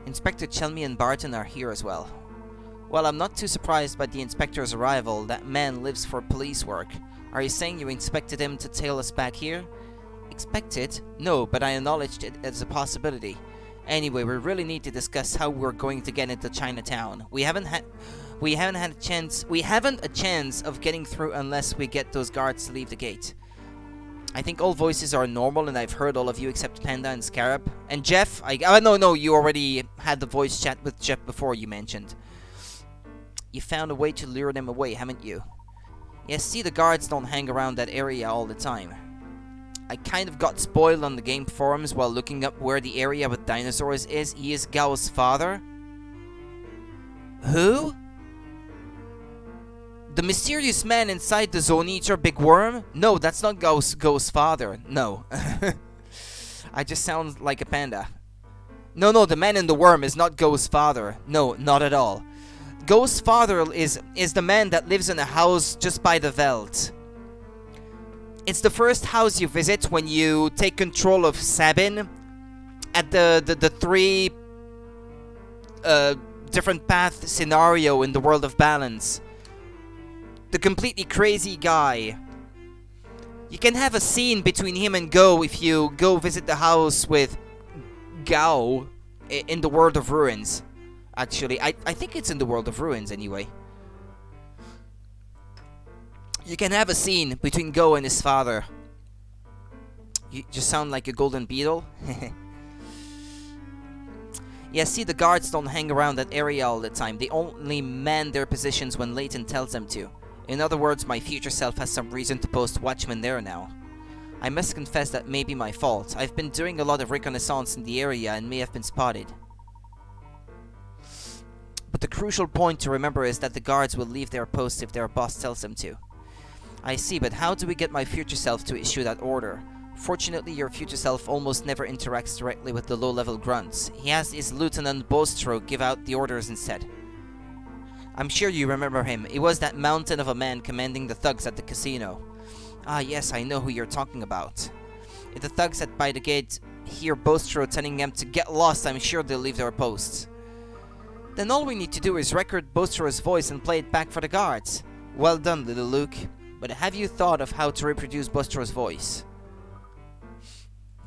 Inspector Chelmy and Barton are here as well. Well, I'm not too surprised by the inspector's arrival. That man lives for police work. Are you saying you expected him to tail us back here? Expected? No, but I acknowledged it as a possibility. Anyway, we really need to discuss how we're going to get into Chinatown. We haven't a chance of getting through unless we get those guards to leave the gate. I think all voices are normal, and I've heard all of you except Panda and Scarab. And Jeff, no, you already had the voice chat with Jeff before, you mentioned. You found a way to lure them away, haven't you? Yes, see, the guards don't hang around that area all the time. I kind of got spoiled on the game forums while looking up where the area with dinosaurs is. He is Gao's father. Who? The mysterious man inside the Zone Eater big worm? No, that's not Gao's father. No. I just sound like a panda. No, the man in the worm is not Gao's father. No, not at all. Gao's father is the man that lives in a house just by the Veld. It's the first house you visit when you take control of Sabin at the three different path scenario in the World of Balance. The completely crazy guy. You can have a scene between him and Go if you go visit the house with Gao in the World of Ruins. Actually, I think it's in the World of Ruins anyway. You can have a scene between Go and his father. You just sound like a golden beetle. Yeah, see, the guards don't hang around that area all the time. They only man their positions when Layton tells them to. In other words, my future self has some reason to post watchmen there now. I must confess that may be my fault. I've been doing a lot of reconnaissance in the area and may have been spotted. But the crucial point to remember is that the guards will leave their posts if their boss tells them to. I see, but how do we get my future self to issue that order? Fortunately, your future self almost never interacts directly with the low-level grunts. He has his Lieutenant Bostro give out the orders instead. I'm sure you remember him. He was that mountain of a man commanding the thugs at the casino. Ah, yes, I know who you're talking about. If the thugs at by the gate hear Bostro telling them to get lost, I'm sure they'll leave their posts. Then all we need to do is record Bostro's voice and play it back for the guards. Well done, little Luke. But have you thought of how to reproduce Bostro's voice?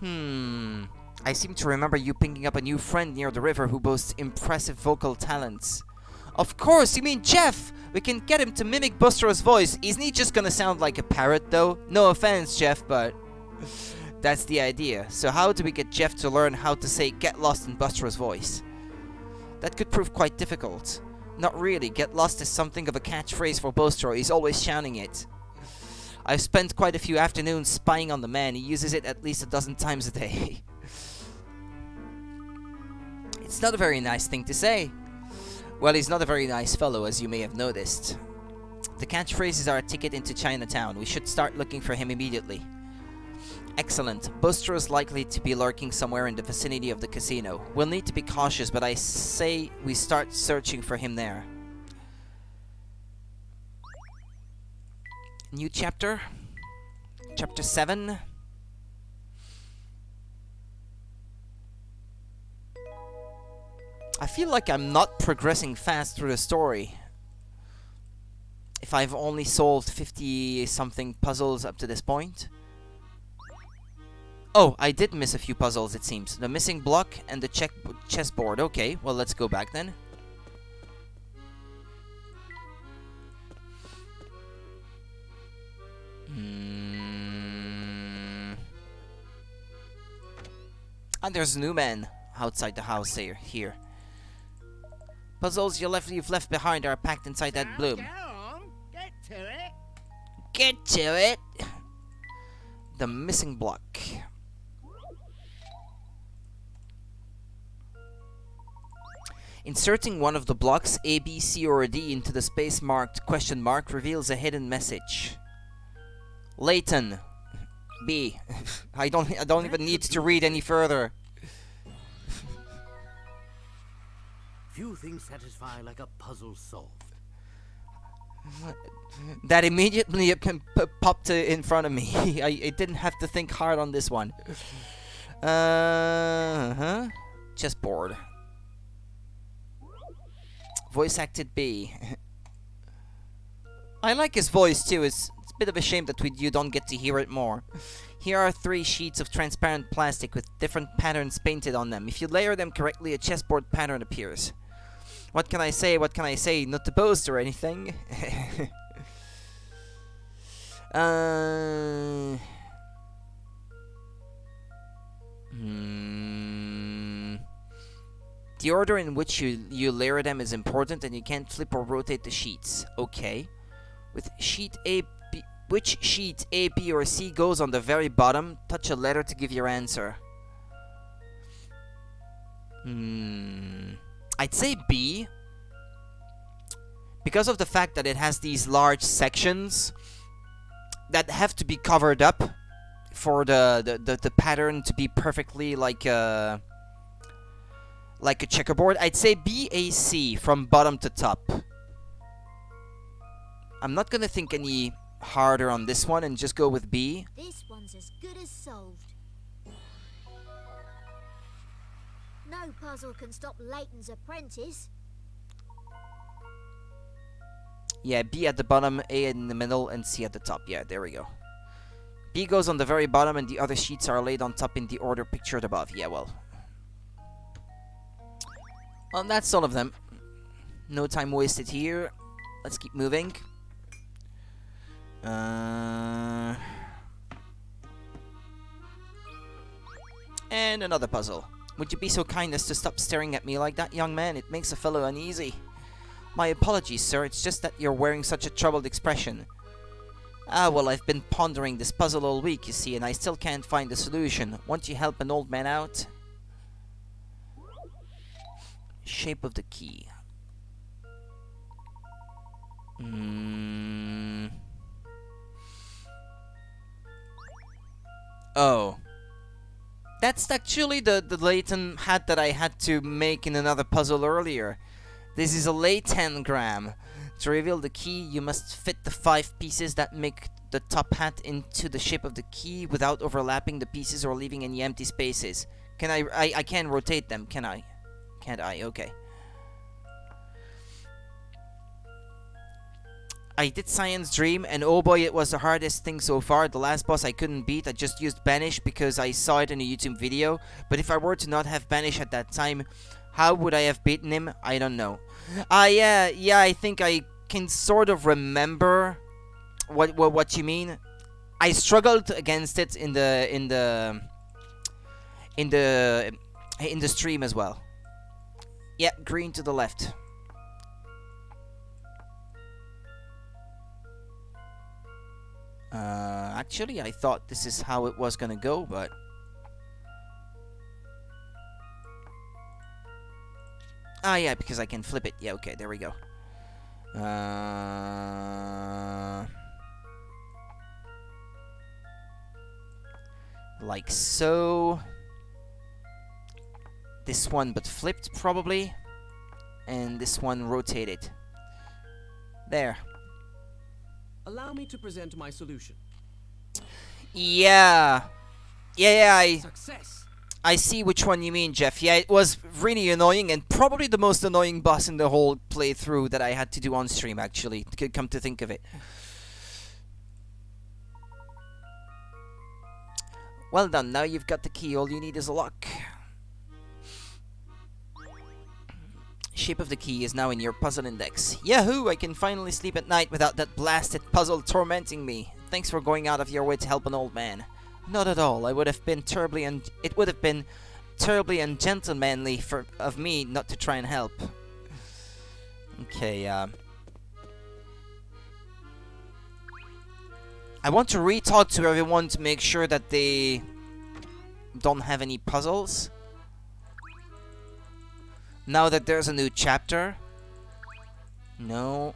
I seem to remember you picking up a new friend near the river who boasts impressive vocal talents. Of course, you mean Jeff! We can get him to mimic Bostro's voice. Isn't he just gonna sound like a parrot, though? No offense, Jeff, but that's the idea. So how do we get Jeff to learn how to say get lost in Bostro's voice? That could prove quite difficult. Not really. Get lost is something of a catchphrase for Bostro. He's always shouting it. I've spent quite a few afternoons spying on the man. He uses it at least 12 times a day. It's not a very nice thing to say. Well, he's not a very nice fellow, as you may have noticed. The catchphrase is our ticket into Chinatown. We should start looking for him immediately. Excellent. Bostro is likely to be lurking somewhere in the vicinity of the casino. We'll need to be cautious, but I say we start searching for him there. New chapter. Chapter 7. I feel like I'm not progressing fast through the story. If I've only solved 50-something puzzles up to this point. Oh, I did miss a few puzzles, it seems. The missing block and the chessboard. Okay, well, let's go back then. And there's a new man outside the house here. Puzzles you've left behind are packed inside that bloom. Go on, get to it. Get to it! The missing block. Inserting one of the blocks A, B, C, or D into the space marked question mark reveals a hidden message. Layton. B. I don't even need to read any further. Few things satisfy like a puzzle solved. That immediately popped in front of me. I didn't have to think hard on this one. Chessboard. Voice acted B. I like his voice too. It's a bit of a shame that you don't get to hear it more. Here are 3 sheets of transparent plastic with different patterns painted on them. If you layer them correctly, a chessboard pattern appears. What can I say? What can I say? Not to boast or anything. The order in which you layer them is important, and you can't flip or rotate the sheets. Okay. With sheet A, B, which sheet A, B, or C goes on the very bottom? Touch a letter to give your answer. I'd say B. Because of the fact that it has these large sections that have to be covered up for the pattern to be perfectly like a checkerboard. I'd say B-A-C from bottom to top. I'm not gonna think any harder on this one and just go with B. This one's as good as solved. No puzzle can stop Layton's apprentice. Yeah, B at the bottom, A in the middle, and C at the top. Yeah, there we go. B goes on the very bottom, and the other sheets are laid on top in the order pictured above. Yeah, well, that's all of them. No time wasted here. Let's keep moving. And another puzzle. Would you be so kind as to stop staring at me like that, young man? It makes a fellow uneasy. My apologies, sir. It's just that you're wearing such a troubled expression. Ah, well, I've been pondering this puzzle all week, you see, and I still can't find the solution. Won't you help an old man out? Shape of the key. Oh. That's actually the Layton hat that I had to make in another puzzle earlier. This is a Layton-gram. To reveal the key, you must fit the 5 pieces that make the top hat into the shape of the key without overlapping the pieces or leaving any empty spaces. Can I can't rotate them, can I? Can't I? Okay. I did Science Dream, and oh boy, it was the hardest thing so far. The last boss I couldn't beat. I just used Banish because I saw it in a YouTube video. But if I were to not have Banish at that time, how would I have beaten him? I don't know. Yeah, I think I can sort of remember what you mean. I struggled against it in the stream as well. Yeah, green to the left. Actually, I thought this is how it was gonna go, but yeah, because I can flip it. Yeah, okay, there we go. Like so. This one, but flipped, probably. And this one rotated. There. Allow me to present my solution. Yeah, Success. I see which one you mean, Jeff. Yeah, it was really annoying, and probably the most annoying boss in the whole playthrough that I had to do on stream, actually, come to think of it. Well done, now you've got the key, all you need is a lock. Shape of the key is now in your puzzle index. Yahoo! I can finally sleep at night without that blasted puzzle tormenting me. Thanks for going out of your way to help an old man. Not at all. It would have been terribly ungentlemanly of me not to try and help. Okay, I want to re-talk to everyone to make sure that they don't have any puzzles. Now that there's a new chapter. No.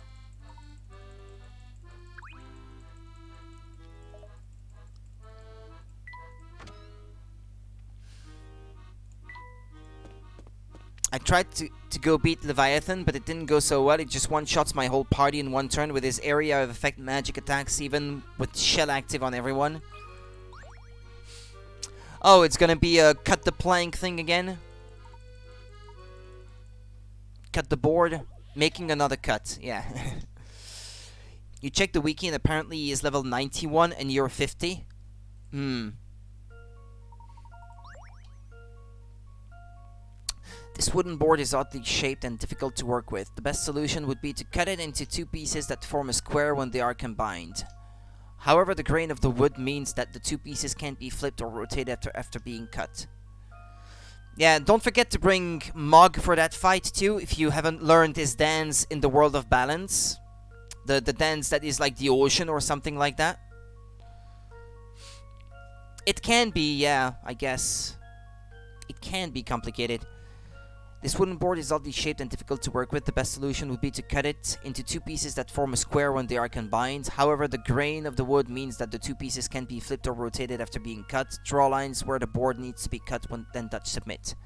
I tried to go beat Leviathan, but it didn't go so well. It just one-shots my whole party in one turn with his area of effect magic attacks, even with shell active on everyone. Oh, it's gonna be a cut the plank thing again. Cut the board, making another cut. Yeah. You check the wiki and apparently he is level 91 and you're 50. This wooden board is oddly shaped and difficult to work with. The best solution would be to cut it into two pieces that form a square when they are combined. However, the grain of the wood means that the two pieces can't be flipped or rotated after being cut. Yeah, don't forget to bring Mog for that fight too, if you haven't learned his dance in the World of Balance. The dance that is like the ocean or something like that. It can be, yeah, I guess. It can be complicated. This wooden board is oddly shaped and difficult to work with. The best solution would be to cut it into two pieces that form a square when they are combined. However, the grain of the wood means that the two pieces can't be flipped or rotated after being cut. Draw lines where the board needs to be cut, then touch submit.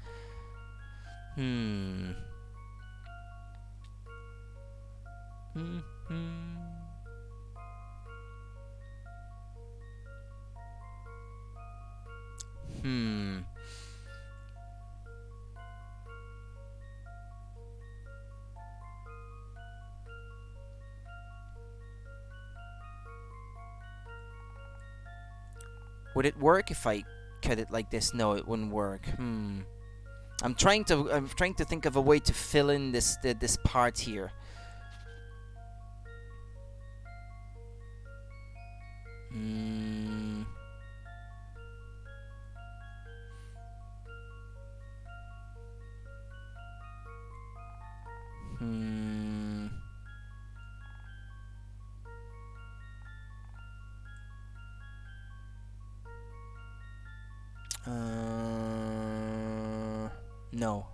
Would it work if I cut it like this? No, it wouldn't work. I'm trying to think of a way to fill in this part here. No.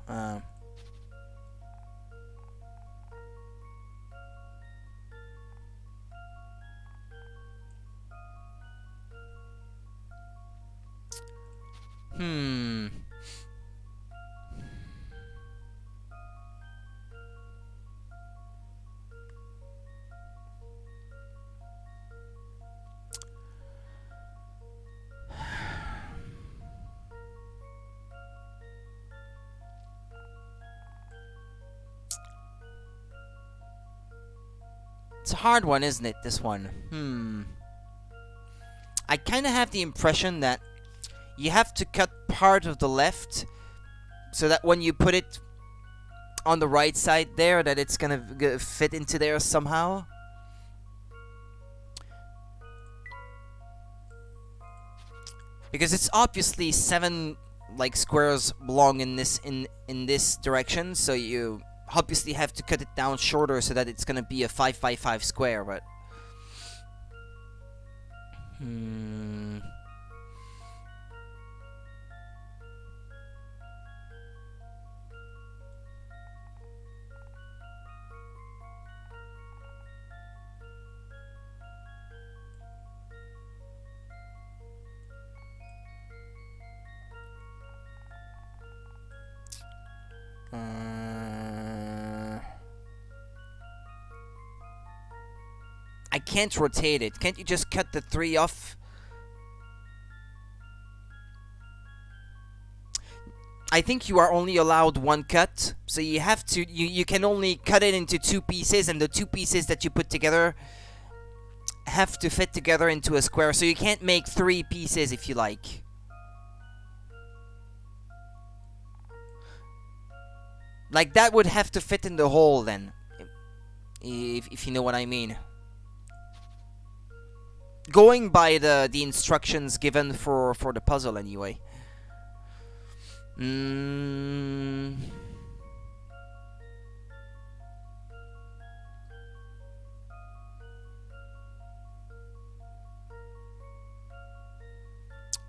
It's a hard one, isn't it, this one? I kind of have the impression that you have to cut part of the left so that when you put it on the right side there, that it's gonna fit into there somehow. Because it's obviously 7 like squares belong in this direction, so you obviously have to cut it down shorter so that it's gonna be a 5x5 square, but I can't rotate it. Can't you just cut the 3 off? I think you are only allowed 1 cut, so you have to you can only cut it into 2 pieces, and the 2 pieces that you put together have to fit together into a square, so you can't make 3 pieces if you like. Like, that would have to fit in the hole then, if you know what I mean. Going by the instructions given for the puzzle anyway.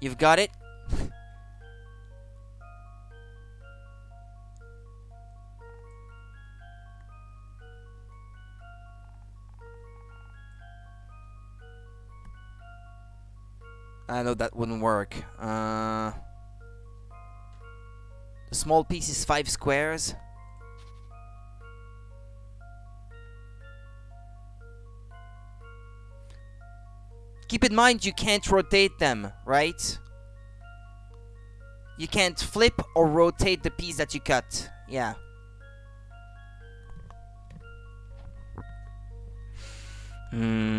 You've got it? I know that wouldn't work. The small piece is 5 squares. Keep in mind you can't rotate them, right? You can't flip or rotate the piece that you cut. Yeah. Hmm.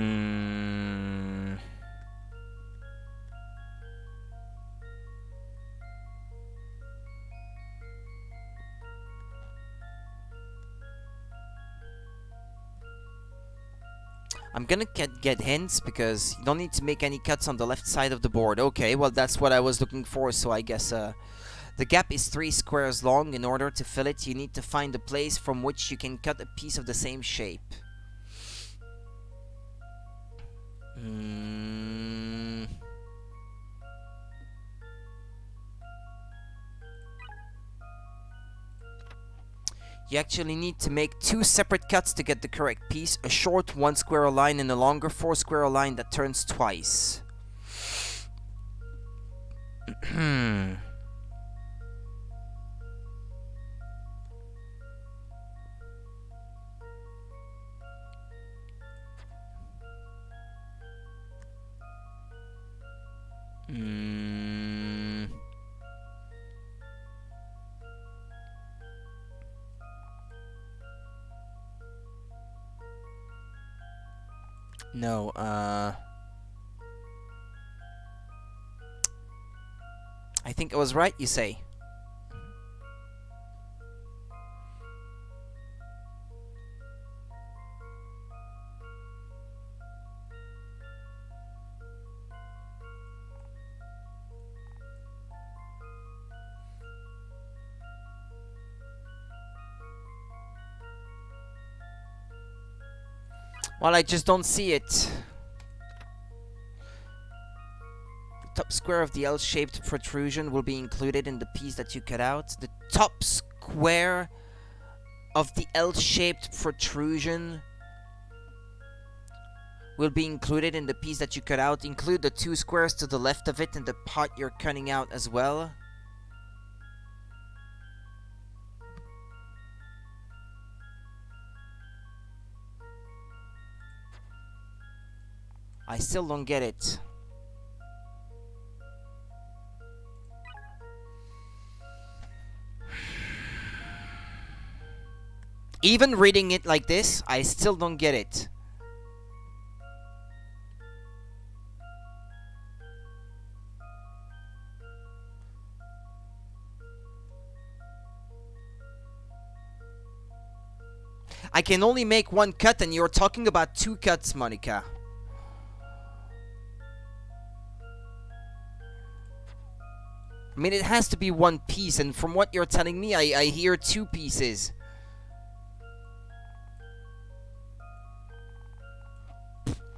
I'm gonna get hints because you don't need to make any cuts on the left side of the board. Okay, well that's what I was looking for, so I guess the gap is 3 squares long. In order to fill it, you need to find a place from which you can cut a piece of the same shape. You actually need to make 2 separate cuts to get the correct piece. A short 1 square line and a longer 4 square line that turns twice. No, I think I was right, you say. Well, I just don't see it. The top square of the L-shaped protrusion will be included in the piece that you cut out. The top square of the L-shaped protrusion will be included in the piece that you cut out. Include the 2 squares to the left of it and the part you're cutting out as well. I still don't get it. Even reading it like this, I still don't get it. I can only make 1 cut and you're talking about 2 cuts, Monica. I mean, it has to be 1 piece, and from what you're telling me, I hear 2 pieces.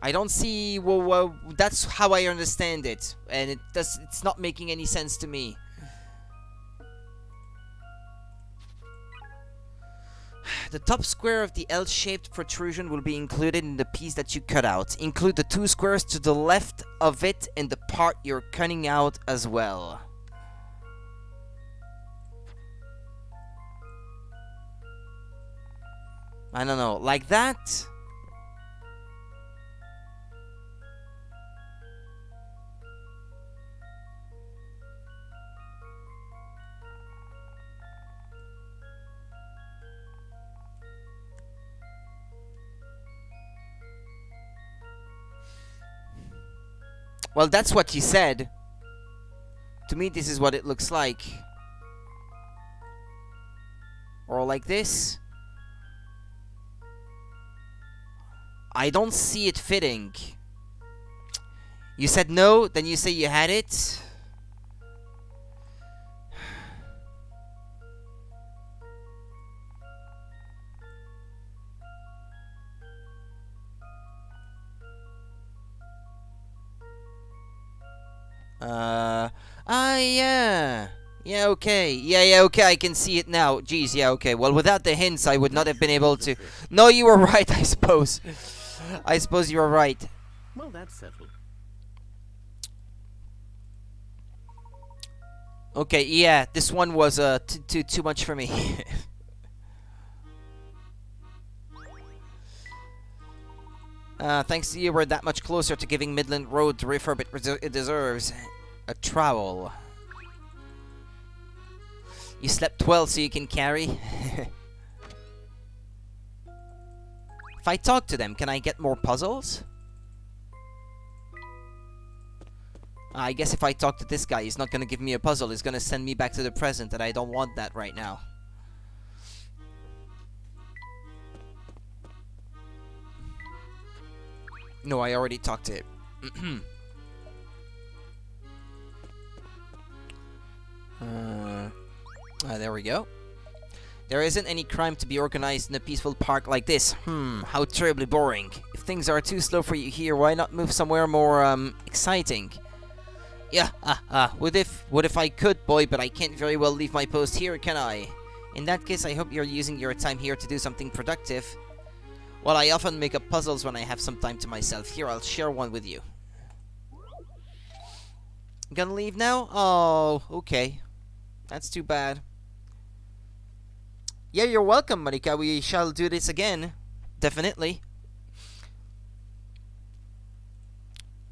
I don't see. Well, that's how I understand it, and it's not making any sense to me. The top square of the L-shaped protrusion will be included in the piece that you cut out. Include the 2 squares to the left of it in the part you're cutting out as well. I don't know, like that? Well, that's what you said. To me, this is what it looks like. Or like this. I don't see it fitting. You said no, then you say you had it. Yeah. Yeah, okay. Yeah, okay, I can see it now. Jeez, yeah, okay. Well, without the hints, I would not have been able to... No, you were right, I suppose. I suppose you were right. Well, that's settled. Okay, yeah, this one was too much for me. Thanks to you, we're that much closer to giving Midland Road the refurb it deserves. A trowel. You slept well so you can carry? If I talk to them, can I get more puzzles? I guess if I talk to this guy, he's not gonna give me a puzzle. He's gonna send me back to the present, and I don't want that right now. No, I already talked to him. There we go. There isn't any crime to be organized in a peaceful park like this. How terribly boring. If things are too slow for you here, why not move somewhere more, exciting? Yeah, what if I could, boy, but I can't very well leave my post here, can I? In that case, I hope you're using your time here to do something productive. Well, I often make up puzzles when I have some time to myself. Here, I'll share one with you. Gonna leave now? Oh, okay. That's too bad. Yeah, you're welcome, Marika. We shall do this again. Definitely.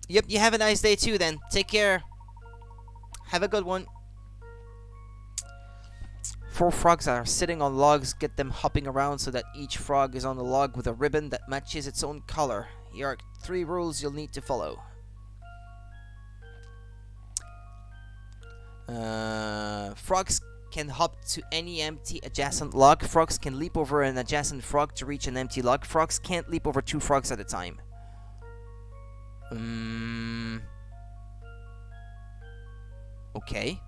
Yep, you have a nice day too then. Take care. Have a good one. 4 frogs are sitting on logs. Get them hopping around so that each frog is on a log with a ribbon that matches its own color. Here are 3 rules you'll need to follow. Frogs can hop to any empty adjacent log. Frogs can leap over an adjacent frog to reach an empty log. Frogs can't leap over 2 frogs at a time. Okay.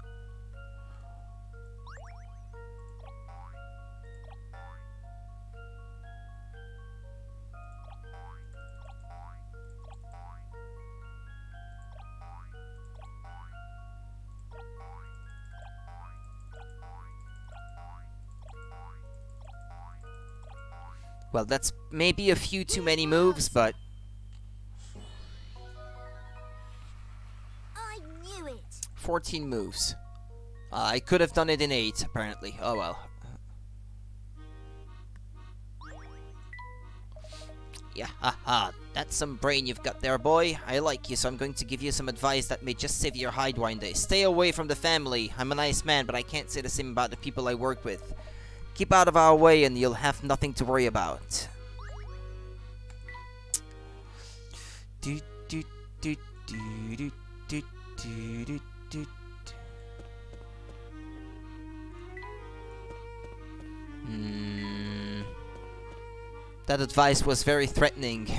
Well, that's maybe a few too many moves, but... I knew it. 14 moves. I could have done it in 8, apparently. Oh well. Yeah, haha. That's some brain you've got there, boy. I like you, so I'm going to give you some advice that may just save your hide one day. Stay away from the family. I'm a nice man, but I can't say the same about the people I work with. Keep out of our way and you'll have nothing to worry about. Do do do do do do do do do. That advice was very threatening.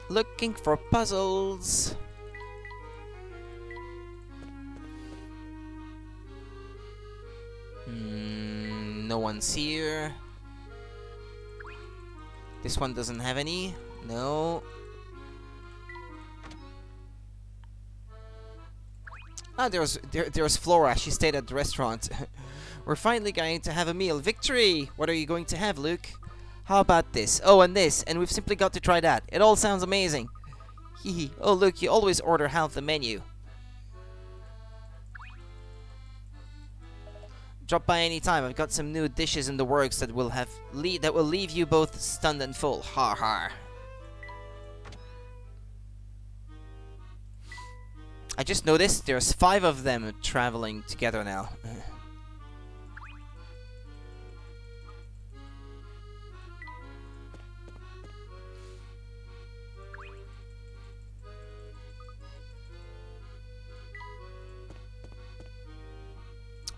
Looking for puzzles. No one's here. This one doesn't have any. No. Ah, there's Flora. She stayed at the restaurant. We're finally going to have a meal. Victory! What are you going to have, Luke? How about this? Oh, and this. And we've simply got to try that. It all sounds amazing. Hehe. Oh, look, you always order half the menu. Drop by any time. I've got some new dishes in the works that will leave you both stunned and full. Har har. I just noticed there's 5 of them traveling together now.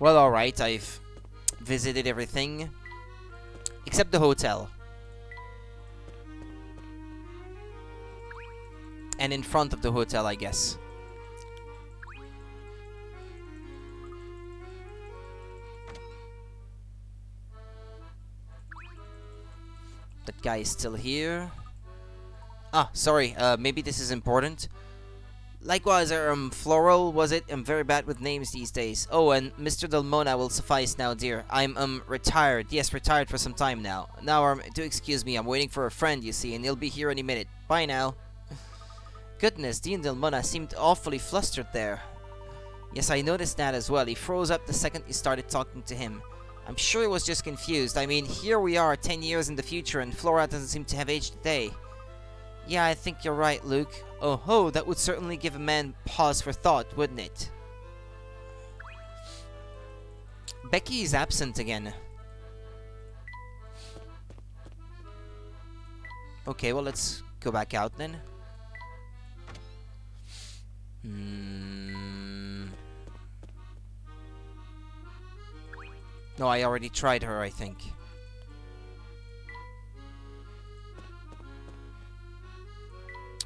Well, alright, I've visited everything. Except the hotel. And in front of the hotel, I guess. guy is still here. Ah, sorry, maybe this is important. Likewise, Floral, was it? I'm very bad with names these days. Oh, and Mr. Delmona will suffice now, dear. I'm, retired. Yes, retired for some time now. Now, do excuse me, I'm waiting for a friend, you see, and he'll be here any minute. Bye now. Goodness, Dean Delmona seemed awfully flustered there. Yes, I noticed that as well. He froze up the second you started talking to him. I'm sure he was just confused. I mean, here we are 10 years in the future, and Flora doesn't seem to have aged a day. Yeah, I think you're right, Luke. Oh ho, that would certainly give a man pause for thought, wouldn't it? Becky is absent again. Okay, well, let's go back out then. No, I already tried her, I think.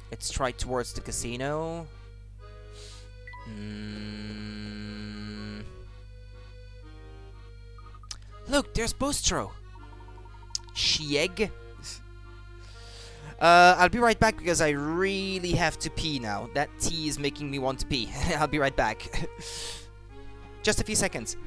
Let's try towards the casino. Look, there's Bostro. Shieg. I'll be right back because I really have to pee now. That tea is making me want to pee. I'll be right back. Just a few seconds.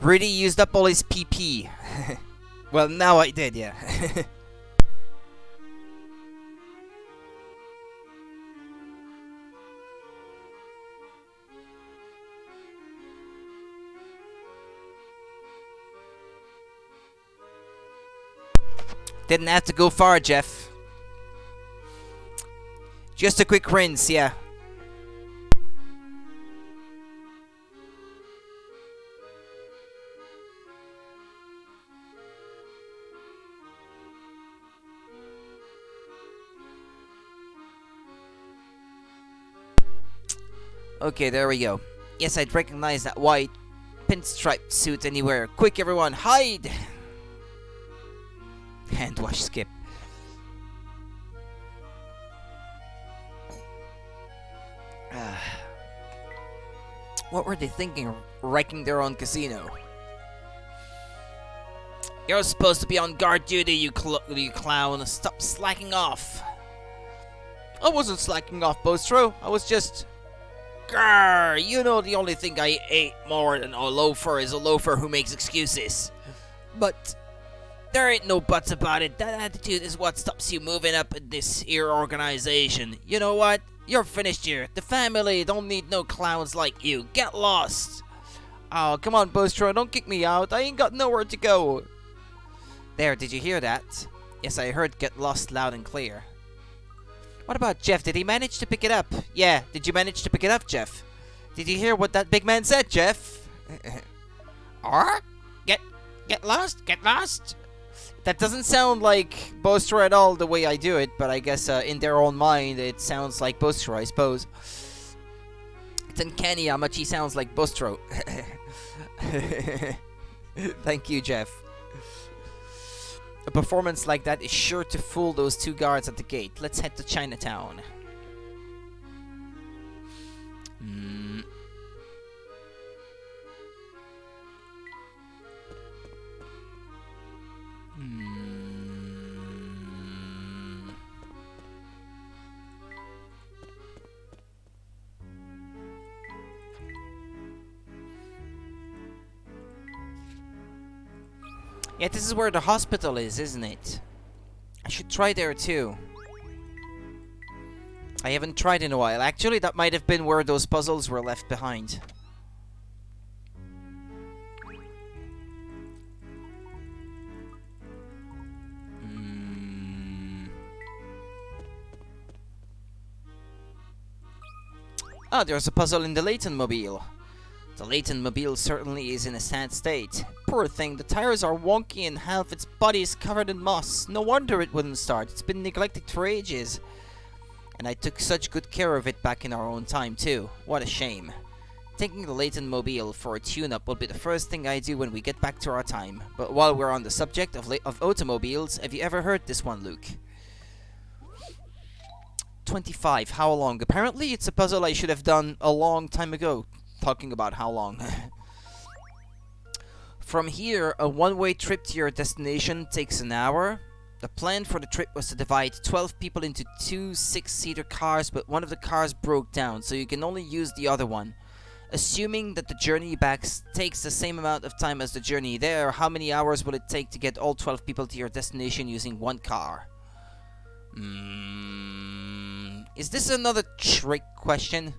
Really used up all his PP. Well, now I did, yeah. Didn't have to go far, Jeff. Just a quick rinse, yeah. Okay, there we go. Yes, I'd recognize that white pinstriped suit anywhere. Quick, everyone, hide! Hand wash skip. What were they thinking, wrecking their own casino? You're supposed to be on guard duty, you clown. Stop slacking off. I wasn't slacking off, Bostro. I was just... Grrr, you know the only thing I ate more than a loafer is a loafer who makes excuses. But there ain't no buts about it. That attitude is what stops you moving up in this here organization. You know what? You're finished here. The family don't need no clowns like you. Get lost. Oh, come on, Bostro. Don't kick me out. I ain't got nowhere to go. There, did you hear that? Yes, I heard get lost loud and clear. What about Jeff? Did he manage to pick it up? Yeah, did you manage to pick it up, Jeff? Did you hear what that big man said, Jeff? Get lost? Get lost? That doesn't sound like Bostro at all the way I do it, but I guess in their own mind it sounds like Bostro, I suppose. It's uncanny how much he sounds like Bostro. Thank you, Jeff. A performance like that is sure to fool those two guards at the gate. Let's head to Chinatown. Yeah, this is where the hospital is, isn't it? I should try there too. I haven't tried in a while. Actually, that might have been where those puzzles were left behind. Ah, there's a puzzle in the Layton mobile. The Layton mobile certainly is in a sad state. Poor thing, the tires are wonky and half its body is covered in moss. No wonder it wouldn't start. It's been neglected for ages. And I took such good care of it back in our own time too. What a shame. Taking the Layton mobile for a tune-up will be the first thing I do when we get back to our time. But while we're on the subject of automobiles, have you ever heard this one, Luke? 25. How long? Apparently it's a puzzle I should have done a long time ago. Talking about how long. From here, a one-way trip to your destination takes an hour. The plan for the trip was to divide 12 people into two 6-seater cars, but one of the cars broke down, so you can only use the other one. Assuming that the journey back takes the same amount of time as the journey there, how many hours will it take to get all 12 people to your destination using one car? Is this another trick question?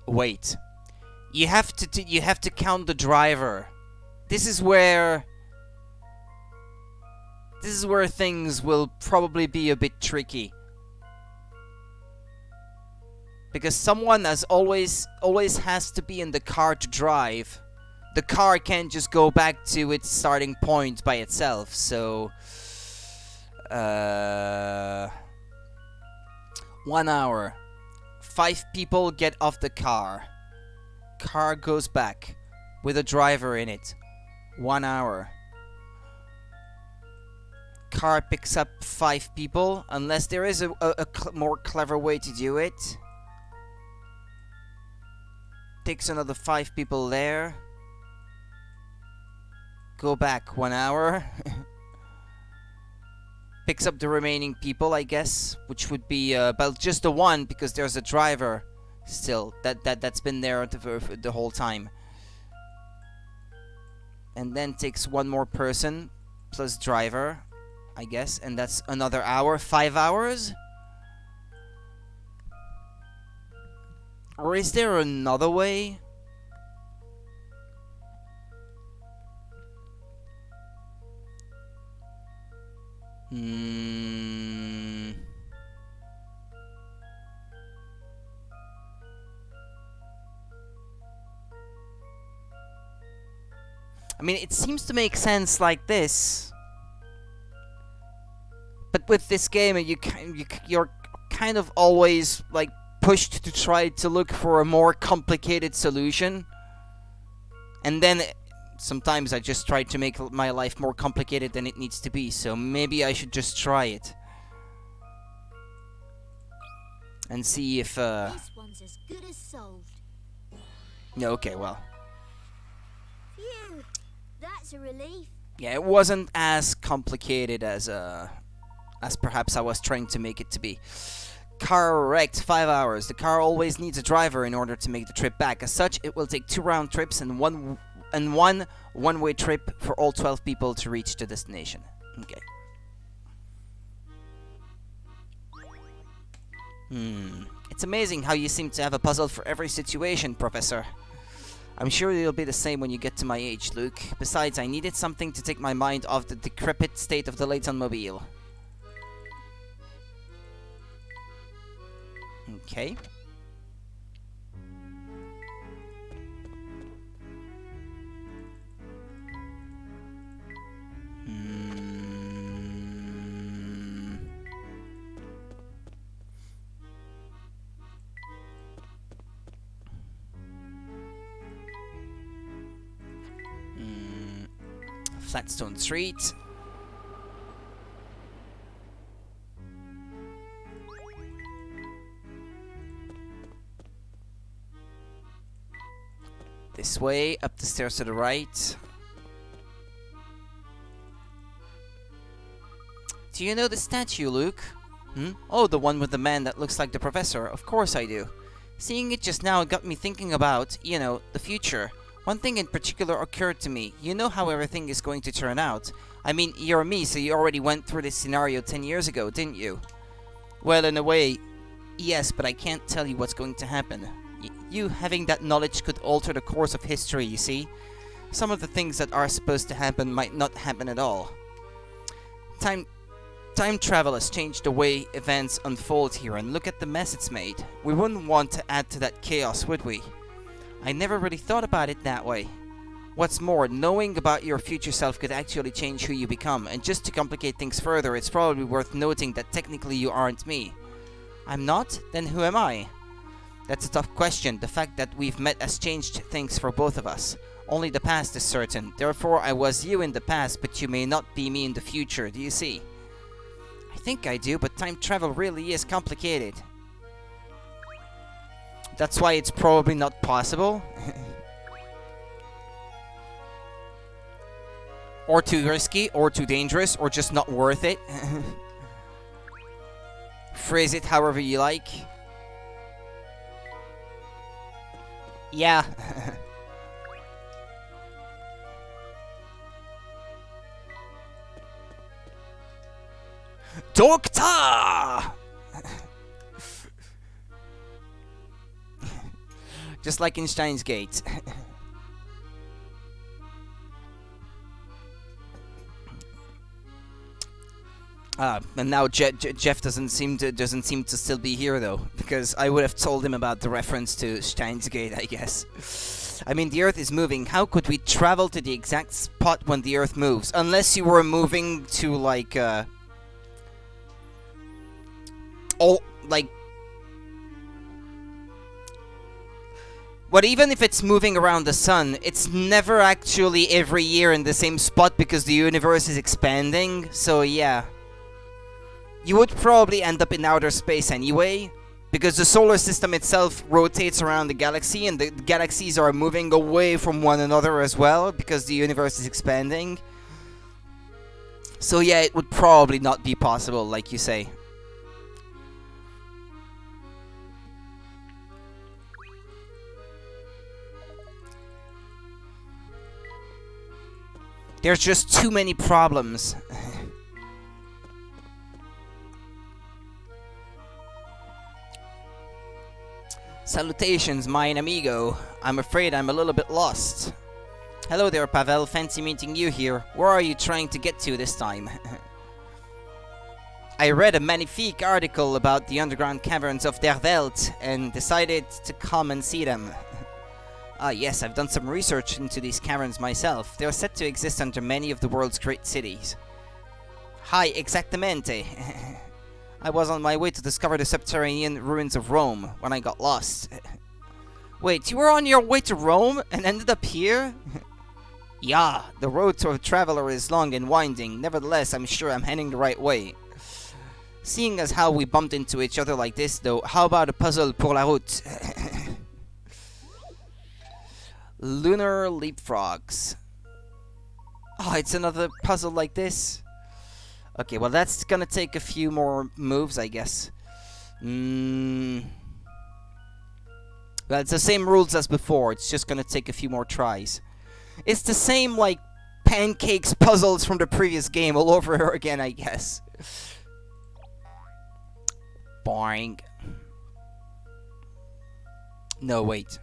Wait. You have to count the driver. This is where things will probably be a bit tricky. Because someone always has to be in the car to drive. The car can't just go back to its starting point by itself, so 1 hour. 5 people get off the car. Car goes back with a driver in it. 1 hour. Car picks up 5 people, unless there is a more clever way to do it. Takes another 5 people there. Go back 1 hour. Picks up the remaining people, I guess, which would be about just the one, because there's a driver still that's been there the whole time. And then takes one more person plus driver, I guess, and that's another hour. 5 hours? Or is there another way? I mean, it seems to make sense like this, but with this game, you're kind of always like pushed to try to look for a more complicated solution, and then sometimes I just try to make my life more complicated than it needs to be. So maybe I should just try it and see if This one's as good as solved. yeah, okay, well. Phew, that's a relief. Yeah, it wasn't as complicated as perhaps I was trying to make it to be. Car wrecked, 5 hours. The car always needs a driver in order to make the trip back. As such, it will take 2 round trips and one one-way trip for all 12 people to reach the destination. Okay. It's amazing how you seem to have a puzzle for every situation, Professor. I'm sure it'll be the same when you get to my age, Luke. Besides, I needed something to take my mind off the decrepit state of the Layton mobile. Okay. Flatstone Street. This way, up the stairs to the right. Do you know the statue, Luke? Hmm? Oh, the one with the man that looks like the professor. Of course I do. Seeing it just now got me thinking about, you know, the future. One thing in particular occurred to me. You know how everything is going to turn out. I mean, you're me, so you already went through this scenario 10 years ago, didn't you? Well, in a way, yes, but I can't tell you what's going to happen. You having that knowledge could alter the course of history, you see? Some of the things that are supposed to happen might not happen at all. Time travel has changed the way events unfold here, and look at the mess it's made. We wouldn't want to add to that chaos, would we? I never really thought about it that way. What's more, knowing about your future self could actually change who you become, and just to complicate things further, it's probably worth noting that technically you aren't me. I'm not? Then who am I? That's a tough question. The fact that we've met has changed things for both of us. Only the past is certain. Therefore, I was you in the past, but you may not be me in the future, do you see? I think I do, but time travel really is complicated. That's why it's probably not possible. Or too risky, or too dangerous, or just not worth it. Phrase it however you like. Yeah. Doctor! Just like in Steins Gate. And now Jeff doesn't seem to still be here though, because I would have told him about the reference to Steins Gate, I guess. I mean, the Earth is moving. How could we travel to the exact spot when the Earth moves? Unless you were moving to like, But even if it's moving around the sun, it's never actually every year in the same spot because the universe is expanding. So yeah. You would probably end up in outer space anyway, because the solar system itself rotates around the galaxy, and the galaxies are moving away from one another as well, because the universe is expanding. So yeah, it would probably not be possible, like you say. There's just too many problems. Salutations, mine amigo. I'm afraid I'm a little bit lost. Hello there, Pavel. Fancy meeting you here. Where are you trying to get to this time? I read a magnifique article about the underground caverns of der Welt and decided to come and see them. Ah yes, I've done some research into these caverns myself. They are said to exist under many of the world's great cities. Hi, exactamente. I was on my way to discover the subterranean ruins of Rome when I got lost. Wait, you were on your way to Rome and ended up here? Yeah, the road to a traveler is long and winding. Nevertheless, I'm sure I'm heading the right way. Seeing as how we bumped into each other like this, though, how about a puzzle pour la route? Lunar leapfrogs. Oh, it's another puzzle like this? Okay, well that's gonna take a few more moves, I guess. Well, it's the same rules as before, it's just gonna take a few more tries. It's the same, like, pancakes puzzles from the previous game all over again, I guess. Boring. No, wait.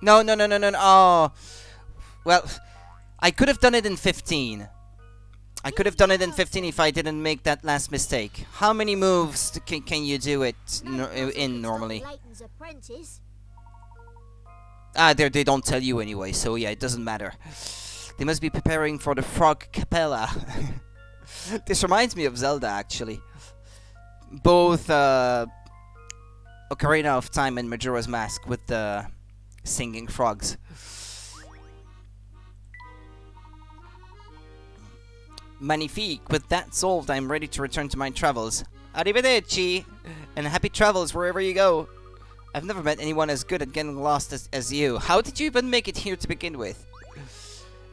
No. Oh. Well, I could have done it in 15. I could have done it in 15 if I didn't make that last mistake. How many moves can you do it in normally? Layton's apprentice. Ah, they don't tell you anyway, so yeah, it doesn't matter. They must be preparing for the Frog Capella. This reminds me of Zelda, actually. Both Ocarina of Time and Majora's Mask with the singing frogs. Magnifique. With that solved, I'm ready to return to my travels. Arrivederci! And happy travels wherever you go. I've never met anyone as good at getting lost as you. How did you even make it here to begin with?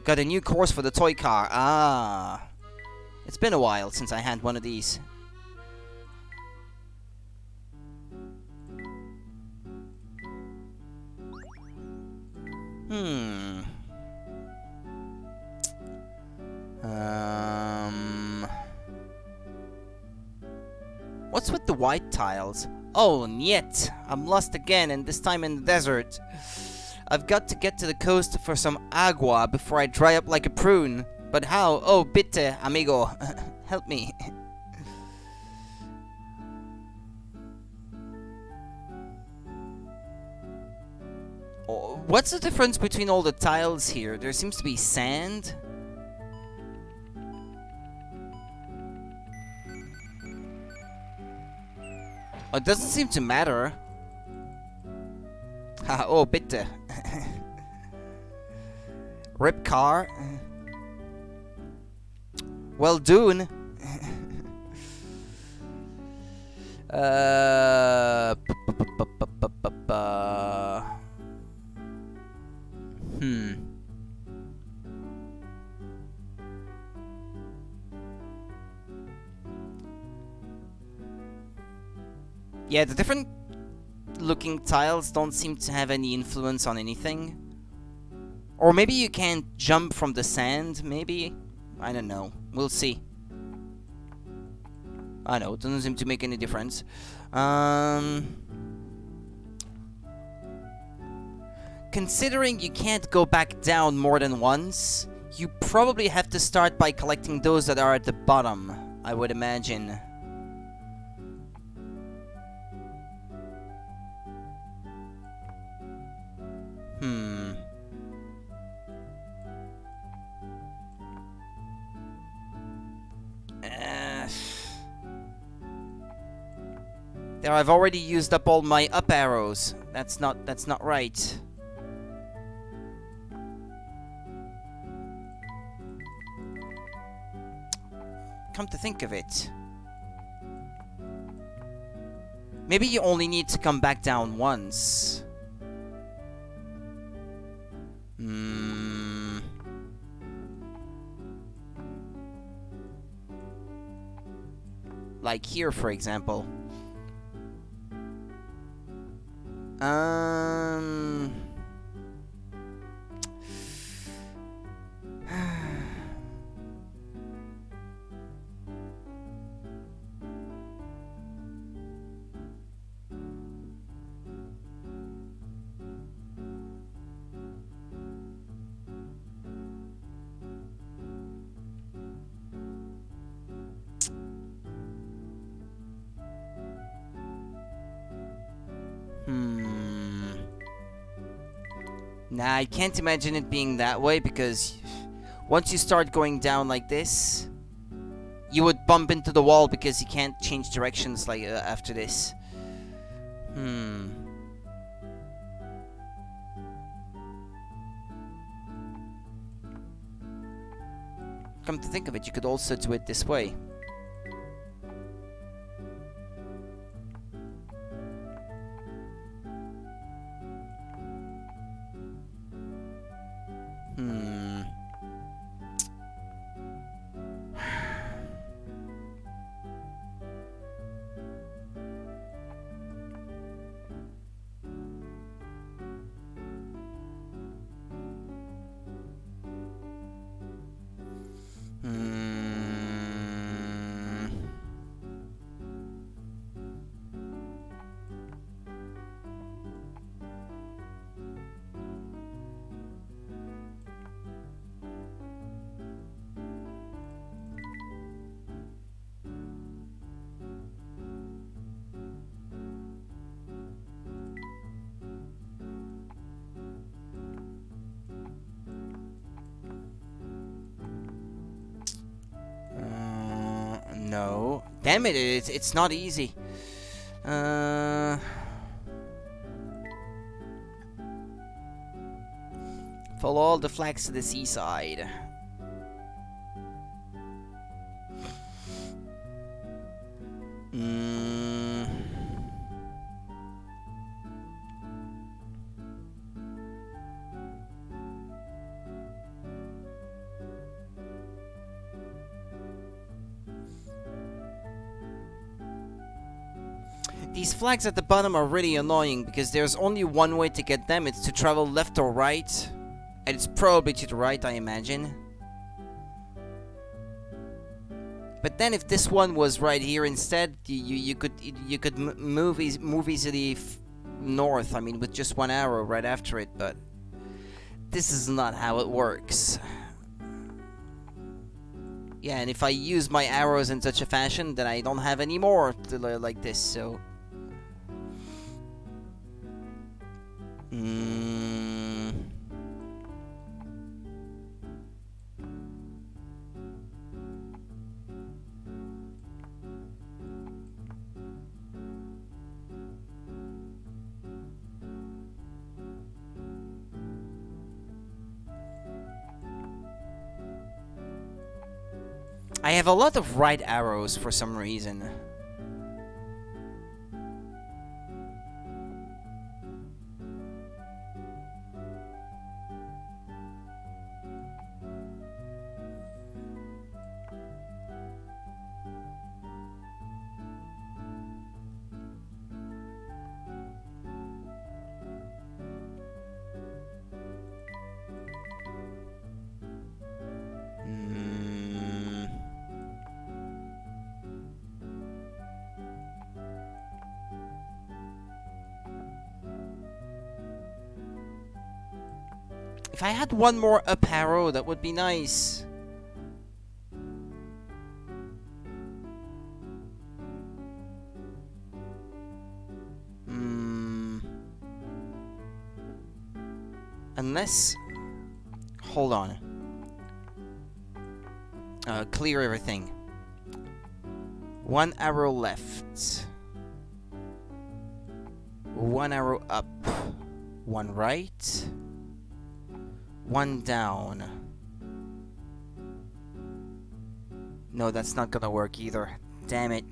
Got a new course for the toy car. Ah. It's been a while since I had one of these. What's with the white tiles? Oh, niet! I'm lost again, and this time in the desert. I've got to get to the coast for some agua before I dry up like a prune. But how? Oh, bitte, amigo. Help me. Oh, what's the difference between all the tiles here? There seems to be sand. Oh, it doesn't seem to matter. Oh, bitte. Rip car. Well done. Yeah, the different looking tiles don't seem to have any influence on anything. Or maybe you can't jump from the sand, maybe? I don't know. We'll see. I know, it doesn't seem to make any difference. Considering you can't go back down more than once, you probably have to start by collecting those that are at the bottom, I would imagine. There, I've already used up all my up arrows. That's not right. Come to think of it. Maybe you only need to come back down once. Like here, for example. Nah, I can't imagine it being that way, because once you start going down like this, you would bump into the wall because you can't change directions like after this. Come to think of it, you could also do it this way. No. Damn it, it's not easy. Follow all the flags to the seaside. These flags at the bottom are really annoying because there's only one way to get them. It's to travel left or right. And it's probably to the right, I imagine. But then if this one was right here instead, you could move easily north. I mean, with just one arrow right after it. But this is not how it works. Yeah, and if I use my arrows in such a fashion, then I don't have any more like this. So. I have a lot of right arrows for some reason. If I had one more up arrow, that would be nice. Unless... Hold on. Clear everything. One arrow left. One arrow up. One right. One down. No, that's not gonna work either. Damn it.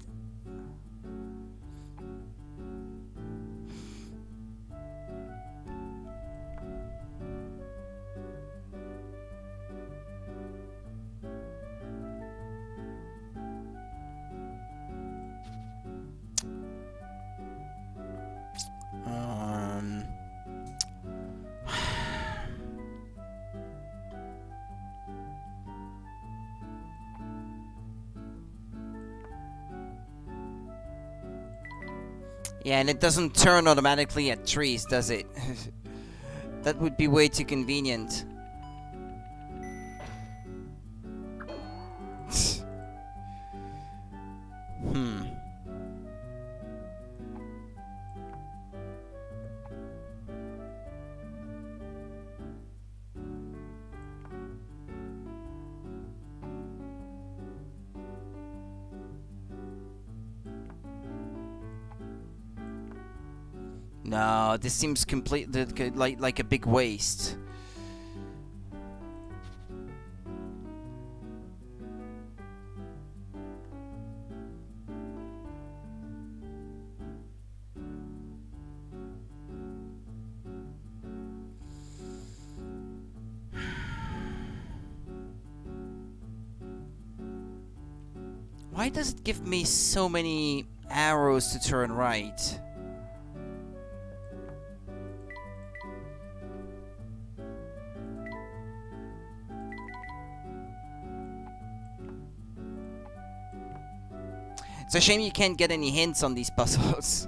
Yeah, and it doesn't turn automatically at trees, does it? That would be way too convenient. No, this seems completely like a big waste. Why does it give me so many arrows to turn right? It's a shame you can't get any hints on these puzzles.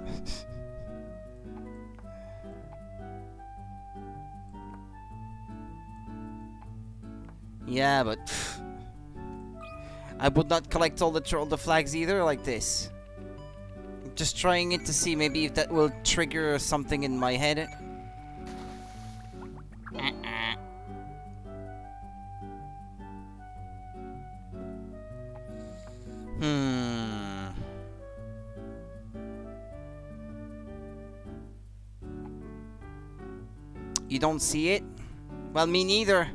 Yeah, but I would not collect all the flags either like this. Just trying it to see maybe if that will trigger something in my head. Hmm. You don't see it? Well, me neither.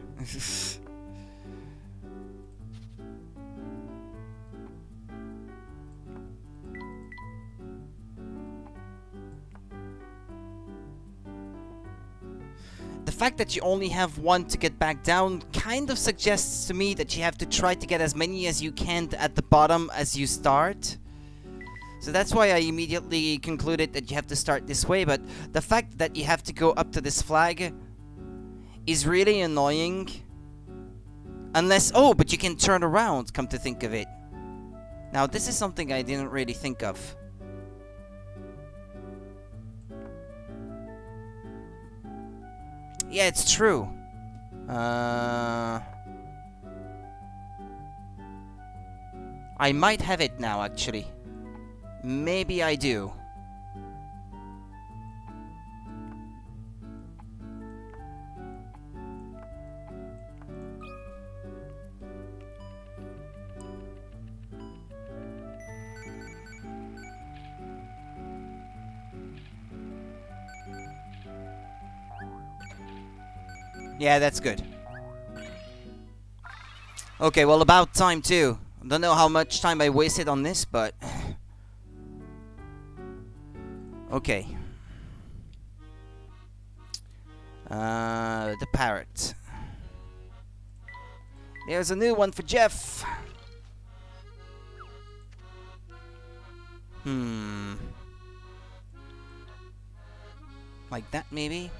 The fact that you only have one to get back down kind of suggests to me that you have to try to get as many as you can at the bottom as you start. So that's why I immediately concluded that you have to start this way, but the fact that you have to go up to this flag is really annoying. Unless, oh, but you can turn around, come to think of it. Now, this is something I didn't really think of. Yeah, it's true. I might have it now, actually. Maybe I do. Yeah, that's good. Okay, well, about time too. Don't know how much time I wasted on this, but... Okay. The parrot. There's a new one for Jeff. Like that, maybe?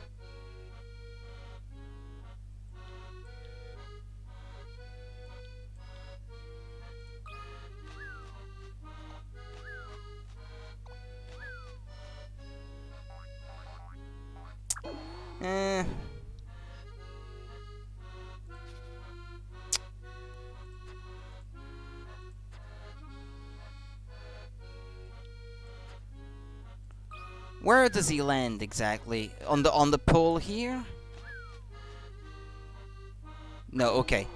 Where does he land exactly? On the pole here? No, okay.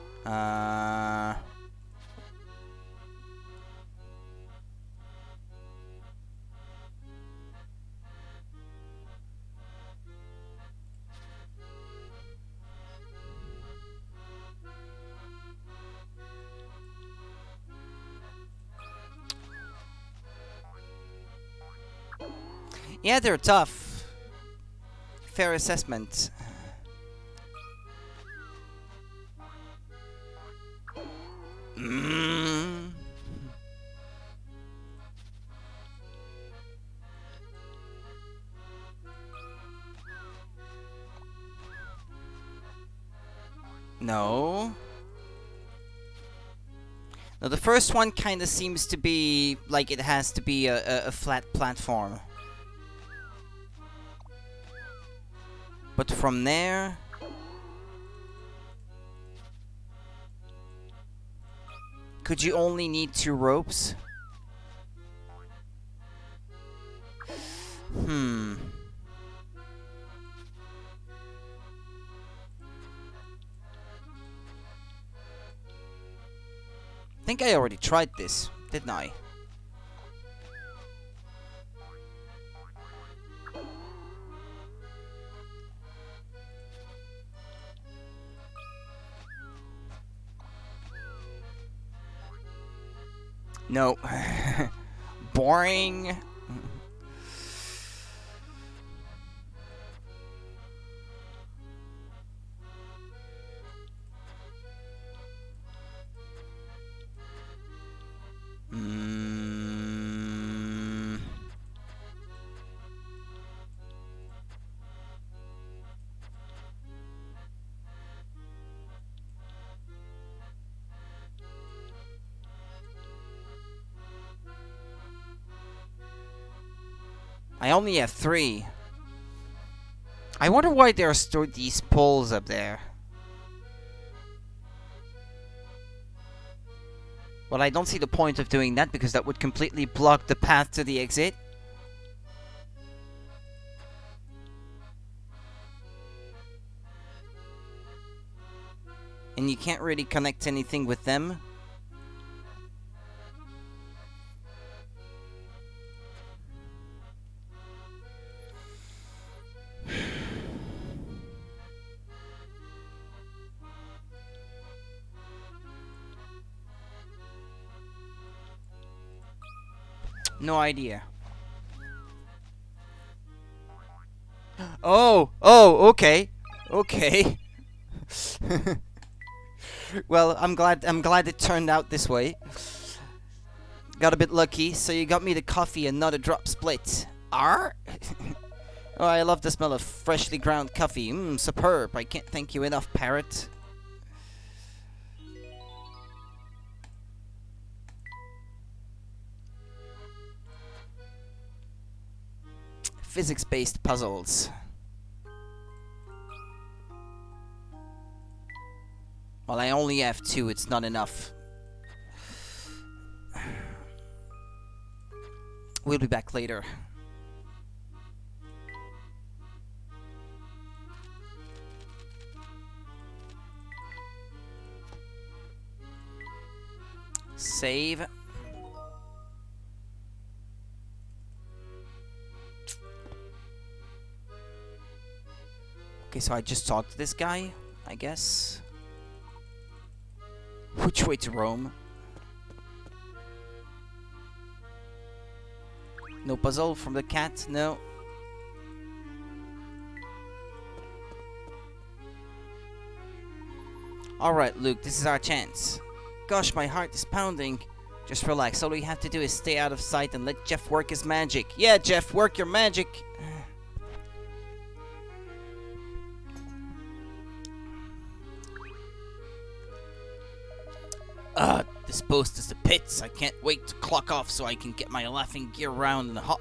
Yeah, they're tough. Fair assessment. No. Now the first one kind of seems to be like it has to be a flat platform. But from there... Could you only need 2 ropes? I think I already tried this, didn't I? No. Boring. I only have 3. I wonder why there are stored these poles up there. Well, I don't see the point of doing that because that would completely block the path to the exit. And you can't really connect anything with them. No idea. Oh, okay. Okay. Well, I'm glad it turned out this way. Got a bit lucky, so you got me the coffee and not a drop split. Oh, I love the smell of freshly ground coffee. Superb. I can't thank you enough, parrot. Physics-based puzzles. Well, I only have 2, it's not enough. We'll be back later. Save. Okay, so I just talked to this guy, I guess. Which way to Rome? No puzzle from the cat? No. Alright, Luke, this is our chance. Gosh, my heart is pounding. Just relax. All we have to do is stay out of sight and let Jeff work his magic. Yeah, Jeff, work your magic. This post is the pits. I can't wait to clock off so I can get my laughing gear round and a hot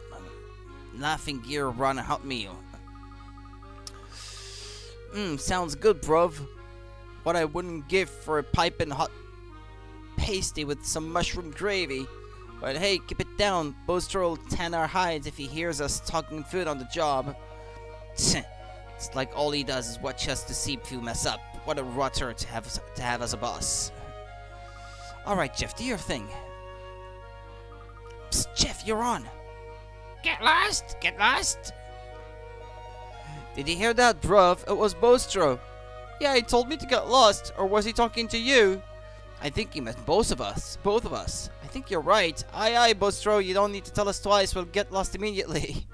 meal. Sounds good, bruv. What I wouldn't give for a piping hot pasty with some mushroom gravy. But hey, keep it down. Boaster will tan our hides if he hears us talking food on the job. It's like all he does is watch us to see if we mess up. What a rotter to have as a boss. Alright, Jeff, do your thing. Psst, Jeff, you're on. Get lost! Get lost! Did you hear that, bruv? It was Bostro. Yeah, he told me to get lost, or was he talking to you? I think he meant both of us. Both of us. I think you're right. Aye, Bostro, you don't need to tell us twice, we'll get lost immediately.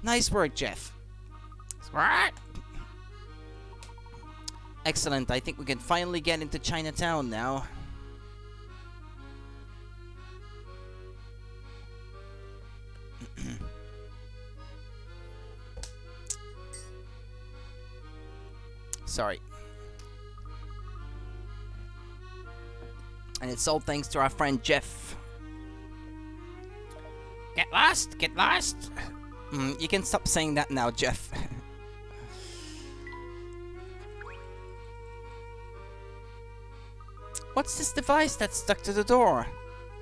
Nice work, Jeff. What? Excellent, I think we can finally get into Chinatown now. Sorry. And it's all thanks to our friend Jeff. Get lost! Get lost! You can stop saying that now, Jeff. What's this device that's stuck to the door?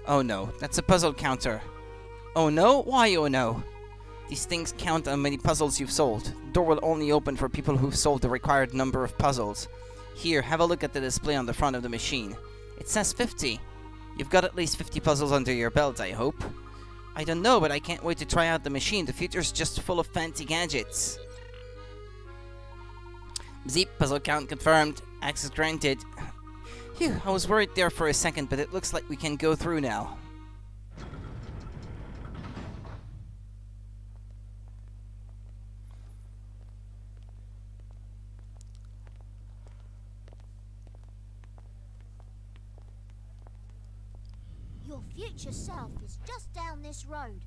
Oh no, that's a puzzle counter. Oh no? Why oh no? These things count how many puzzles you've solved. The door will only open for people who've solved the required number of puzzles. Here, have a look at the display on the front of the machine. It says 50. You've got at least 50 puzzles under your belt, I hope. I don't know, but I can't wait to try out the machine. The future's just full of fancy gadgets. Zeep, puzzle count confirmed. Access granted. Phew, I was worried there for a second, but it looks like we can go through now. Your future self is just down this road.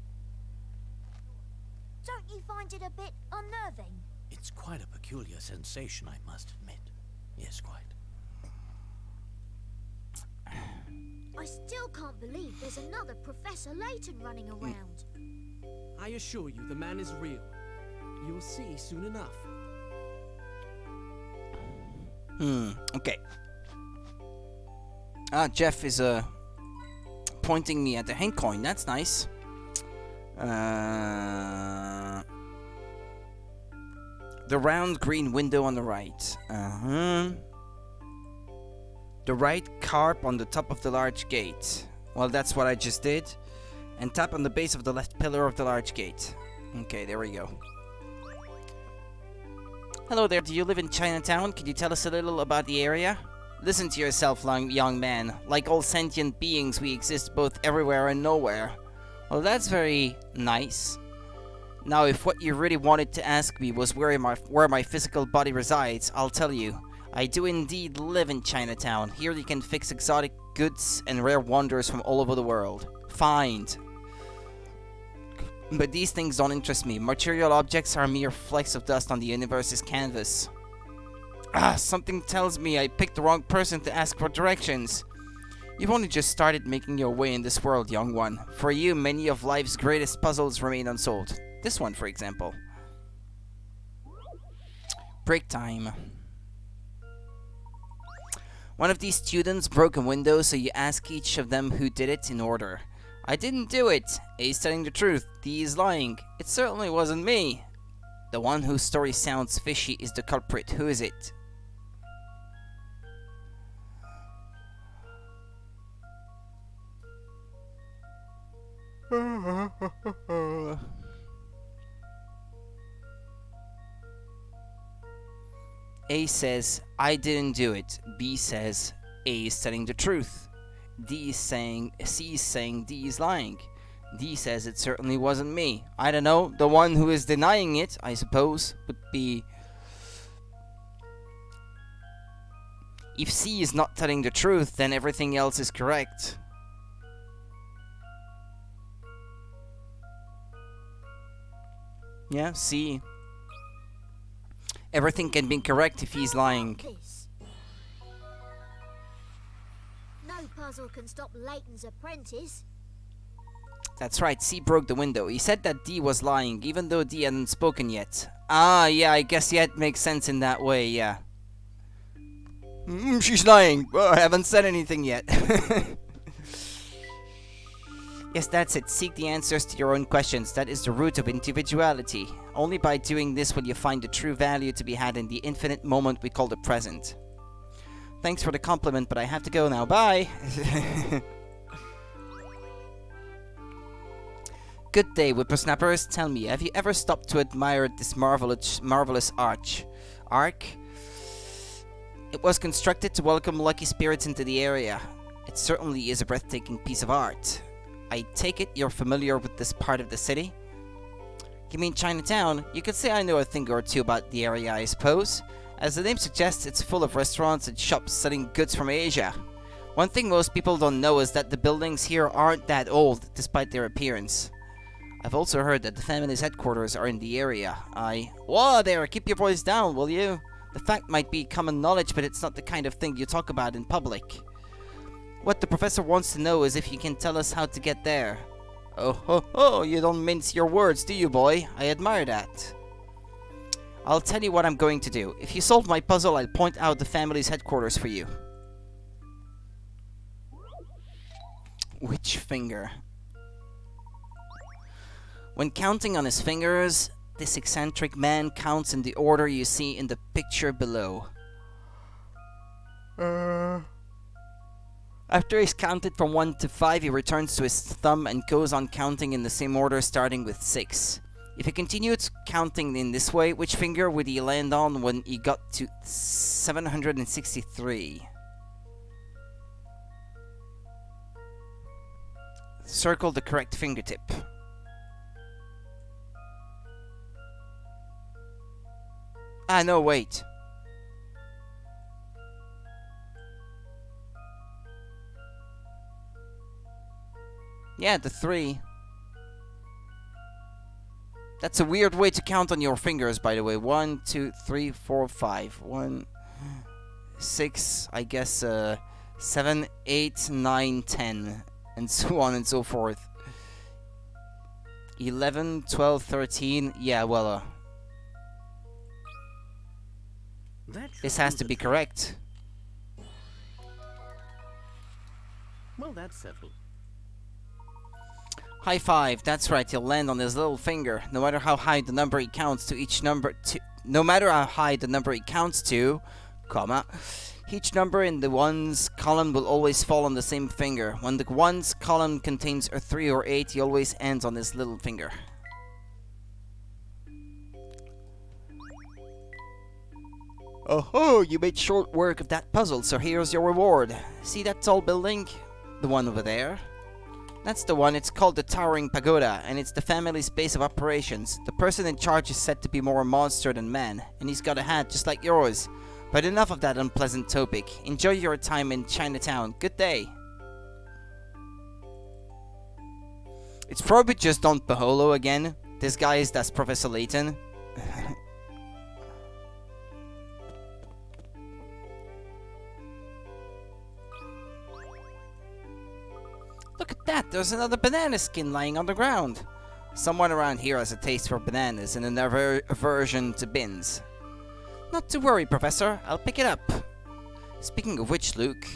Don't you find it a bit unnerving? It's quite a peculiar sensation, I must admit. Yes, quite. I still can't believe there's another Professor Layton running around. I assure you, the man is real. You'll see soon enough. Okay. Jeff is, pointing me at the hand coin. That's nice. The round green window on the right. The right carp on the top of the large gate. Well, that's what I just did. And tap on the base of the left pillar of the large gate. Okay, there we go. Hello there, do you live in Chinatown? Can you tell us a little about the area? Listen to yourself, young man. Like all sentient beings, we exist both everywhere and nowhere. Well, that's very nice. Now, if what you really wanted to ask me was where my physical body resides, I'll tell you. I do indeed live in Chinatown. Here you can fix exotic goods and rare wonders from all over the world. Find. But these things don't interest me. Material objects are mere flecks of dust on the universe's canvas. Something tells me I picked the wrong person to ask for directions. You've only just started making your way in this world, young one. For you, many of life's greatest puzzles remain unsolved. This one, for example. Break time. One of these students broke a window, so you ask each of them who did it in order. I didn't do it. A is telling the truth. D is lying. It certainly wasn't me. The one whose story sounds fishy is the culprit. Who is it? A says, I didn't do it. B says, A is telling the truth. C is saying D is lying. D says it certainly wasn't me. I don't know, the one who is denying it, I suppose, would be... If C is not telling the truth, then everything else is correct. Yeah, C. Everything can be correct if he's lying. This. No puzzle can stop Layton's apprentice. That's right, C broke the window. He said that D was lying, even though D hadn't spoken yet. Ah, yeah, I guess yeah, it makes sense in that way, yeah. She's lying. Well, I haven't said anything yet. Yes, that's it. Seek the answers to your own questions. That is the root of individuality. Only by doing this will you find the true value to be had in the infinite moment we call the present. Thanks for the compliment, but I have to go now. Bye! Good day, whippersnappers. Tell me, have you ever stopped to admire this marvelous ark? It was constructed to welcome lucky spirits into the area. It certainly is a breathtaking piece of art. I take it you're familiar with this part of the city? You mean Chinatown? You could say I know a thing or two about the area, I suppose. As the name suggests, it's full of restaurants and shops selling goods from Asia. One thing most people don't know is that the buildings here aren't that old, despite their appearance. I've also heard that the family's headquarters are in the area. Whoa there, keep your voice down, will you? The fact might be common knowledge, but it's not the kind of thing you talk about in public. What the professor wants to know is if you can tell us how to get there. Oh ho ho, you don't mince your words, do you, boy? I admire that. I'll tell you what I'm going to do. If you solve my puzzle, I'll point out the family's headquarters for you. Which finger? When counting on his fingers, this eccentric man counts in the order you see in the picture below. After he's counted from 1 to 5, he returns to his thumb and goes on counting in the same order, starting with 6. If he continued counting in this way, which finger would he land on when he got to 763? Circle the correct fingertip. Ah, no, wait. Yeah, the 3. That's a weird way to count on your fingers, by the way. 1, 2, 3, 4, 5. 1, 6, I guess, 7, 8, 9, 10. And so on and so forth. 11, 12, 13. Yeah, well, this has to be correct. Well, that's settled. High five, that's right, he'll land on his little finger. No matter how high the number he counts to, comma, each number in the ones column will always fall on the same finger. When the ones column contains a 3 or 8, he always ends on his little finger. Oh, you made short work of that puzzle, so here's your reward. See that tall building? The one over there? That's the one. It's called the Towering Pagoda, and it's the family's base of operations. The person in charge is said to be more a monster than man, and he's got a hat just like yours. But enough of that unpleasant topic. Enjoy your time in Chinatown. Good day. It's probably just Don Paholo again. This guy that's Professor Layton. Look at that, there's another banana skin lying on the ground. Someone around here has a taste for bananas and an aversion to bins. Not to worry, Professor, I'll pick it up. Speaking of which, Luke,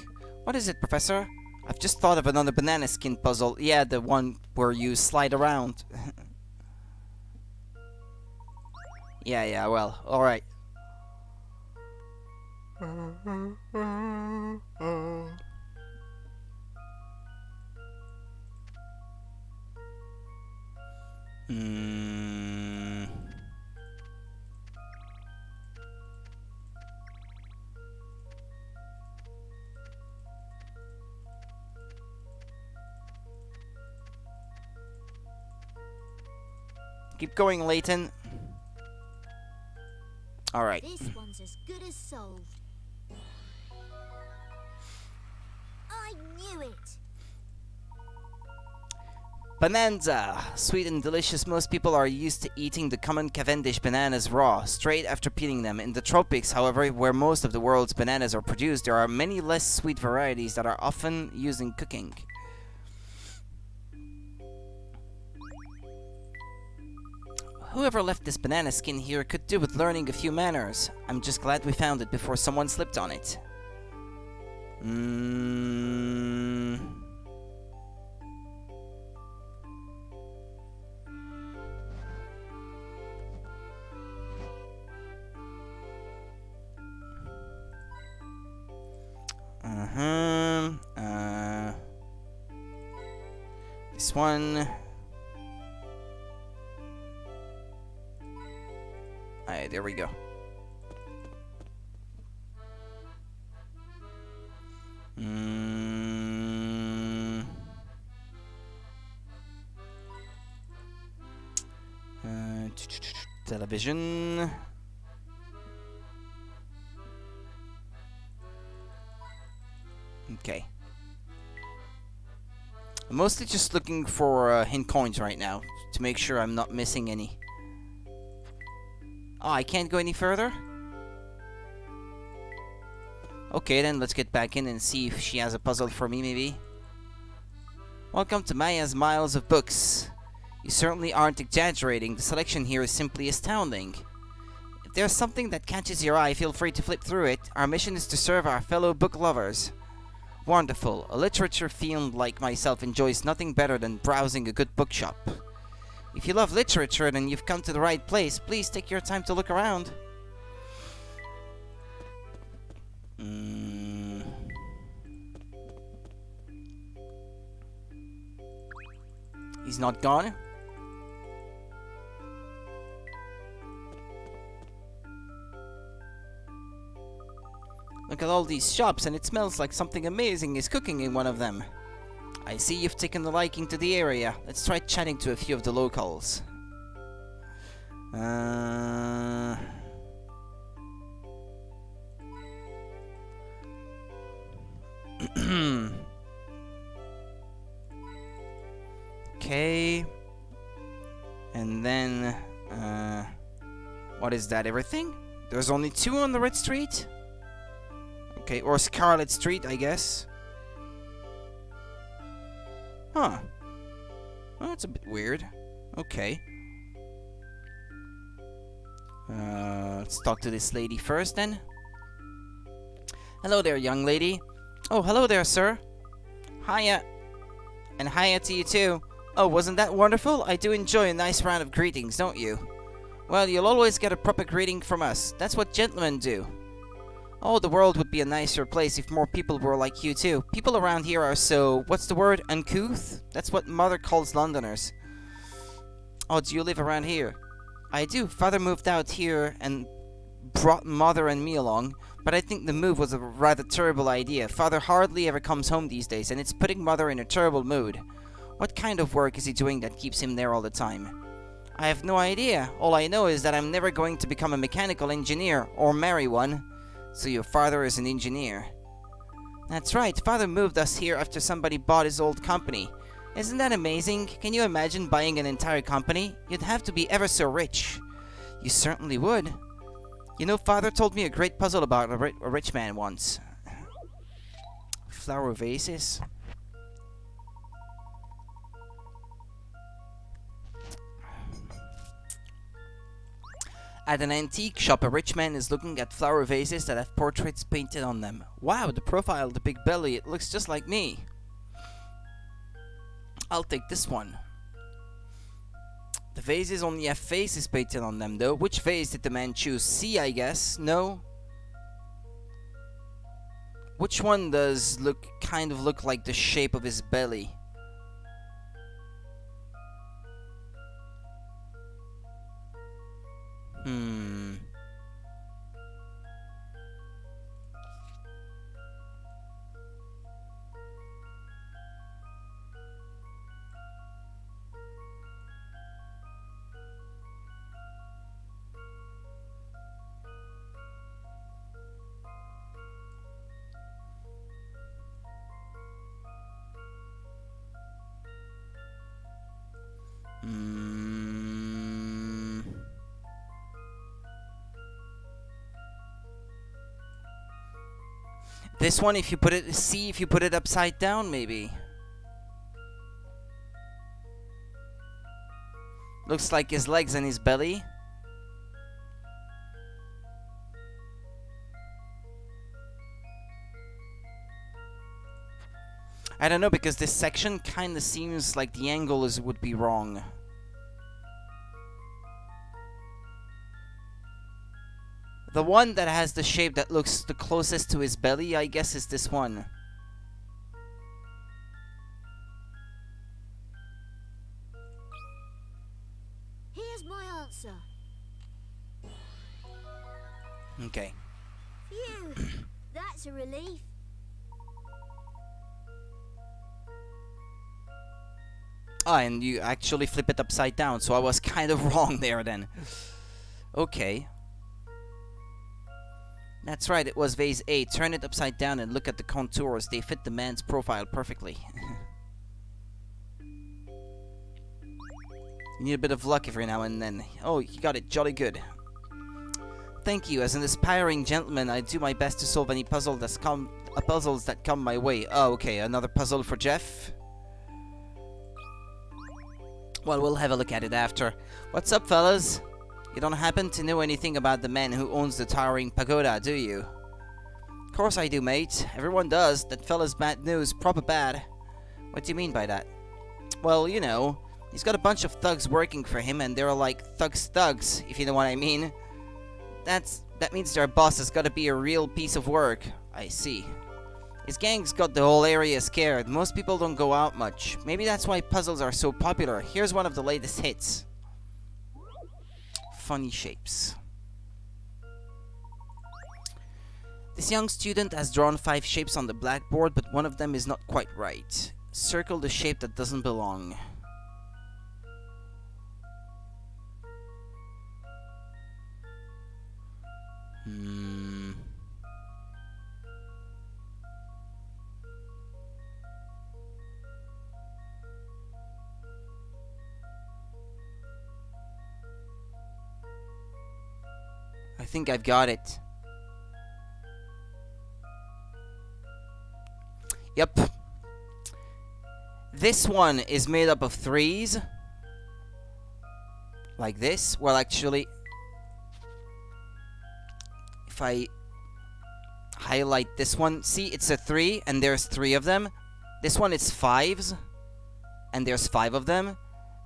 what is it, Professor? I've just thought of another banana skin puzzle. Yeah, the one where you slide around. Yeah, well, alright. Keep going, Layton. Alright. This one's as good as solved. I knew it. Bonanza! Sweet and delicious, most people are used to eating the common Cavendish bananas raw, straight after peeling them. In the tropics, however, where most of the world's bananas are produced, there are many less sweet varieties that are often used in cooking. Whoever left this banana skin here could do with learning a few manners. I'm just glad we found it before someone slipped on it. This one. Alright, there we go. Television. Okay. I'm mostly just looking for hint coins right now to make sure I'm not missing any. Oh, I can't go any further? Okay, then let's get back in and see if she has a puzzle for me, maybe. Welcome to Maya's Miles of Books. You certainly aren't exaggerating. The selection here is simply astounding. If there's something that catches your eye, feel free to flip through it. Our mission is to serve our fellow book lovers. Wonderful. A literature fiend like myself enjoys nothing better than browsing a good bookshop. If you love literature, then you've come to the right place. Please take your time to look around. He's not gone. Look at all these shops, and it smells like something amazing is cooking in one of them. I see you've taken a liking to the area. Let's try chatting to a few of the locals. Okay. And then, what is that, everything? There's only 2 on the Red Street? Okay, or Scarlet Street, I guess. Huh. Well, that's a bit weird. Okay. Let's talk to this lady first, then. Hello there, young lady. Oh, hello there, sir. Hiya. And hiya to you, too. Oh, wasn't that wonderful? I do enjoy a nice round of greetings, don't you? Well, you'll always get a proper greeting from us. That's what gentlemen do. Oh, the world would be a nicer place if more people were like you too. People around here are so, what's the word, uncouth? That's what Mother calls Londoners. Oh, do you live around here? I do. Father moved out here and brought Mother and me along, but I think the move was a rather terrible idea. Father hardly ever comes home these days, and it's putting Mother in a terrible mood. What kind of work is he doing that keeps him there all the time? I have no idea. All I know is that I'm never going to become a mechanical engineer or marry one. So your father is an engineer. That's right, father moved us here after somebody bought his old company. Isn't that amazing? Can you imagine buying an entire company? You'd have to be ever so rich. You certainly would. You know, father told me a great puzzle about a rich man once. Flower vases? At an antique shop, a rich man is looking at flower vases that have portraits painted on them. Wow, the profile, the big belly, it looks just like me. I'll take this one. The vases only have faces painted on them, though. Which vase did the man choose? C, I guess? No? Which one does kind of look like the shape of his belly? This one, if you put it, see if you put it upside down, maybe. Looks like his legs and his belly. I don't know, because this section kind of seems like the angle would be wrong. The one that has the shape that looks the closest to his belly, I guess, is this one. Here's my answer. Okay. Phew, that's a relief. Ah, and you actually flip it upside down, so I was kind of wrong there then. Okay. That's right, it was vase A. Turn it upside down and look at the contours. They fit the man's profile perfectly. You need a bit of luck every now and then. Oh, you got it jolly good. Thank you. As an aspiring gentleman, I do my best to solve any puzzles that come my way. Oh, okay, another puzzle for Jeff. Well, we'll have a look at it after. What's up, fellas? You don't happen to know anything about the man who owns the towering pagoda, do you? Of course I do, mate. Everyone does. That fella's bad news, proper bad. What do you mean by that? Well, you know, he's got a bunch of thugs working for him, and they're like thugs, if you know what I mean. That means their boss has got to be a real piece of work. I see. His gang's got the whole area scared. Most people don't go out much. Maybe that's why puzzles are so popular. Here's one of the latest hits. Funny shapes. This young student has drawn 5 shapes on the blackboard, but one of them is not quite right. Circle the shape that doesn't belong. I think I've got it. Yep. This one is made up of 3s. Like this. Well, actually, if I highlight this one, see, it's a 3, and there's 3 of them. This one is 5s, and there's 5 of them.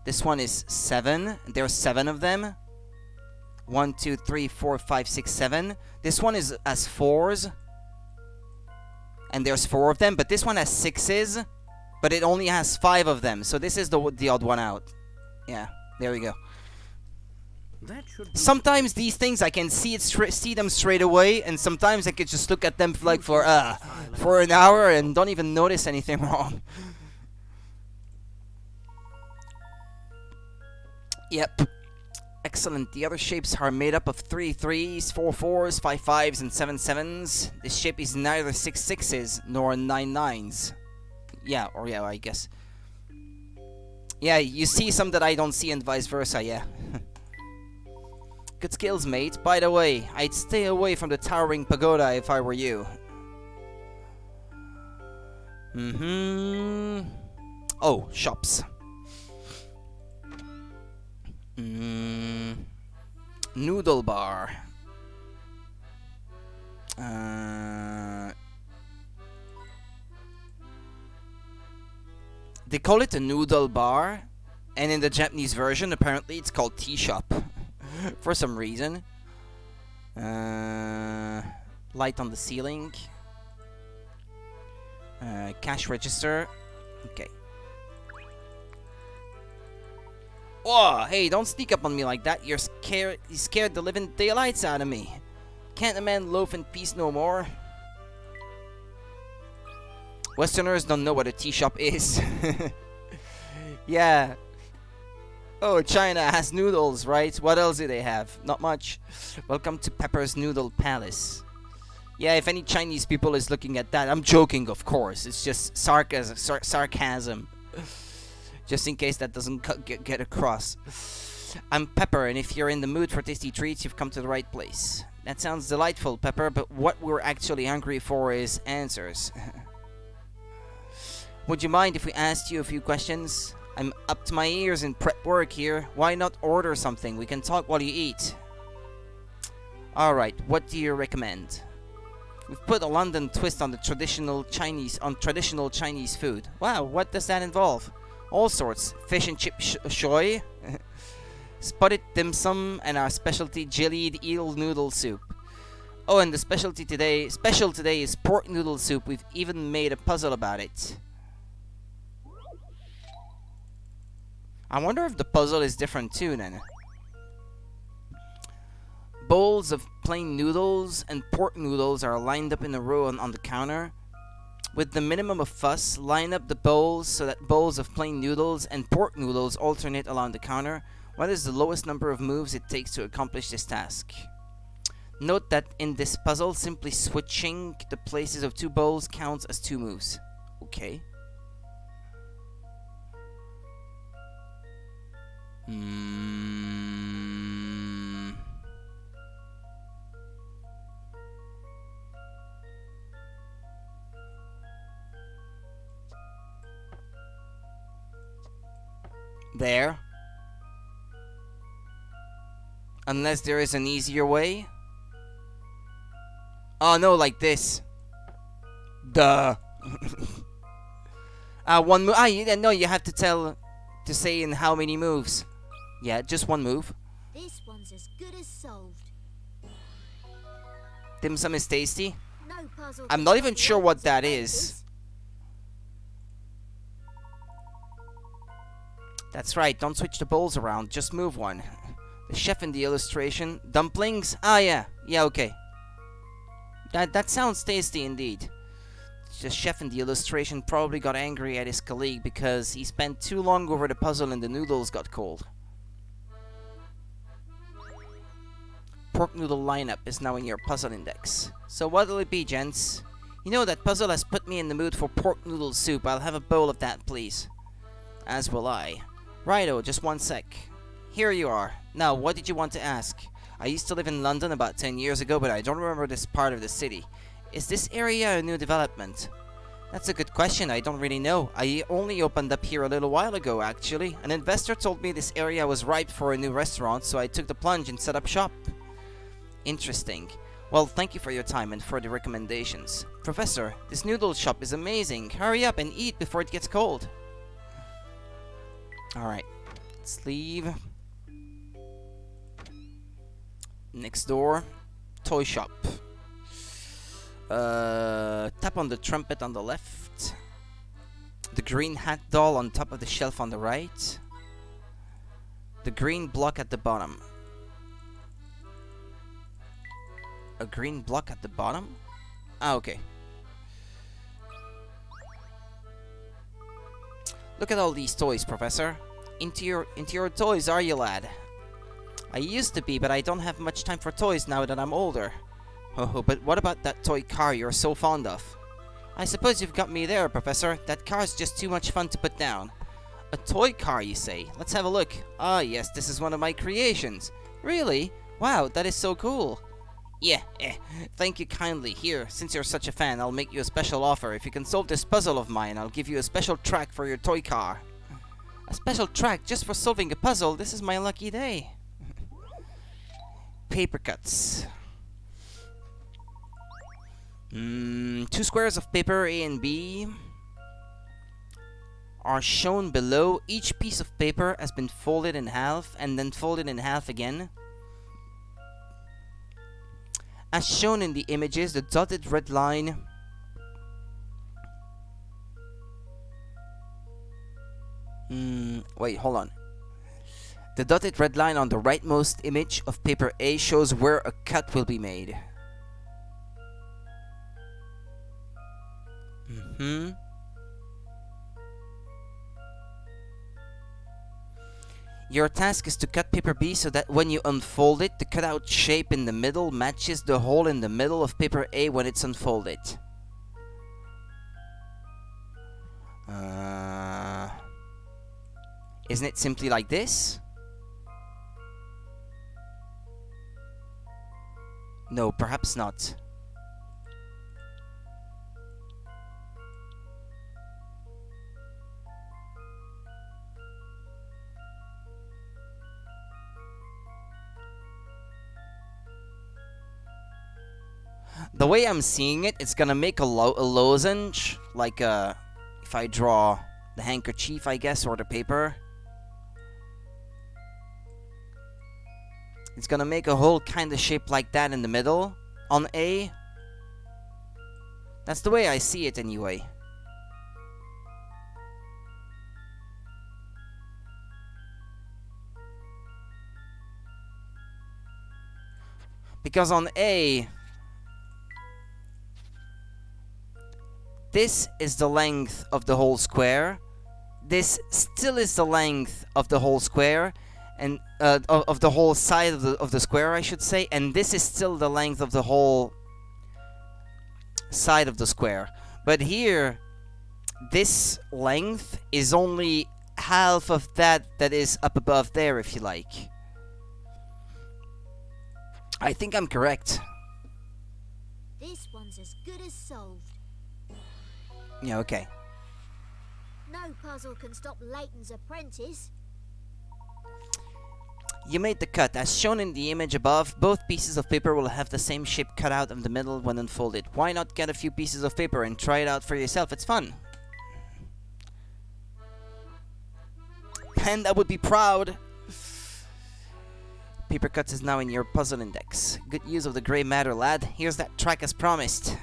This one is 7, and there's 7 of them. 1, 2, 3, 4, 5, 6, 7. This one is as 4s, and there's 4 of them. But this one has 6s, but it only has 5 of them. So this is the odd one out. Yeah, there we go. That should be Sometimes these things I can see them straight away, and sometimes I could just look at them for an hour and don't even notice anything wrong. Yep. Excellent. The other shapes are made up of 3 3s, 4 4s, 5 5s, and 7 7s. This shape is neither 6 6s nor 9 9s. Yeah, I guess. Yeah, you see some that I don't see and vice versa, yeah. Good skills, mate. By the way, I'd stay away from the towering pagoda if I were you. Oh, shops. Noodle bar. They call it a noodle bar, and in the Japanese version, apparently it's called tea shop. For some reason. Light on the ceiling. Cash register. Okay. Whoa, hey, don't sneak up on me like that. You scared the living daylights out of me. Can't a man loaf in peace no more? Westerners don't know what a tea shop is. Yeah. Oh, China has noodles, right? What else do they have? Not much. Welcome to Pepper's Noodle Palace. Yeah, if any Chinese people is looking at that, I'm joking, of course. It's just sarcasm. Just in case that doesn't get across. I'm Pepper, and if you're in the mood for tasty treats, you've come to the right place. That sounds delightful, Pepper, but what we're actually hungry for is answers. Would you mind if we asked you a few questions? I'm up to my ears in prep work here. Why not order something? We can talk while you eat. Alright, what do you recommend? We've put a London twist on the traditional Chinese food. Wow, what does that involve? All sorts. Fish and chip shoy, spotted dim sum, and our specialty jellied eel noodle soup. Oh, and the special today is pork noodle soup. We've even made a puzzle about it. I wonder if the puzzle is different too then. Bowls of plain noodles and pork noodles are lined up in a row on the counter. With the minimum of fuss, line up the bowls so that bowls of plain noodles and pork noodles alternate along the counter. What is the lowest number of moves it takes to accomplish this task? Note that in this puzzle, simply switching the places of 2 bowls counts as 2 moves. Okay. There. Unless there is an easier way. Oh no, like this. Duh. One move. No, you have to say in how many moves. Yeah, just 1 move. This one's as good as solved. Dim sum is tasty. No puzzle. I'm not even sure what that is. That's right, don't switch the bowls around, just move one. The chef in the illustration. Dumplings? Ah, yeah. Yeah, okay. That sounds tasty indeed. The chef in the illustration probably got angry at his colleague because he spent too long over the puzzle and the noodles got cold. Pork noodle lineup is now in your puzzle index. So what'll it be, gents? You know, that puzzle has put me in the mood for pork noodle soup. I'll have a bowl of that, please. As will I. Righto, just 1 sec. Here you are. Now, what did you want to ask? I used to live in London about 10 years ago, but I don't remember this part of the city. Is this area a new development? That's a good question. I don't really know. I only opened up here a little while ago, actually. An investor told me this area was ripe for a new restaurant, so I took the plunge and set up shop. Interesting. Well, thank you for your time and for the recommendations. Professor, this noodle shop is amazing. Hurry up and eat before it gets cold. Alright, let's leave. Next door, toy shop. Tap on the trumpet on the left. The green hat doll on top of the shelf on the right. The green block at the bottom. A green block at the bottom? Ah, okay. Look at all these toys, Professor. into your toys, are you, lad? I used to be, but I don't have much time for toys now that I'm older. Oh, but what about that toy car you're so fond of? I suppose you've got me there, Professor. That car's just too much fun to put down. A toy car, you say? Let's have a look. Ah, yes, this is one of my creations. Really? Wow, that is so cool. Yeah, thank you kindly. Here, since you're such a fan, I'll make you a special offer. If you can solve this puzzle of mine, I'll give you a special track for your toy car. A special track just for solving a puzzle? This is my lucky day. Paper cuts. 2 squares of paper A and B are shown below. Each piece of paper has been folded in half and then folded in half again. As shown in the images, the dotted red line wait, hold on. The dotted red line on the rightmost image of paper A shows where a cut will be made. Your task is to cut paper B so that when you unfold it, the cutout shape in the middle matches the hole in the middle of paper A when it's unfolded. Isn't it simply like this? No, perhaps not. The way I'm seeing it, it's gonna make a lozenge, like if I draw the handkerchief, I guess, or the paper. It's gonna make a hole kind of shape like that in the middle on A. That's the way I see it anyway. Because on A, this is the length of the whole square. This still is the length of the whole square, and of the whole side of the square, I should say. And this is still the length of the whole side of the square. But here, this length is only half of that is up above there, if you like. I think I'm correct. This one's as good as solved. Yeah, okay. No puzzle can stop Layton's apprentice. You made the cut. As shown in the image above, both pieces of paper will have the same shape cut out of the middle when unfolded. Why not get a few pieces of paper and try it out for yourself? It's fun. Panda would be proud. Paper cuts is now in your puzzle index. Good use of the grey matter, lad. Here's that track as promised.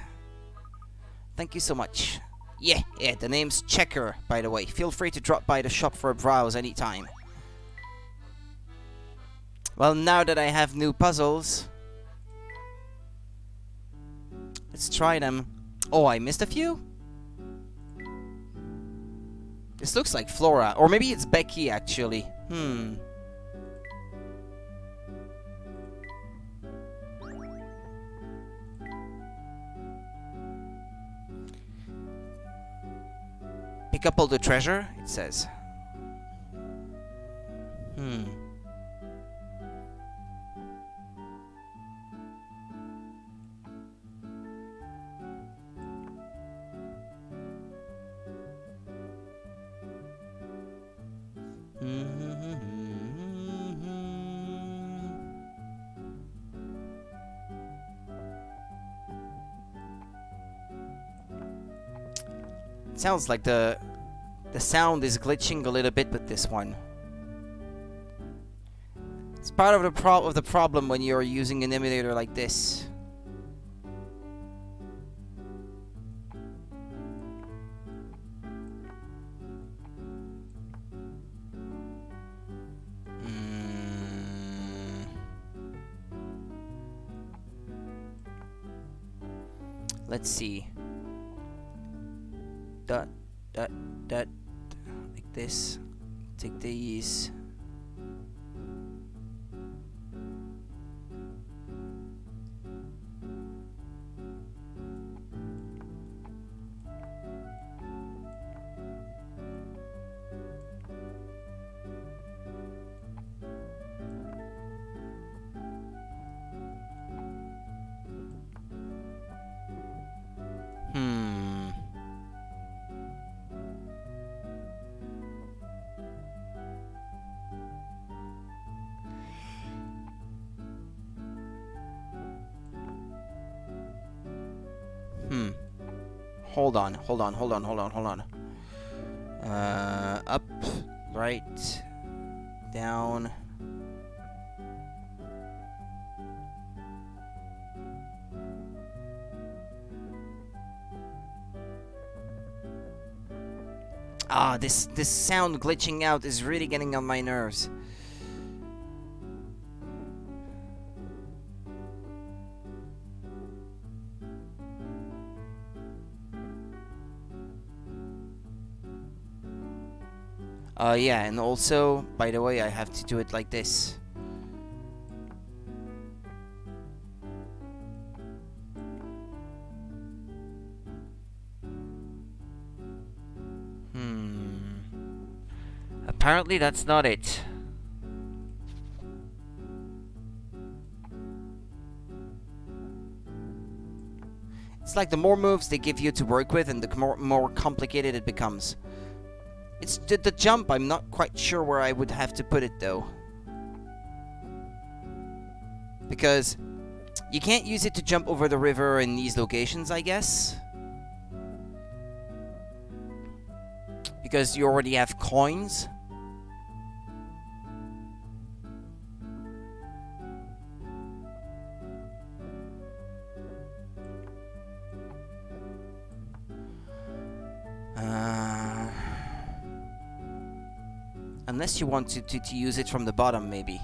Thank you so much. Yeah, the name's Checker, by the way. Feel free to drop by the shop for a browse anytime. Well, now that I have new puzzles, let's try them. Oh, I missed a few? This looks like Flora. Or maybe it's Becky, actually. Pick up all the treasure, it says. Sounds like the sound is glitching a little bit with this one. It's part of the problem when you're using an emulator like this. Let's see. Dot, like this. take these. Hmm. Hmm. Hold on. Up, right, down. Ah, this sound glitching out is really getting on my nerves. Yeah, and also, by the way, I have to do it like this. Apparently that's not it. It's like the more moves they give you to work with and the more complicated it becomes. It's the jump, I'm not quite sure where I would have to put it though. Because you can't use it to jump over the river in these locations, I guess. Because you already have coins. Unless you want to use it from the bottom, maybe.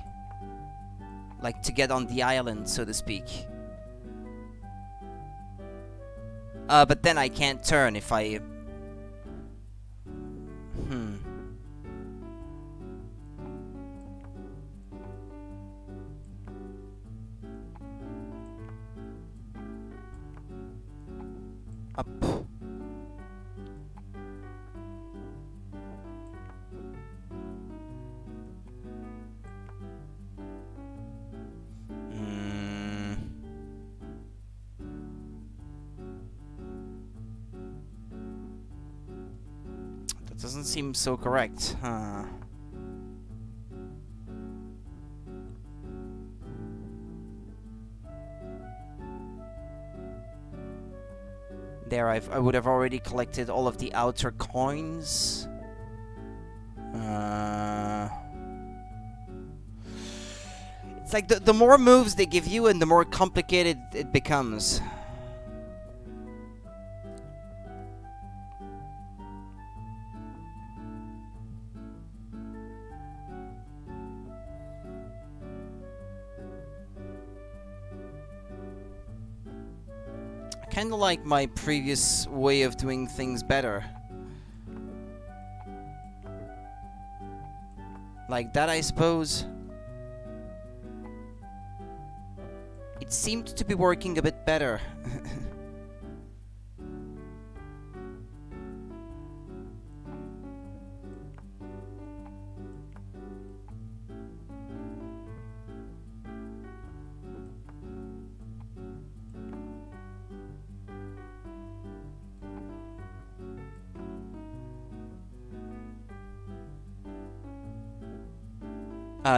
Like to get on the island, so to speak. But then I can't turn if I... Up. That doesn't seem so correct, huh? There, I would have already collected all of the outer coins. It's like the more moves they give you and the more complicated it becomes. Kinda like my previous way of doing things better. Like that, I suppose. It seemed to be working a bit better.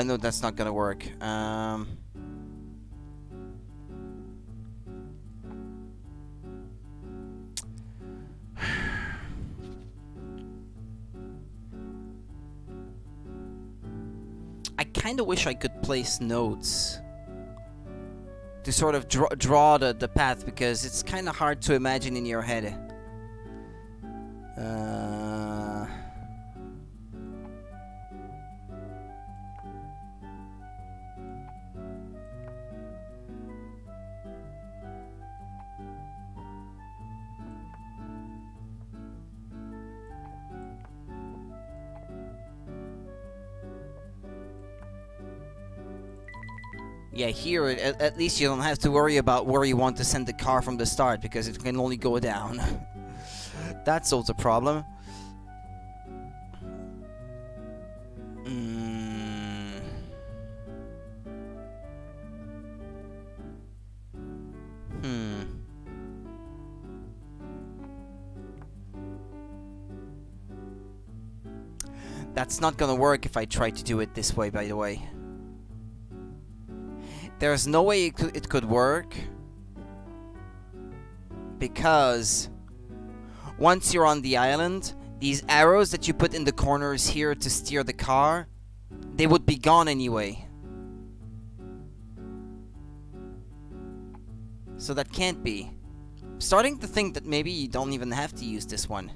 No, that's not gonna work. I kinda wish I could place notes to sort of draw the path, because it's kinda hard to imagine in your head. Yeah, here at least you don't have to worry about where you want to send the car from the start because it can only go down. That solves a problem. Mm. Hmm. That's not gonna work if I try to do it this way, by the way. There's no way it could work. Because once you're on the island, these arrows that you put in the corners here to steer the car, they would be gone anyway. So that can't be. I'm starting to think that maybe you don't even have to use this one.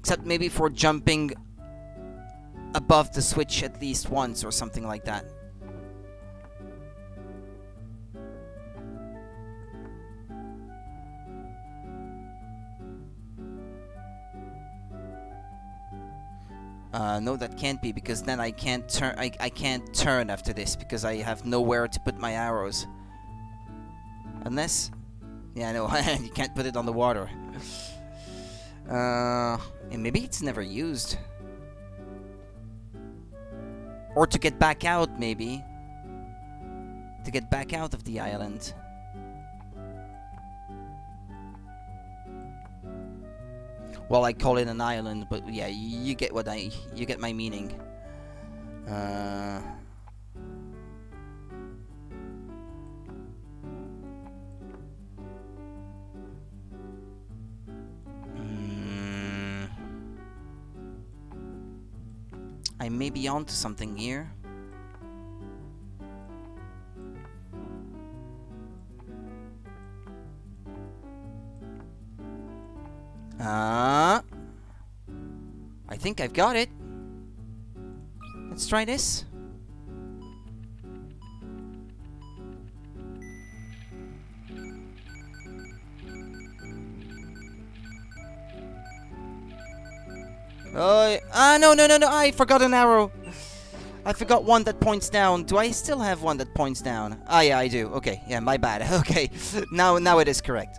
Except maybe for jumping above the switch at least once or something like that. No, that can't be because then I can't turn. I can't turn after this because I have nowhere to put my arrows. Unless, yeah, no, you can't put it on the water. And maybe it's never used. Or to get back out, maybe. To get back out of the island. Well, I call it an island, but yeah, you get what you get my meaning. I may be onto something here. I think I've got it. Let's try this. No, I forgot an arrow. I forgot one that points down. Do I still have one that points down? Ah, yeah, I do. Okay, yeah, my bad. Okay, now it is correct.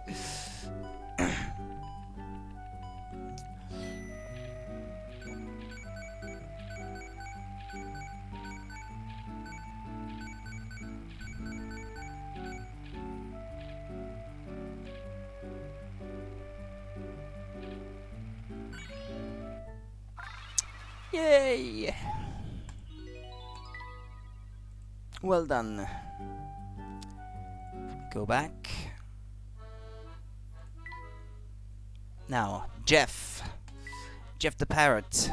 Yay! Well done. Go back. Now, Jeff. Jeff the parrot.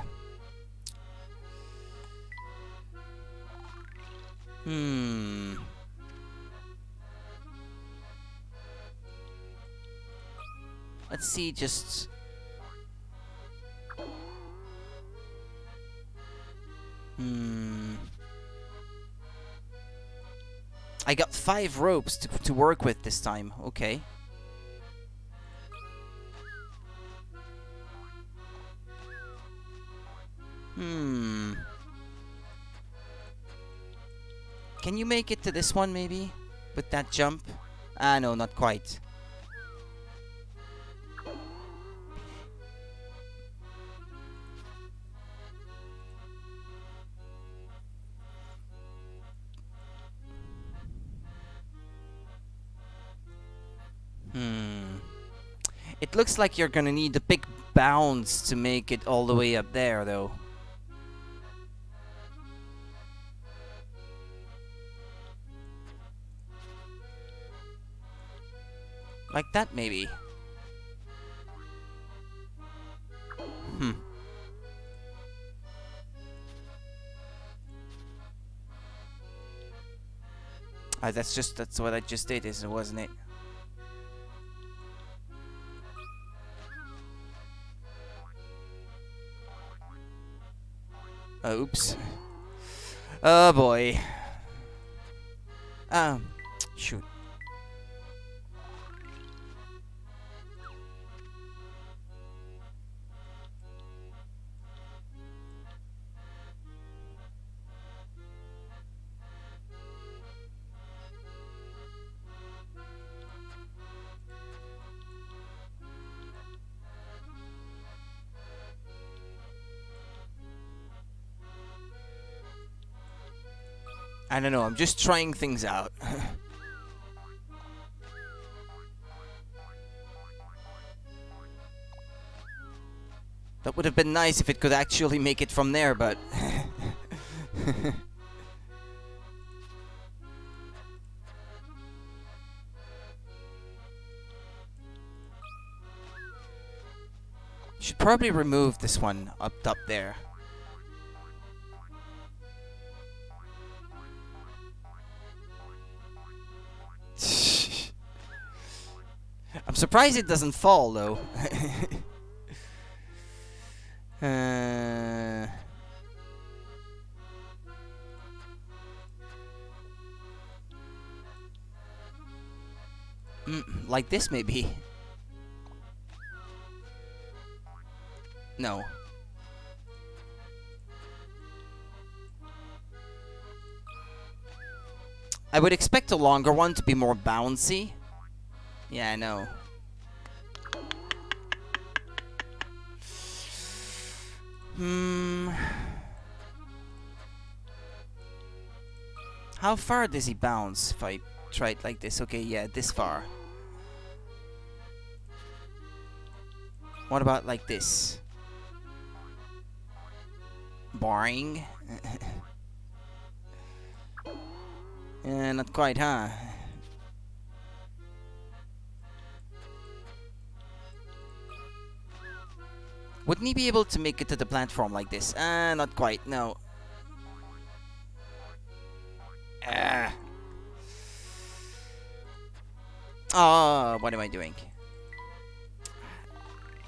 Let's see, just... I got 5 ropes to work with this time. Okay. Can you make it to this one, maybe? With that jump? Ah, no, not quite. It looks like you're gonna need a big bounce to make it all the way up there, though. Like that, maybe. That's what I just did, wasn't it? Oops. Oh boy. Shoot. I don't know, I'm just trying things out. That would have been nice if it could actually make it from there, but... Should probably remove this one up top there. I'm surprised it doesn't fall, though. Like this, maybe. No. I would expect a longer one to be more bouncy. Yeah, I know. How far does he bounce if I try it like this? Okay, yeah, this far. What about like this? Boring. Not quite, huh? Wouldn't he be able to make it to the platform like this? Not quite, no. Oh, what am I doing?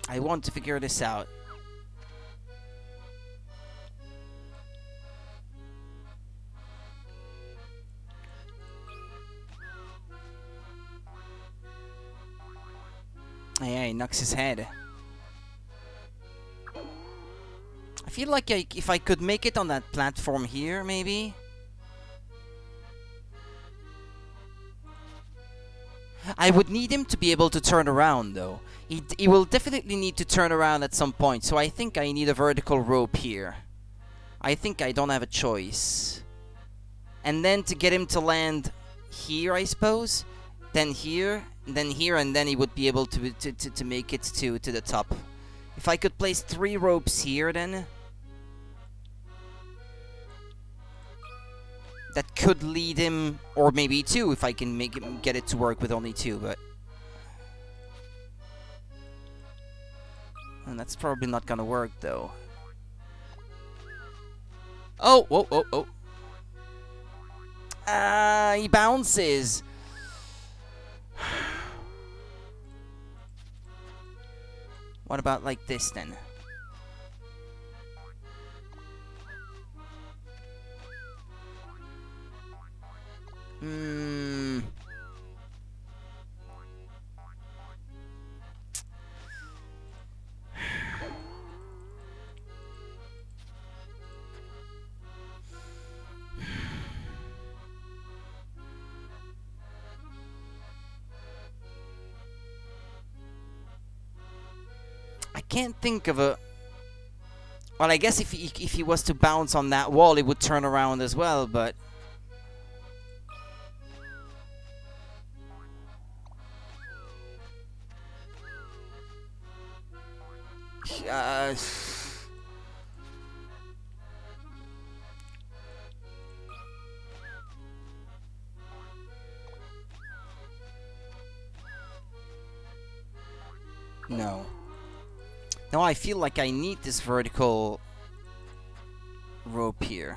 I want to figure this out. Yeah, he knocks his head. I feel like if I could make it on that platform here, maybe. I would need him to be able to turn around, though. He will definitely need to turn around at some point, so I think I need a vertical rope here. I think I don't have a choice. And then to get him to land here, I suppose. Then here, and then he would be able to make it to the top. If I could place 3 ropes here, then... that could lead him, or maybe 2 if I can make him get it to work with only 2, but... and that's probably not gonna work, though. Oh, whoa, oh, oh. He bounces. What about like this, then? I can't think of a... well, I guess if he was to bounce on that wall, it would turn around as well, but... no. Now I feel like I need this vertical rope here.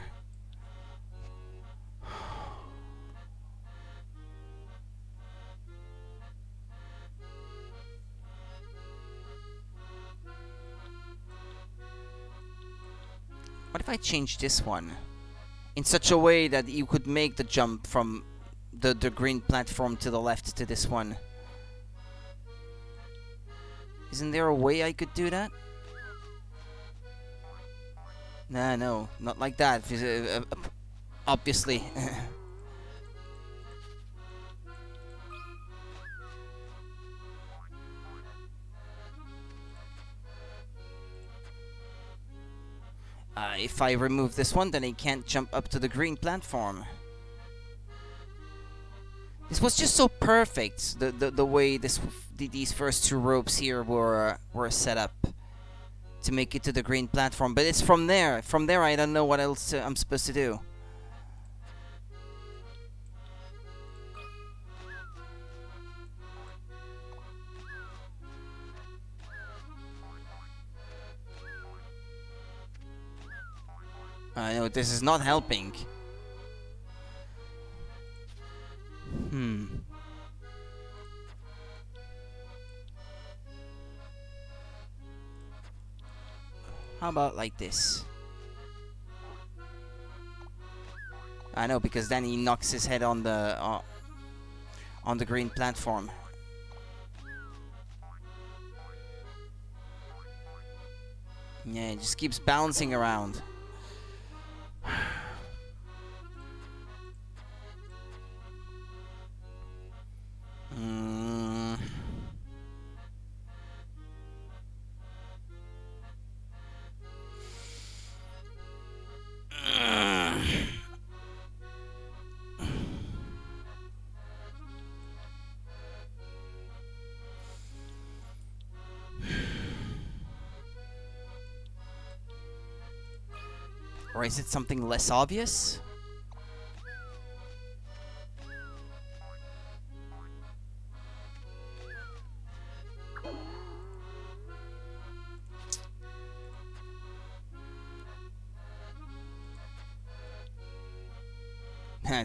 What if I change this one in such a way that you could make the jump from the green platform to the left to this one? Isn't there a way I could do that? Nah, no, not like that. Obviously. If I remove this one, then he can't jump up to the green platform. This was just so perfect. The way these first two ropes here were set up to make it to the green platform. But it's from there. From there, I don't know what else I'm supposed to do. I know this is not helping. How about like this? I know, because then he knocks his head on the green platform. Yeah, it just keeps bouncing around. Or is it something less obvious?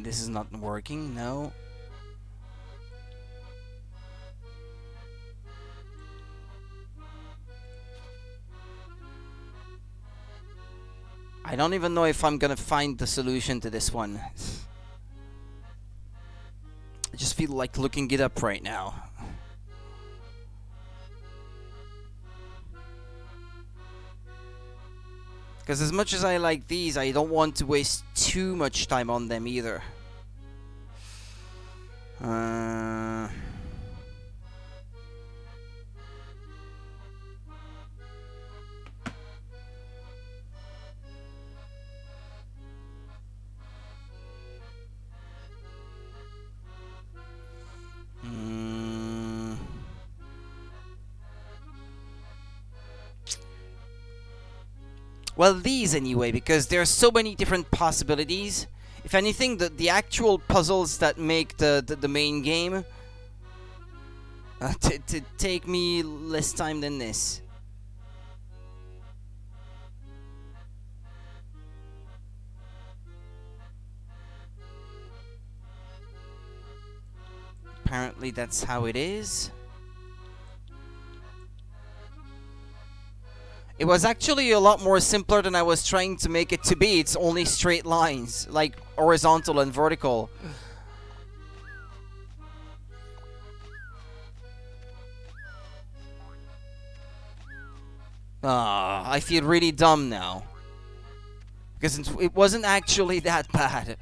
This is not working, no. I don't even know if I'm gonna find the solution to this one. I just feel like looking it up right now. Because as much as I like these, I don't want to waste too much time on them either. Well, these anyway, because there are so many different possibilities. If anything, the actual puzzles that make the main game to take me less time than this. Apparently that's how it is. It was actually a lot more simpler than I was trying to make it to be. It's only straight lines, like horizontal and vertical. I feel really dumb now. Because it wasn't actually that bad.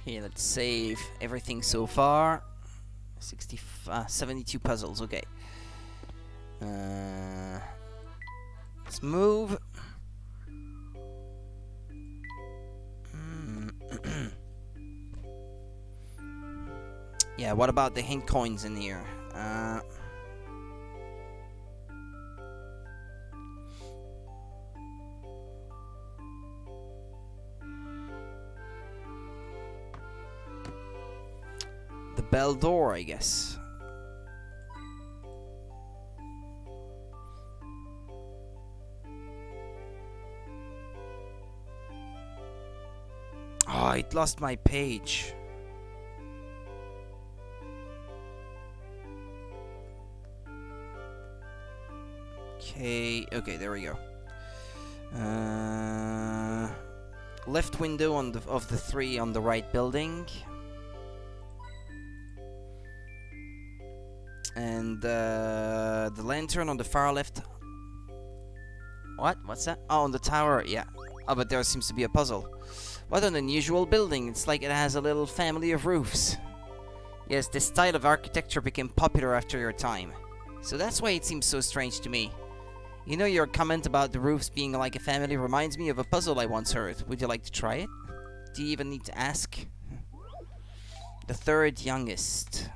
Here, let's save everything so far. 72 puzzles, okay. Let's move. Yeah, what about the hint coins in here? The bell door, I guess. Oh, it lost my page. Okay, there we go. Left window on of the three on the right building. And the lantern on the far left. What? What's that? Oh, on the tower, yeah. Oh, but there seems to be a puzzle. What an unusual building. It's like it has a little family of roofs. Yes, this style of architecture became popular after your time. So that's why it seems so strange to me. You know, your comment about the roofs being like a family reminds me of a puzzle I once heard. Would you like to try it? Do you even need to ask? The third youngest.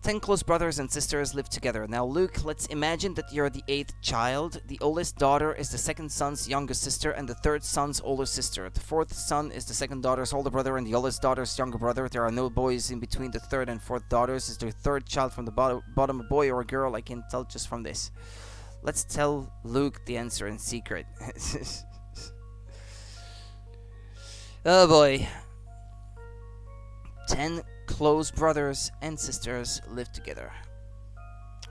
10 close brothers and sisters live together. Now, Luke, let's imagine that you're the 8th child. The oldest daughter is the second son's youngest sister and the third son's older sister. The fourth son is the second daughter's older brother and the oldest daughter's younger brother. There are no boys in between the third and fourth daughters. Is the third child from the bottom a boy or a girl? I can tell just from this. Let's tell Luke the answer in secret. Oh boy. 10 close brothers and sisters live together.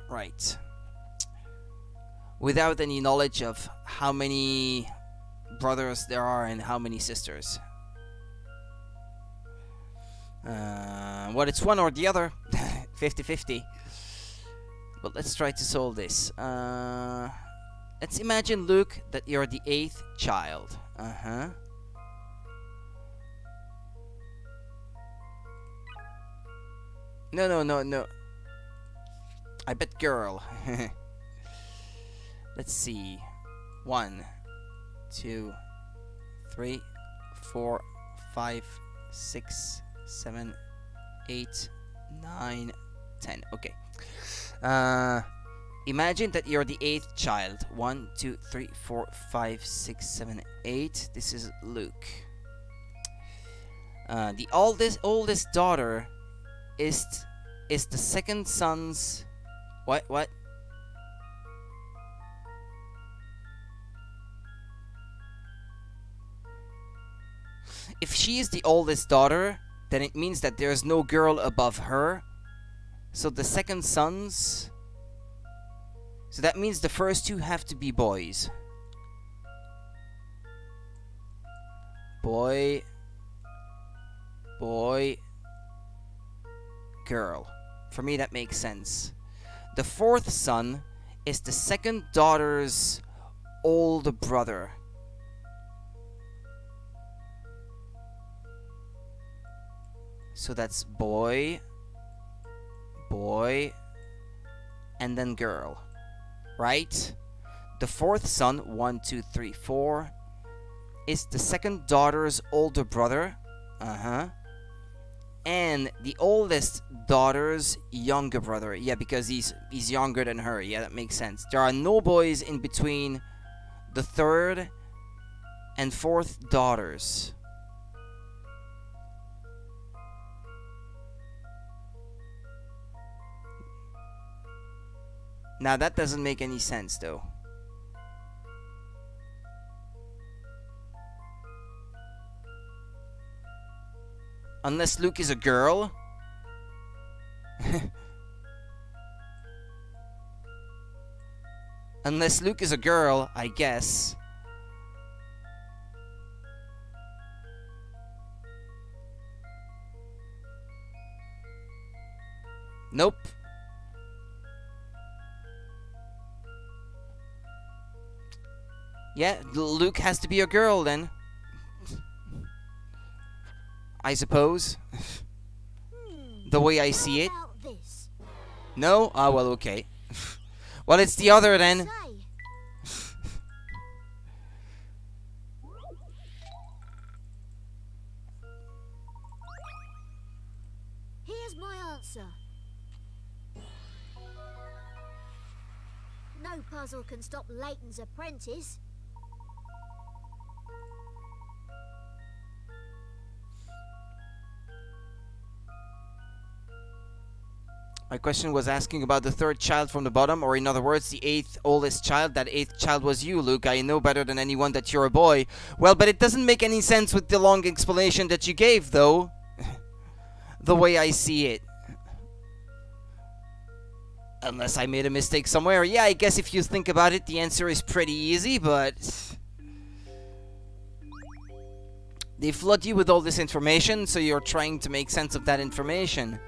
Right. Without any knowledge of how many brothers there are and how many sisters. What, it's one or the other. 50-50. But let's try to solve this. Let's imagine, Luke, that you're the 8th child. No. I bet girl. Let's see. 1, 2, 3, 4, 5, 6, 7, 8, 9, 10. Okay. Imagine that you're the 8th child. 1, 2, 3, 4, 5, 6, 7, 8. This is Luke. The oldest daughter is the second son's... What? If she is the oldest daughter, then it means that there's no girl above her. So the second sons... So that means the first two have to be boys. Boy, girl. For me, that makes sense. The fourth son is the second daughter's older brother. So that's boy, and then girl. Right? The fourth son, 1, 2, 3, 4, is the second daughter's older brother. And the oldest daughter's younger brother. Yeah, because he's younger than her. Yeah, that makes sense. There are no boys in between the third and fourth daughters. Now that doesn't make any sense though. Unless Luke is a girl. Unless Luke is a girl, I guess. Nope. Yeah, Luke has to be a girl then. I suppose. The way I see it. About this? No? Ah, well, okay. Well, it's the other then. Say, here's my answer. No puzzle can stop Layton's apprentice. My question was asking about the third child from the bottom, or in other words, the 8th oldest child. That 8th child was you, Luke. I know better than anyone that you're a boy. Well, but it doesn't make any sense with the long explanation that you gave, though. The way I see it. Unless I made a mistake somewhere. Yeah, I guess if you think about it, the answer is pretty easy, but... They flood you with all this information, so you're trying to make sense of that information.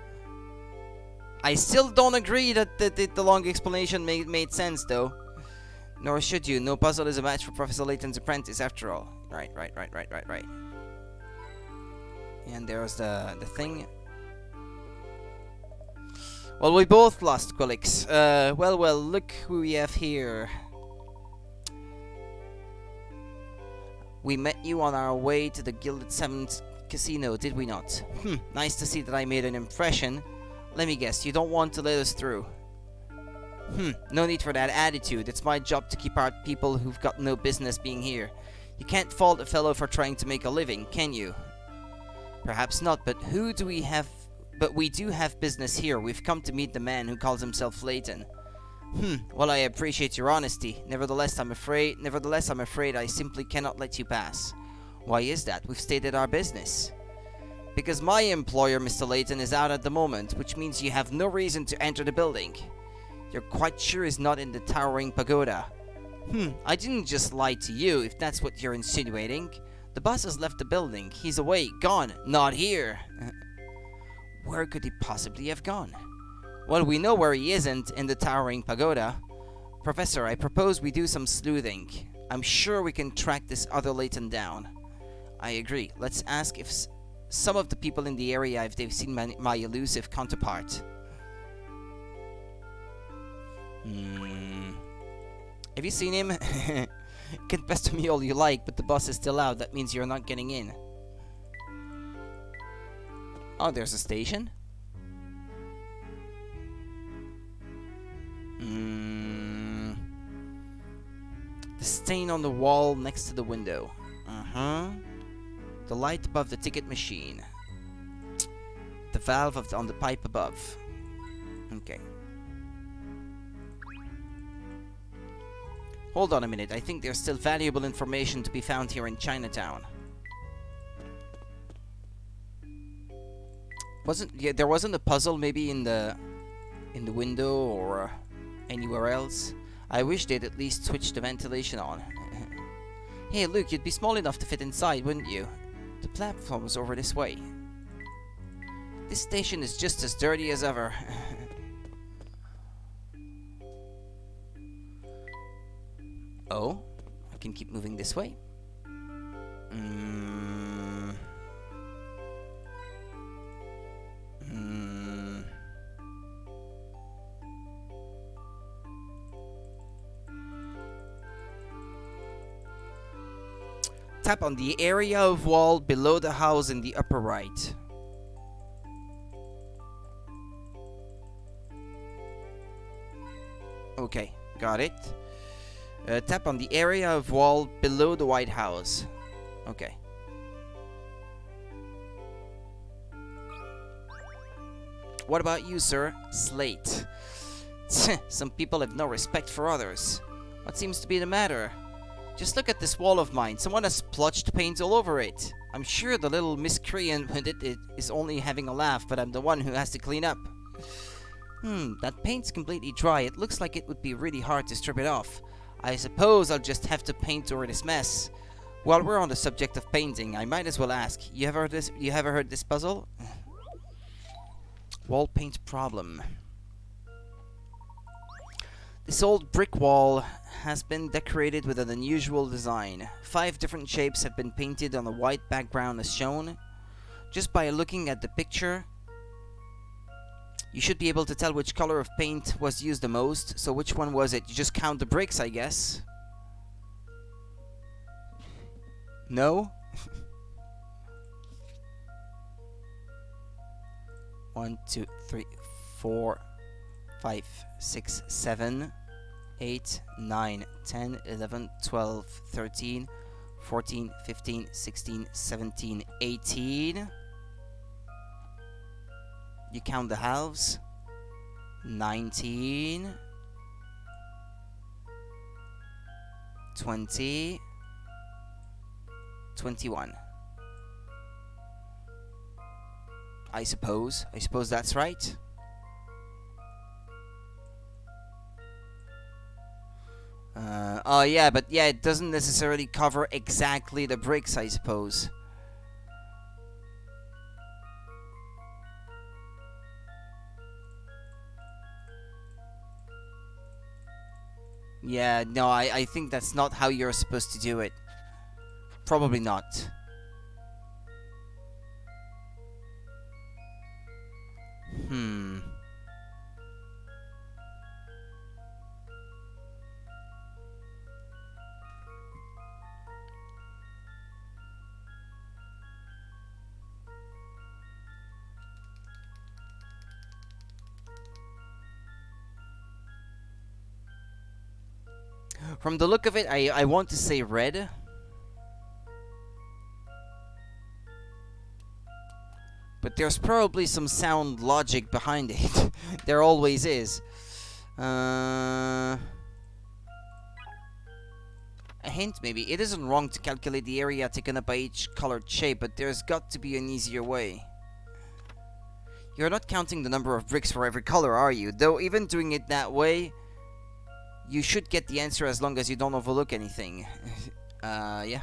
I still don't agree that the long explanation made sense, though. Nor should you. No puzzle is a match for Professor Layton's apprentice, after all. Right. And there's the thing. Well, we both lost Quillix. Well, look who we have here. We met you on our way to the Gilded Seven's casino, did we not? Nice to see that I made an impression. Let me guess, you don't want to let us through. No need for that attitude. It's my job to keep out people who've got no business being here. You can't fault a fellow for trying to make a living, can you? Perhaps not, but we do have business here. We've come to meet the man who calls himself Layton. Well, I appreciate your honesty. Nevertheless, I'm afraid I simply cannot let you pass. Why is that? We've stated our business. Because my employer, Mr. Layton, is out at the moment, which means you have no reason to enter the building. You're quite sure he's not in the towering pagoda. I didn't just lie to you, if that's what you're insinuating. The boss has left the building. He's away, gone, not here. Where could he possibly have gone? Well, we know where he isn't, in the towering pagoda. Professor, I propose we do some sleuthing. I'm sure we can track this other Layton down. I agree. Let's ask if some of the people in the area if they've seen my elusive counterpart. Have you seen him? Can pester me all you like, but the boss is still out. That means you're not getting in. Oh, there's a station? The stain on the wall next to the window. The light above the ticket machine. The valve on the pipe above. Okay. Hold on a minute. I think there's still valuable information to be found here in Chinatown. There wasn't a puzzle maybe in the window or anywhere else? I wish they'd at least switch the ventilation on. Hey, look, you'd be small enough to fit inside, wouldn't you? The platform was over this way. This station is just as dirty as ever. Oh, I can keep moving this way. Tap on the area of wall below the house in the upper right. Okay, got it. Tap on the area of wall below the White House. Okay. What about you, sir? Slate. Some people have no respect for others. What seems to be the matter? Just look at this wall of mine. Someone has splotched paint all over it. I'm sure the little miscreant with it is only having a laugh, but I'm the one who has to clean up. That paint's completely dry. It looks like it would be really hard to strip it off. I suppose I'll just have to paint over this mess. While we're on the subject of painting, I might as well ask. You ever heard this puzzle? Wall paint problem. This old brick wall has been decorated with an unusual design. 5 different shapes have been painted on a white background as shown. Just by looking at the picture, you should be able to tell which color of paint was used the most. So which one was it? You just count the bricks, I guess. No? 1, 2, 3, 4, 5, 6, 7, 8, 9, 10, 11, 12, 13, 14, 15, 16, 17, 18. You count the halves. 19, 20, 21. I suppose that's right. Oh yeah, but yeah, it doesn't necessarily cover exactly the bricks, I suppose. Yeah, no, I think that's not how you're supposed to do it. Probably not. From the look of it, I want to say red. But there's probably some sound logic behind it. There always is. A hint, maybe. It isn't wrong to calculate the area taken up by each colored shape, but there's got to be an easier way. You're not counting the number of bricks for every color, are you? Though even doing it that way, you should get the answer as long as you don't overlook anything. Yeah.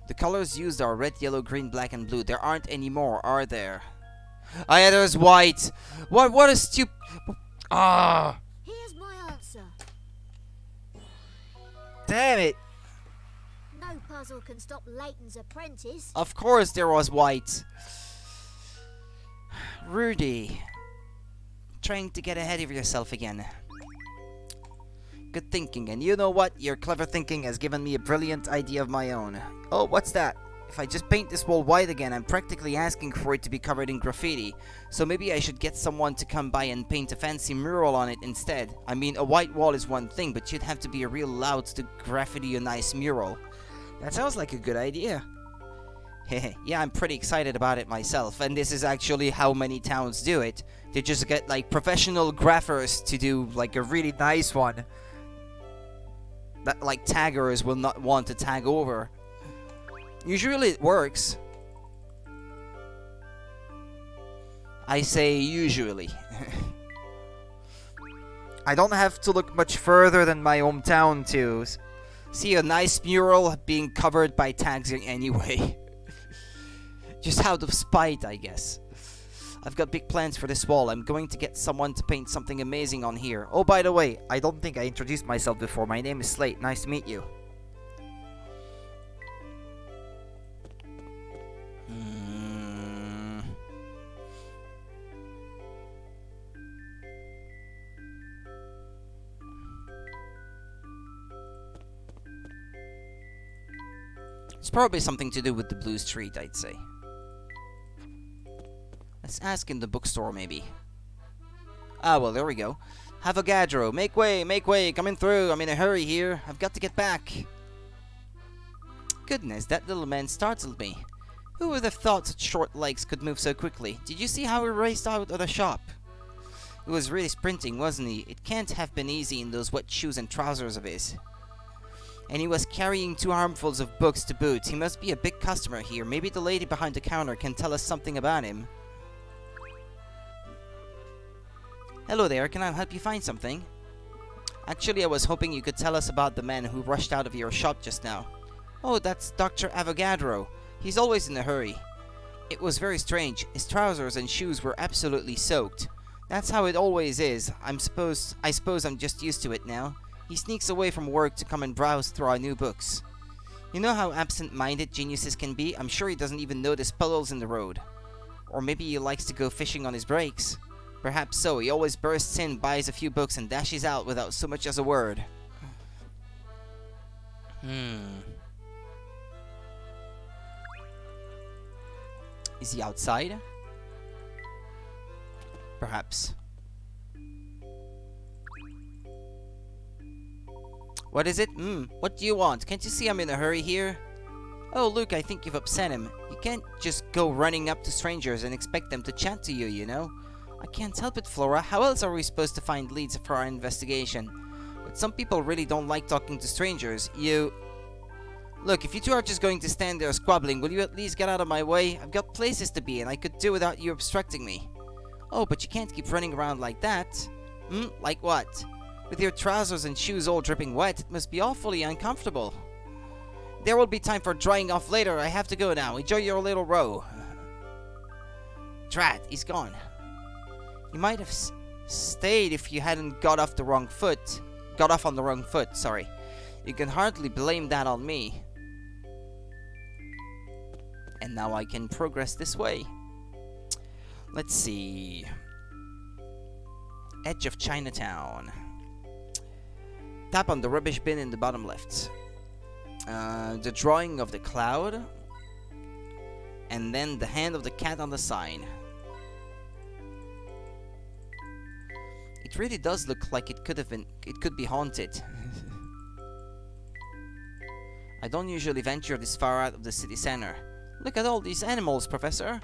The colors used are red, yellow, green, black, and blue. There aren't any more, are there? Oh yeah, there's white. What a stupid... Ah! Here's my answer. Damn it! No puzzle can stop Layton's apprentice. Of course there was white. Rudy. Trying to get ahead of yourself again. Good thinking, and you know what? Your clever thinking has given me a brilliant idea of my own. Oh, what's that? If I just paint this wall white again, I'm practically asking for it to be covered in graffiti. So maybe I should get someone to come by and paint a fancy mural on it instead. I mean, a white wall is one thing, but you'd have to be real loud to graffiti a nice mural. That sounds like a good idea. Yeah, I'm pretty excited about it myself, and this is actually how many towns do it. They just get, like, professional graphers to do, like, a really nice one that, like, taggers will not want to tag over. Usually it works. I say usually. I don't have to look much further than my hometown to see a nice mural being covered by tags anyway. Just out of spite, I guess. I've got big plans for this wall. I'm going to get someone to paint something amazing on here. Oh, by the way, I don't think I introduced myself before. My name is Slate. Nice to meet you. It's probably something to do with the blue street, I'd say. Let's ask in the bookstore, maybe. Ah, well, there we go. Avogadro, make way, coming through. I'm in a hurry here. I've got to get back. Goodness, that little man startled me. Who would have thought such short legs could move so quickly? Did you see how he raced out of the shop? He was really sprinting, wasn't he? It can't have been easy in those wet shoes and trousers of his. And he was carrying 2 armfuls of books to boot. He must be a big customer here. Maybe the lady behind the counter can tell us something about him. Hello there, can I help you find something? Actually, I was hoping you could tell us about the man who rushed out of your shop just now. Oh, that's Dr. Avogadro. He's always in a hurry. It was very strange. His trousers and shoes were absolutely soaked. That's how it always is. I suppose I'm just used to it now. He sneaks away from work to come and browse through our new books. You know how absent-minded geniuses can be? I'm sure he doesn't even notice puddles in the road. Or maybe he likes to go fishing on his breaks. Perhaps so. He always bursts in, buys a few books, and dashes out without so much as a word. Is he outside? Perhaps. What is it? What do you want? Can't you see I'm in a hurry here? Oh, Luke, I think you've upset him. You can't just go running up to strangers and expect them to chat to you, you know? I can't help it, Flora. How else are we supposed to find leads for our investigation? But some people really don't like talking to strangers. Look, if you two are just going to stand there squabbling, will you at least get out of my way? I've got places to be, and I could do without you obstructing me. Oh, but you can't keep running around like that. Like what? With your trousers and shoes all dripping wet, it must be awfully uncomfortable. There will be time for drying off later. I have to go now. Enjoy your little row. Drat, he's gone. You might have stayed if you hadn't got off on the wrong foot, sorry. You can hardly blame that on me. And now I can progress this way. Let's see. Edge of Chinatown. Tap on the rubbish bin in the bottom left. The drawing of the cloud. And then the hand of the cat on the sign. It really does look like it could be haunted. I don't usually venture this far out of the city center. Look at all these animals, Professor.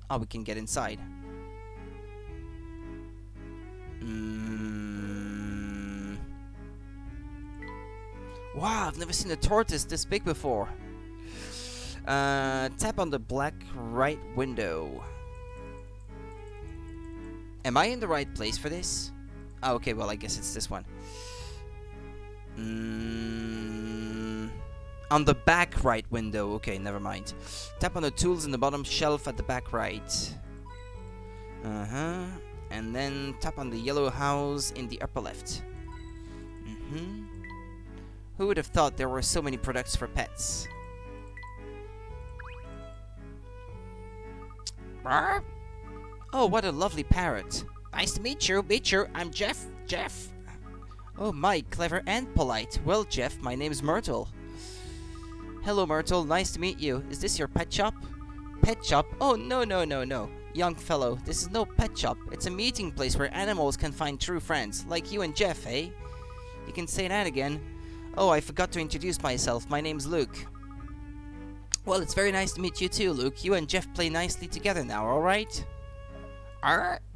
Oh, we can get inside. Wow, I've never seen a tortoise this big before. Tap on the black right window. Am I in the right place for this? Oh, okay, well, I guess it's this one. On the back right window. Okay, never mind. Tap on the tools in the bottom shelf at the back right. And then tap on the yellow house in the upper left. Who would have thought there were so many products for pets? Oh, what a lovely parrot. Nice to meet you. I'm Jeff. Oh my, clever and polite. Well, Jeff, my name's Myrtle. Hello, Myrtle. Nice to meet you. Is this your pet shop? Pet shop? Oh, no. Young fellow, this is no pet shop. It's a meeting place where animals can find true friends. Like you and Jeff, eh? You can say that again. Oh, I forgot to introduce myself. My name's Luke. Well, it's very nice to meet you too, Luke. You and Jeff play nicely together now, alright?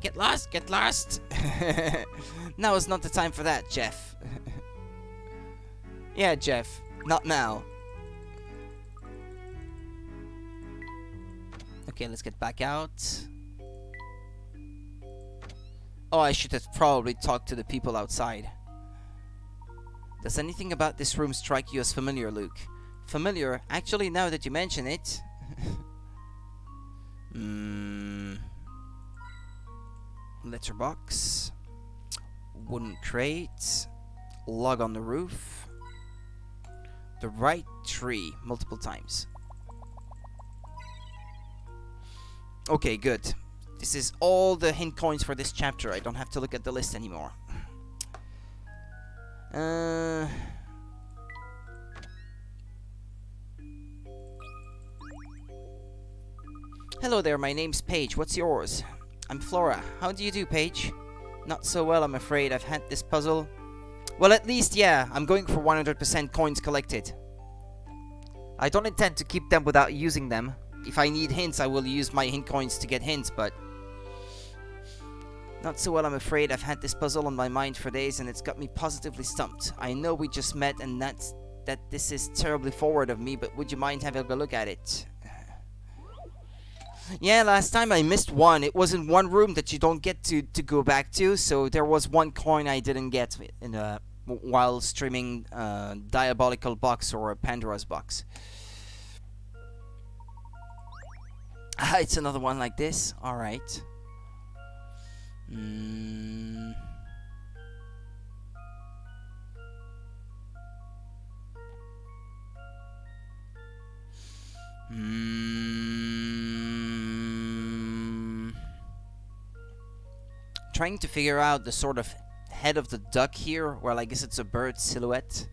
Get lost. Now is not the time for that, Jeff. Yeah, Jeff. Not now. Okay, let's get back out. Oh, I should have probably talked to the people outside. Does anything about this room strike you as familiar, Luke? Familiar? Actually, now that you mention it... Letterbox. Wooden crate. Log on the roof. The right tree. Multiple times. Okay, good. This is all the hint coins for this chapter. I don't have to look at the list anymore. Hello there, my name's Paige. What's yours? I'm Flora. How do you do, Paige? Not so well, I'm afraid. I've had this puzzle. Well, at least, yeah, I'm going for 100% coins collected. I don't intend to keep them without using them. If I need hints, I will use my hint coins to get hints, but... Not so well, I'm afraid. I've had this puzzle on my mind for days, and it's got me positively stumped. I know we just met, and that this is terribly forward of me, but would you mind having a look at it? Yeah, last time I missed one. It was in one room that you don't get to go back to, so there was one coin I didn't get in while streaming Diabolical Box or Pandora's Box. Ah, it's another one like this. Alright. Trying to figure out the sort of head of the duck here. Well, I guess it's a bird silhouette.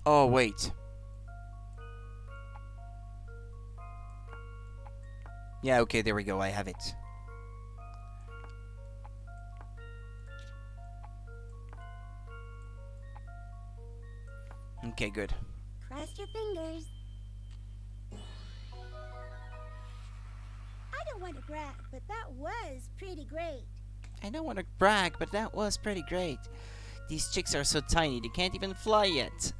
Oh, wait. Yeah, okay, there we go. I have it. Okay, good. Cross your fingers. I don't want to brag, but that was pretty great. I don't want to brag, but that was pretty great. These chicks are so tiny, they can't even fly yet.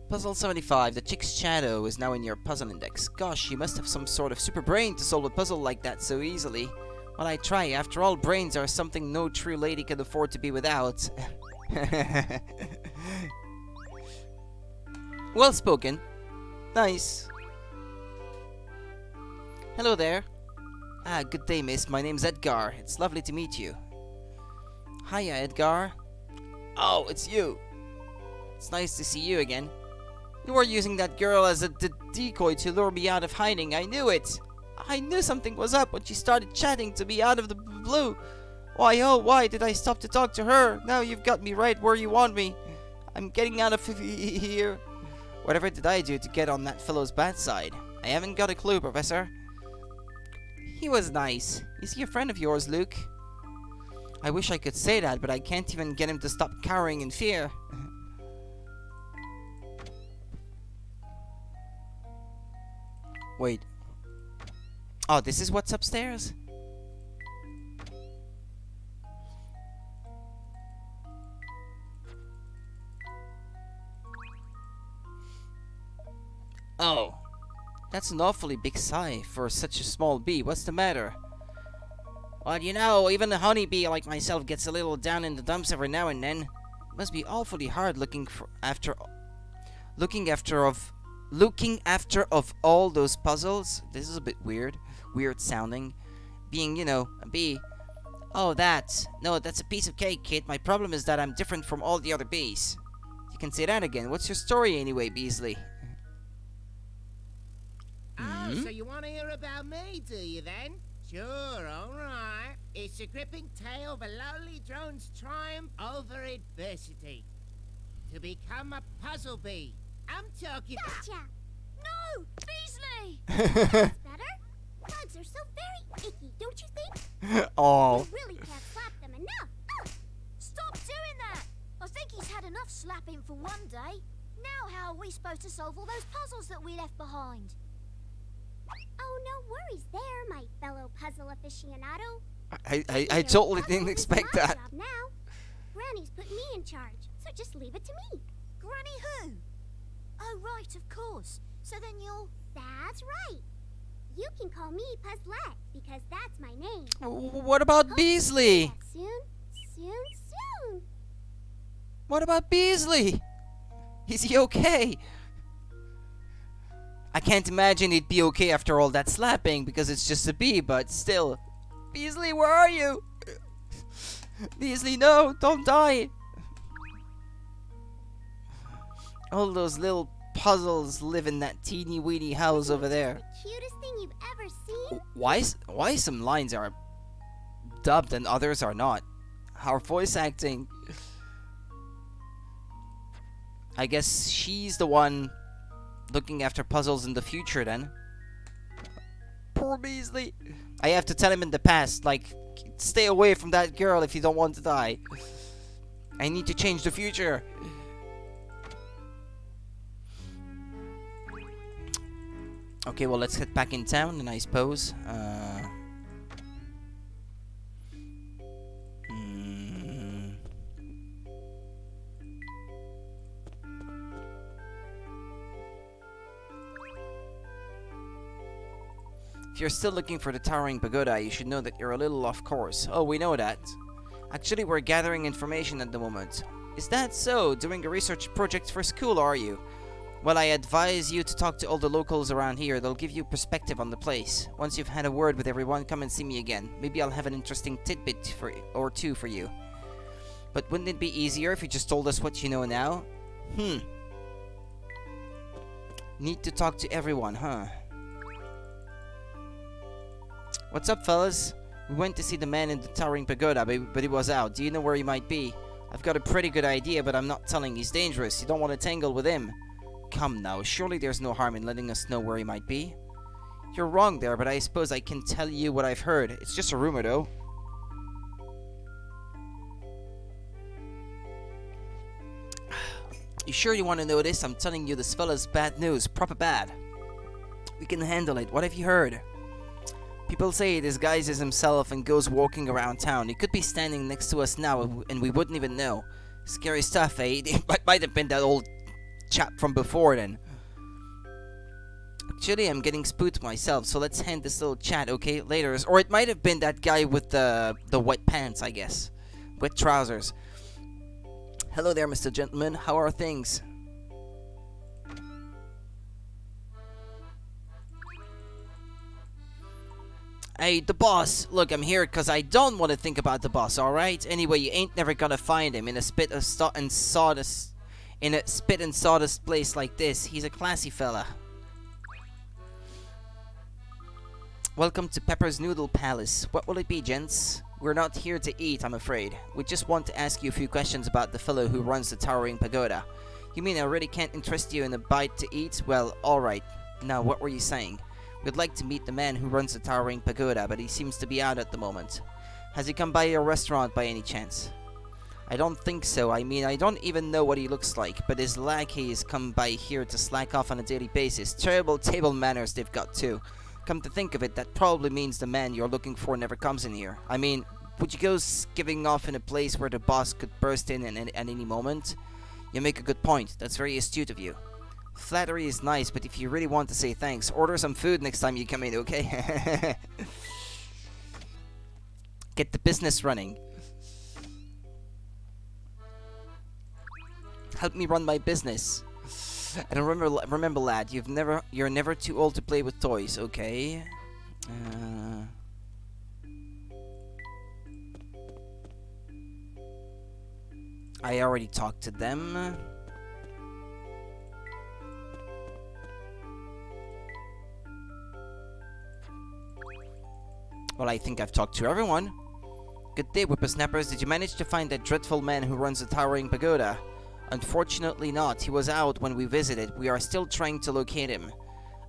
Puzzle 75. The chick's shadow is now in your puzzle index. Gosh, you must have some sort of super brain to solve a puzzle like that so easily. Well, I try. After all, brains are something no true lady can afford to be without. Well spoken. Nice. Hello there. Ah, good day, miss. My name's Edgar. It's lovely to meet you. Hiya, Edgar. Oh, it's you. It's nice to see you again. You were using that girl as a decoy to lure me out of hiding. I knew it. I knew something was up when she started chatting to me out of the blue. Why, oh, why did I stop to talk to her? Now you've got me right where you want me. I'm getting out of here. Whatever did I do to get on that fellow's bad side? I haven't got a clue, Professor. He was nice. Is he a friend of yours, Luke? I wish I could say that, but I can't even get him to stop cowering in fear. Wait. Oh, this is what's upstairs? Oh. That's an awfully big sigh for such a small bee. What's the matter? Well, you know, even a honeybee like myself gets a little down in the dumps every now and then. It must be awfully hard looking after of all those puzzles. This is a bit weird sounding. Being, you know, a bee. Oh, no, that's a piece of cake, kid. My problem is that I'm different from all the other bees. You can say that again. What's your story anyway, Beasley? Oh, so you want to hear about me, do you then? Sure, alright. It's a gripping tale of a lonely drone's triumph over adversity. To become a puzzle bee. I'm talking... Gotcha! No! Beasley! That's better. Bugs are so very icky, don't you think? Oh. We really can't slap them enough. Ugh. Stop doing that! I think he's had enough slapping for one day. Now how are we supposed to solve all those puzzles that we left behind? Oh, no worries there, my fellow puzzle aficionado. I totally didn't expect that. Job now. Granny's put me in charge, so just leave it to me. Granny who? Oh, right, of course. So then you'll... That's right. You can call me Puzzlette, because that's my name. What about Beasley? Yeah, soon. What about Beasley? Is he okay? I can't imagine he'd be okay after all that slapping, because it's just a bee, but still. Beasley, where are you? Beasley, no, don't die. All those little puzzles live in that teeny weeny house over there. The cutest thing you've ever seen? Why some lines are dubbed and others are not? Our voice acting. I guess she's the one looking after puzzles in the future then. Poor Beasley. I have to tell him in the past, like, stay away from that girl if you don't want to die. I need to change the future. Okay, well, let's head back in town then, I suppose. If you're still looking for the towering pagoda, you should know that you're a little off course. Oh, we know that. Actually, we're gathering information at the moment. Is that so? Doing a research project for school, are you? Well, I advise you to talk to all the locals around here. They'll give you perspective on the place. Once you've had a word with everyone, come and see me again. Maybe I'll have an interesting tidbit or two for you. But wouldn't it be easier if you just told us what you know now? Need to talk to everyone, huh? What's up, fellas? We went to see the man in the towering pagoda, but he was out. Do you know where he might be? I've got a pretty good idea, but I'm not telling. He's dangerous. You don't want to tangle with him. Come now, surely there's no harm in letting us know where he might be. You're wrong there, but I suppose I can tell you what I've heard. It's just a rumor, though. You sure you want to know this? I'm telling you, this fella's bad news. Proper bad. We can handle it. What have you heard? People say he disguises himself and goes walking around town. He could be standing next to us now and we wouldn't even know. Scary stuff, eh? It might have been that old chap from before then. Actually, I'm getting spooked myself, so let's end this little chat, okay? Later. Or it might have been that guy with the wet pants, I guess. Wet trousers. Hello there, Mr. Gentleman. How are things? Hey, the boss. Look, I'm here because I don't want to think about the boss, alright? Anyway, you ain't never gonna find him in a spit and sawdust place like this. He's a classy fella. Welcome to Pepper's Noodle Palace. What will it be, gents? We're not here to eat, I'm afraid. We just want to ask you a few questions about the fellow who runs the towering pagoda. You mean I really can't interest you in a bite to eat? Well, alright. Now, what were you saying? We'd like to meet the man who runs the towering pagoda, but he seems to be out at the moment. Has he come by your restaurant by any chance? I don't think so. I mean, I don't even know what he looks like, but his lackeys come by here to slack off on a daily basis. Terrible table manners they've got too. Come to think of it, that probably means the man you're looking for never comes in here. I mean, would you go skiving off in a place where the boss could burst in at any moment? You make a good point. That's very astute of you. Flattery is nice, but if you really want to say thanks, order some food next time you come in, okay? Get the business running. Help me run my business. And remember, lad, you're never too old to play with toys, okay? I already talked to them. Well, I think I've talked to everyone. Good day, whippersnappers. Did you manage to find that dreadful man who runs the towering pagoda? Unfortunately not. He was out when we visited. We are still trying to locate him.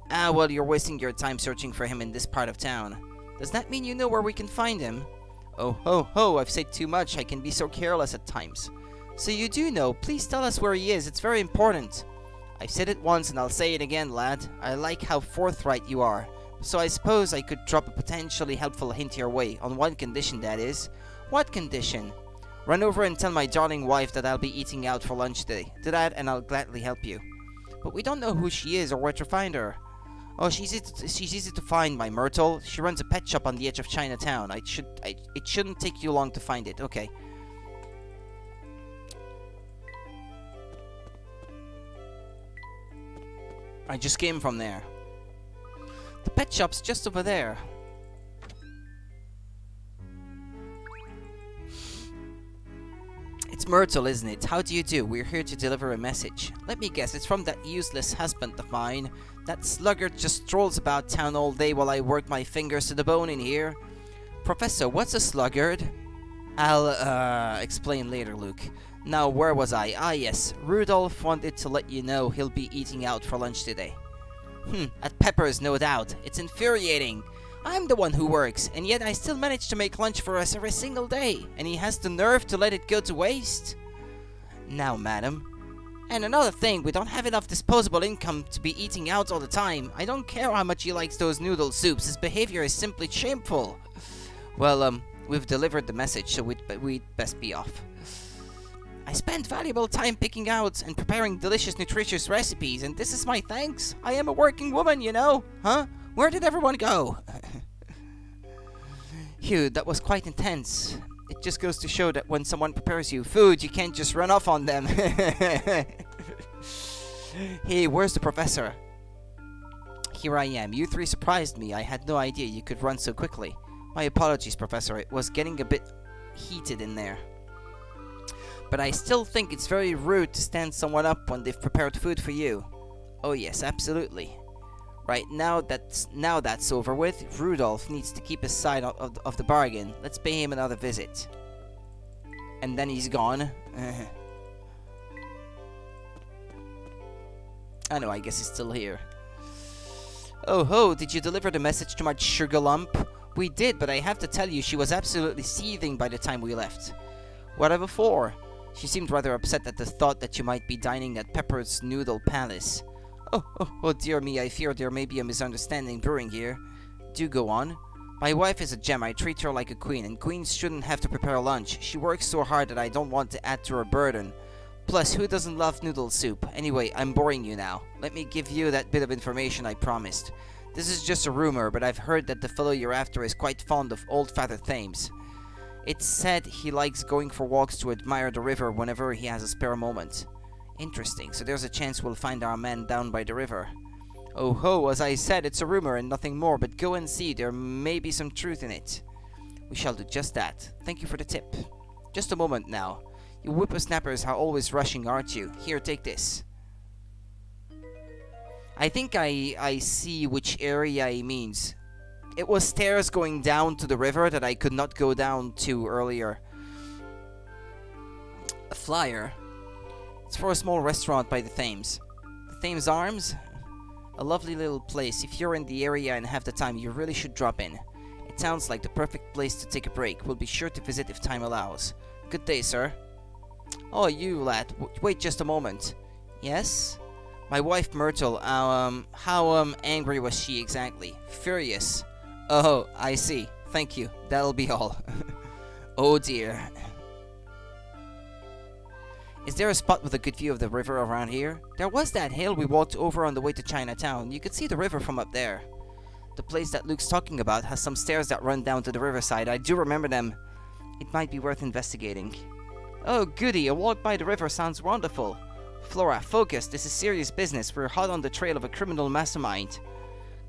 Ah, well, you're wasting your time searching for him in this part of town. Does that mean you know where we can find him? Oh, ho, ho, I've said too much. I can be so careless at times. So you do know. Please tell us where he is. It's very important. I've said it once and I'll say it again, lad. I like how forthright you are. So I suppose I could drop a potentially helpful hint your way, on one condition, that is. What condition? Run over and tell my darling wife that I'll be eating out for lunch today. Do that and I'll gladly help you. But we don't know who she is or where to find her. Oh, she's easy to find, my Myrtle. She runs a pet shop on the edge of Chinatown. It shouldn't take you long to find it. Okay. I just came from there. The pet shop's just over there. It's Myrtle, isn't it? How do you do? We're here to deliver a message. Let me guess, it's from that useless husband of mine. That sluggard just strolls about town all day while I work my fingers to the bone in here. Professor, what's a sluggard? I'll, explain later, Luke. Now, where was I? Ah, yes. Rudolph wanted to let you know he'll be eating out for lunch today. At Pepper's, no doubt. It's infuriating. I'm the one who works, and yet I still manage to make lunch for us every single day, and he has the nerve to let it go to waste? Now, madam. And another thing, we don't have enough disposable income to be eating out all the time. I don't care how much he likes those noodle soups. His behavior is simply shameful. Well, we've delivered the message, so we'd best be off. I spent valuable time picking out and preparing delicious, nutritious recipes, and this is my thanks. I am a working woman, you know. Huh? Where did everyone go? Phew, that was quite intense. It just goes to show that when someone prepares you food, you can't just run off on them. Hey, where's the professor? Here I am. You three surprised me. I had no idea you could run so quickly. My apologies, Professor. It was getting a bit heated in there. But I still think it's very rude to stand someone up when they've prepared food for you. Oh yes, absolutely. Right, now that's over with, Rudolph needs to keep his side of the bargain. Let's pay him another visit. And then he's gone. I know, I guess he's still here. Oh ho, did you deliver the message to my sugar lump? We did, but I have to tell you, she was absolutely seething by the time we left. Whatever for? She seemed rather upset at the thought that you might be dining at Pepper's Noodle Palace. Oh, dear me, I fear there may be a misunderstanding brewing here. Do go on. My wife is a gem. I treat her like a queen, and queens shouldn't have to prepare lunch. She works so hard that I don't want to add to her burden. Plus, who doesn't love noodle soup? Anyway, I'm boring you now. Let me give you that bit of information I promised. This is just a rumor, but I've heard that the fellow you're after is quite fond of old Father Thames. It's said he likes going for walks to admire the river whenever he has a spare moment. Interesting, so there's a chance we'll find our man down by the river. Oh ho, as I said, it's a rumor and nothing more, but go and see, there may be some truth in it. We shall do just that. Thank you for the tip. Just a moment now. You whippersnappers are always rushing, aren't you? Here, take this. I think I see which area he means. It was stairs going down to the river that I could not go down to earlier. A flyer. It's for a small restaurant by the Thames. The Thames Arms? A lovely little place. If you're in the area and have the time, you really should drop in. It sounds like the perfect place to take a break. We'll be sure to visit if time allows. Good day, sir. Oh, you lad. Wait just a moment. Yes? My wife Myrtle, how angry was she exactly? Furious. Oh, I see. Thank you. That'll be all. Oh dear. Is there a spot with a good view of the river around here? There was that hill we walked over on the way to Chinatown. You could see the river from up there. The place that Luke's talking about has some stairs that run down to the riverside. I do remember them. It might be worth investigating. Oh goody, a walk by the river sounds wonderful. Flora, focus. This is serious business. We're hot on the trail of a criminal mastermind.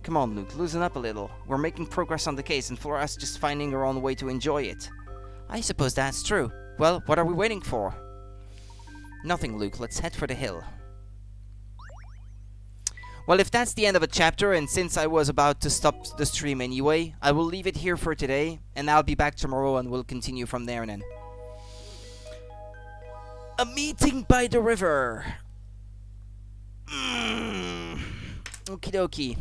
Come on, Luke, loosen up a little. We're making progress on the case, and Flora's just finding her own way to enjoy it. I suppose that's true. Well, what are we waiting for? Nothing, Luke. Let's head for the hill. Well, if that's the end of a chapter, and since I was about to stop the stream anyway, I will leave it here for today, and I'll be back tomorrow, and we'll continue from there then. A meeting by the river. Okie dokie.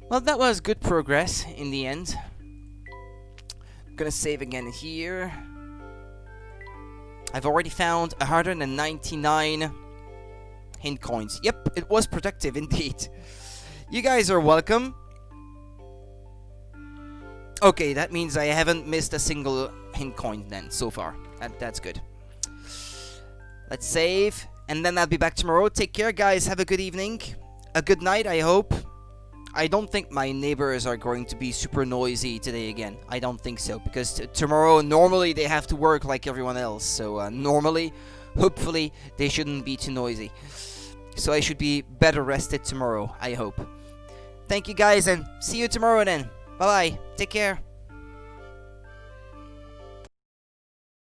Well, that was good progress in the end. I'm gonna save again here. I've already found 199 hint coins. Yep, it was productive indeed. You guys are welcome. Okay, that means I haven't missed a single hint coin then so far. That's good. Let's save, and then I'll be back tomorrow. Take care, guys. Have a good evening. A good night, I hope. I don't think my neighbors are going to be super noisy today again. I don't think so, because tomorrow, normally they have to work like everyone else. So normally, hopefully, they shouldn't be too noisy. So I should be better rested tomorrow, I hope. Thank you guys, and see you tomorrow then. Bye-bye. Take care.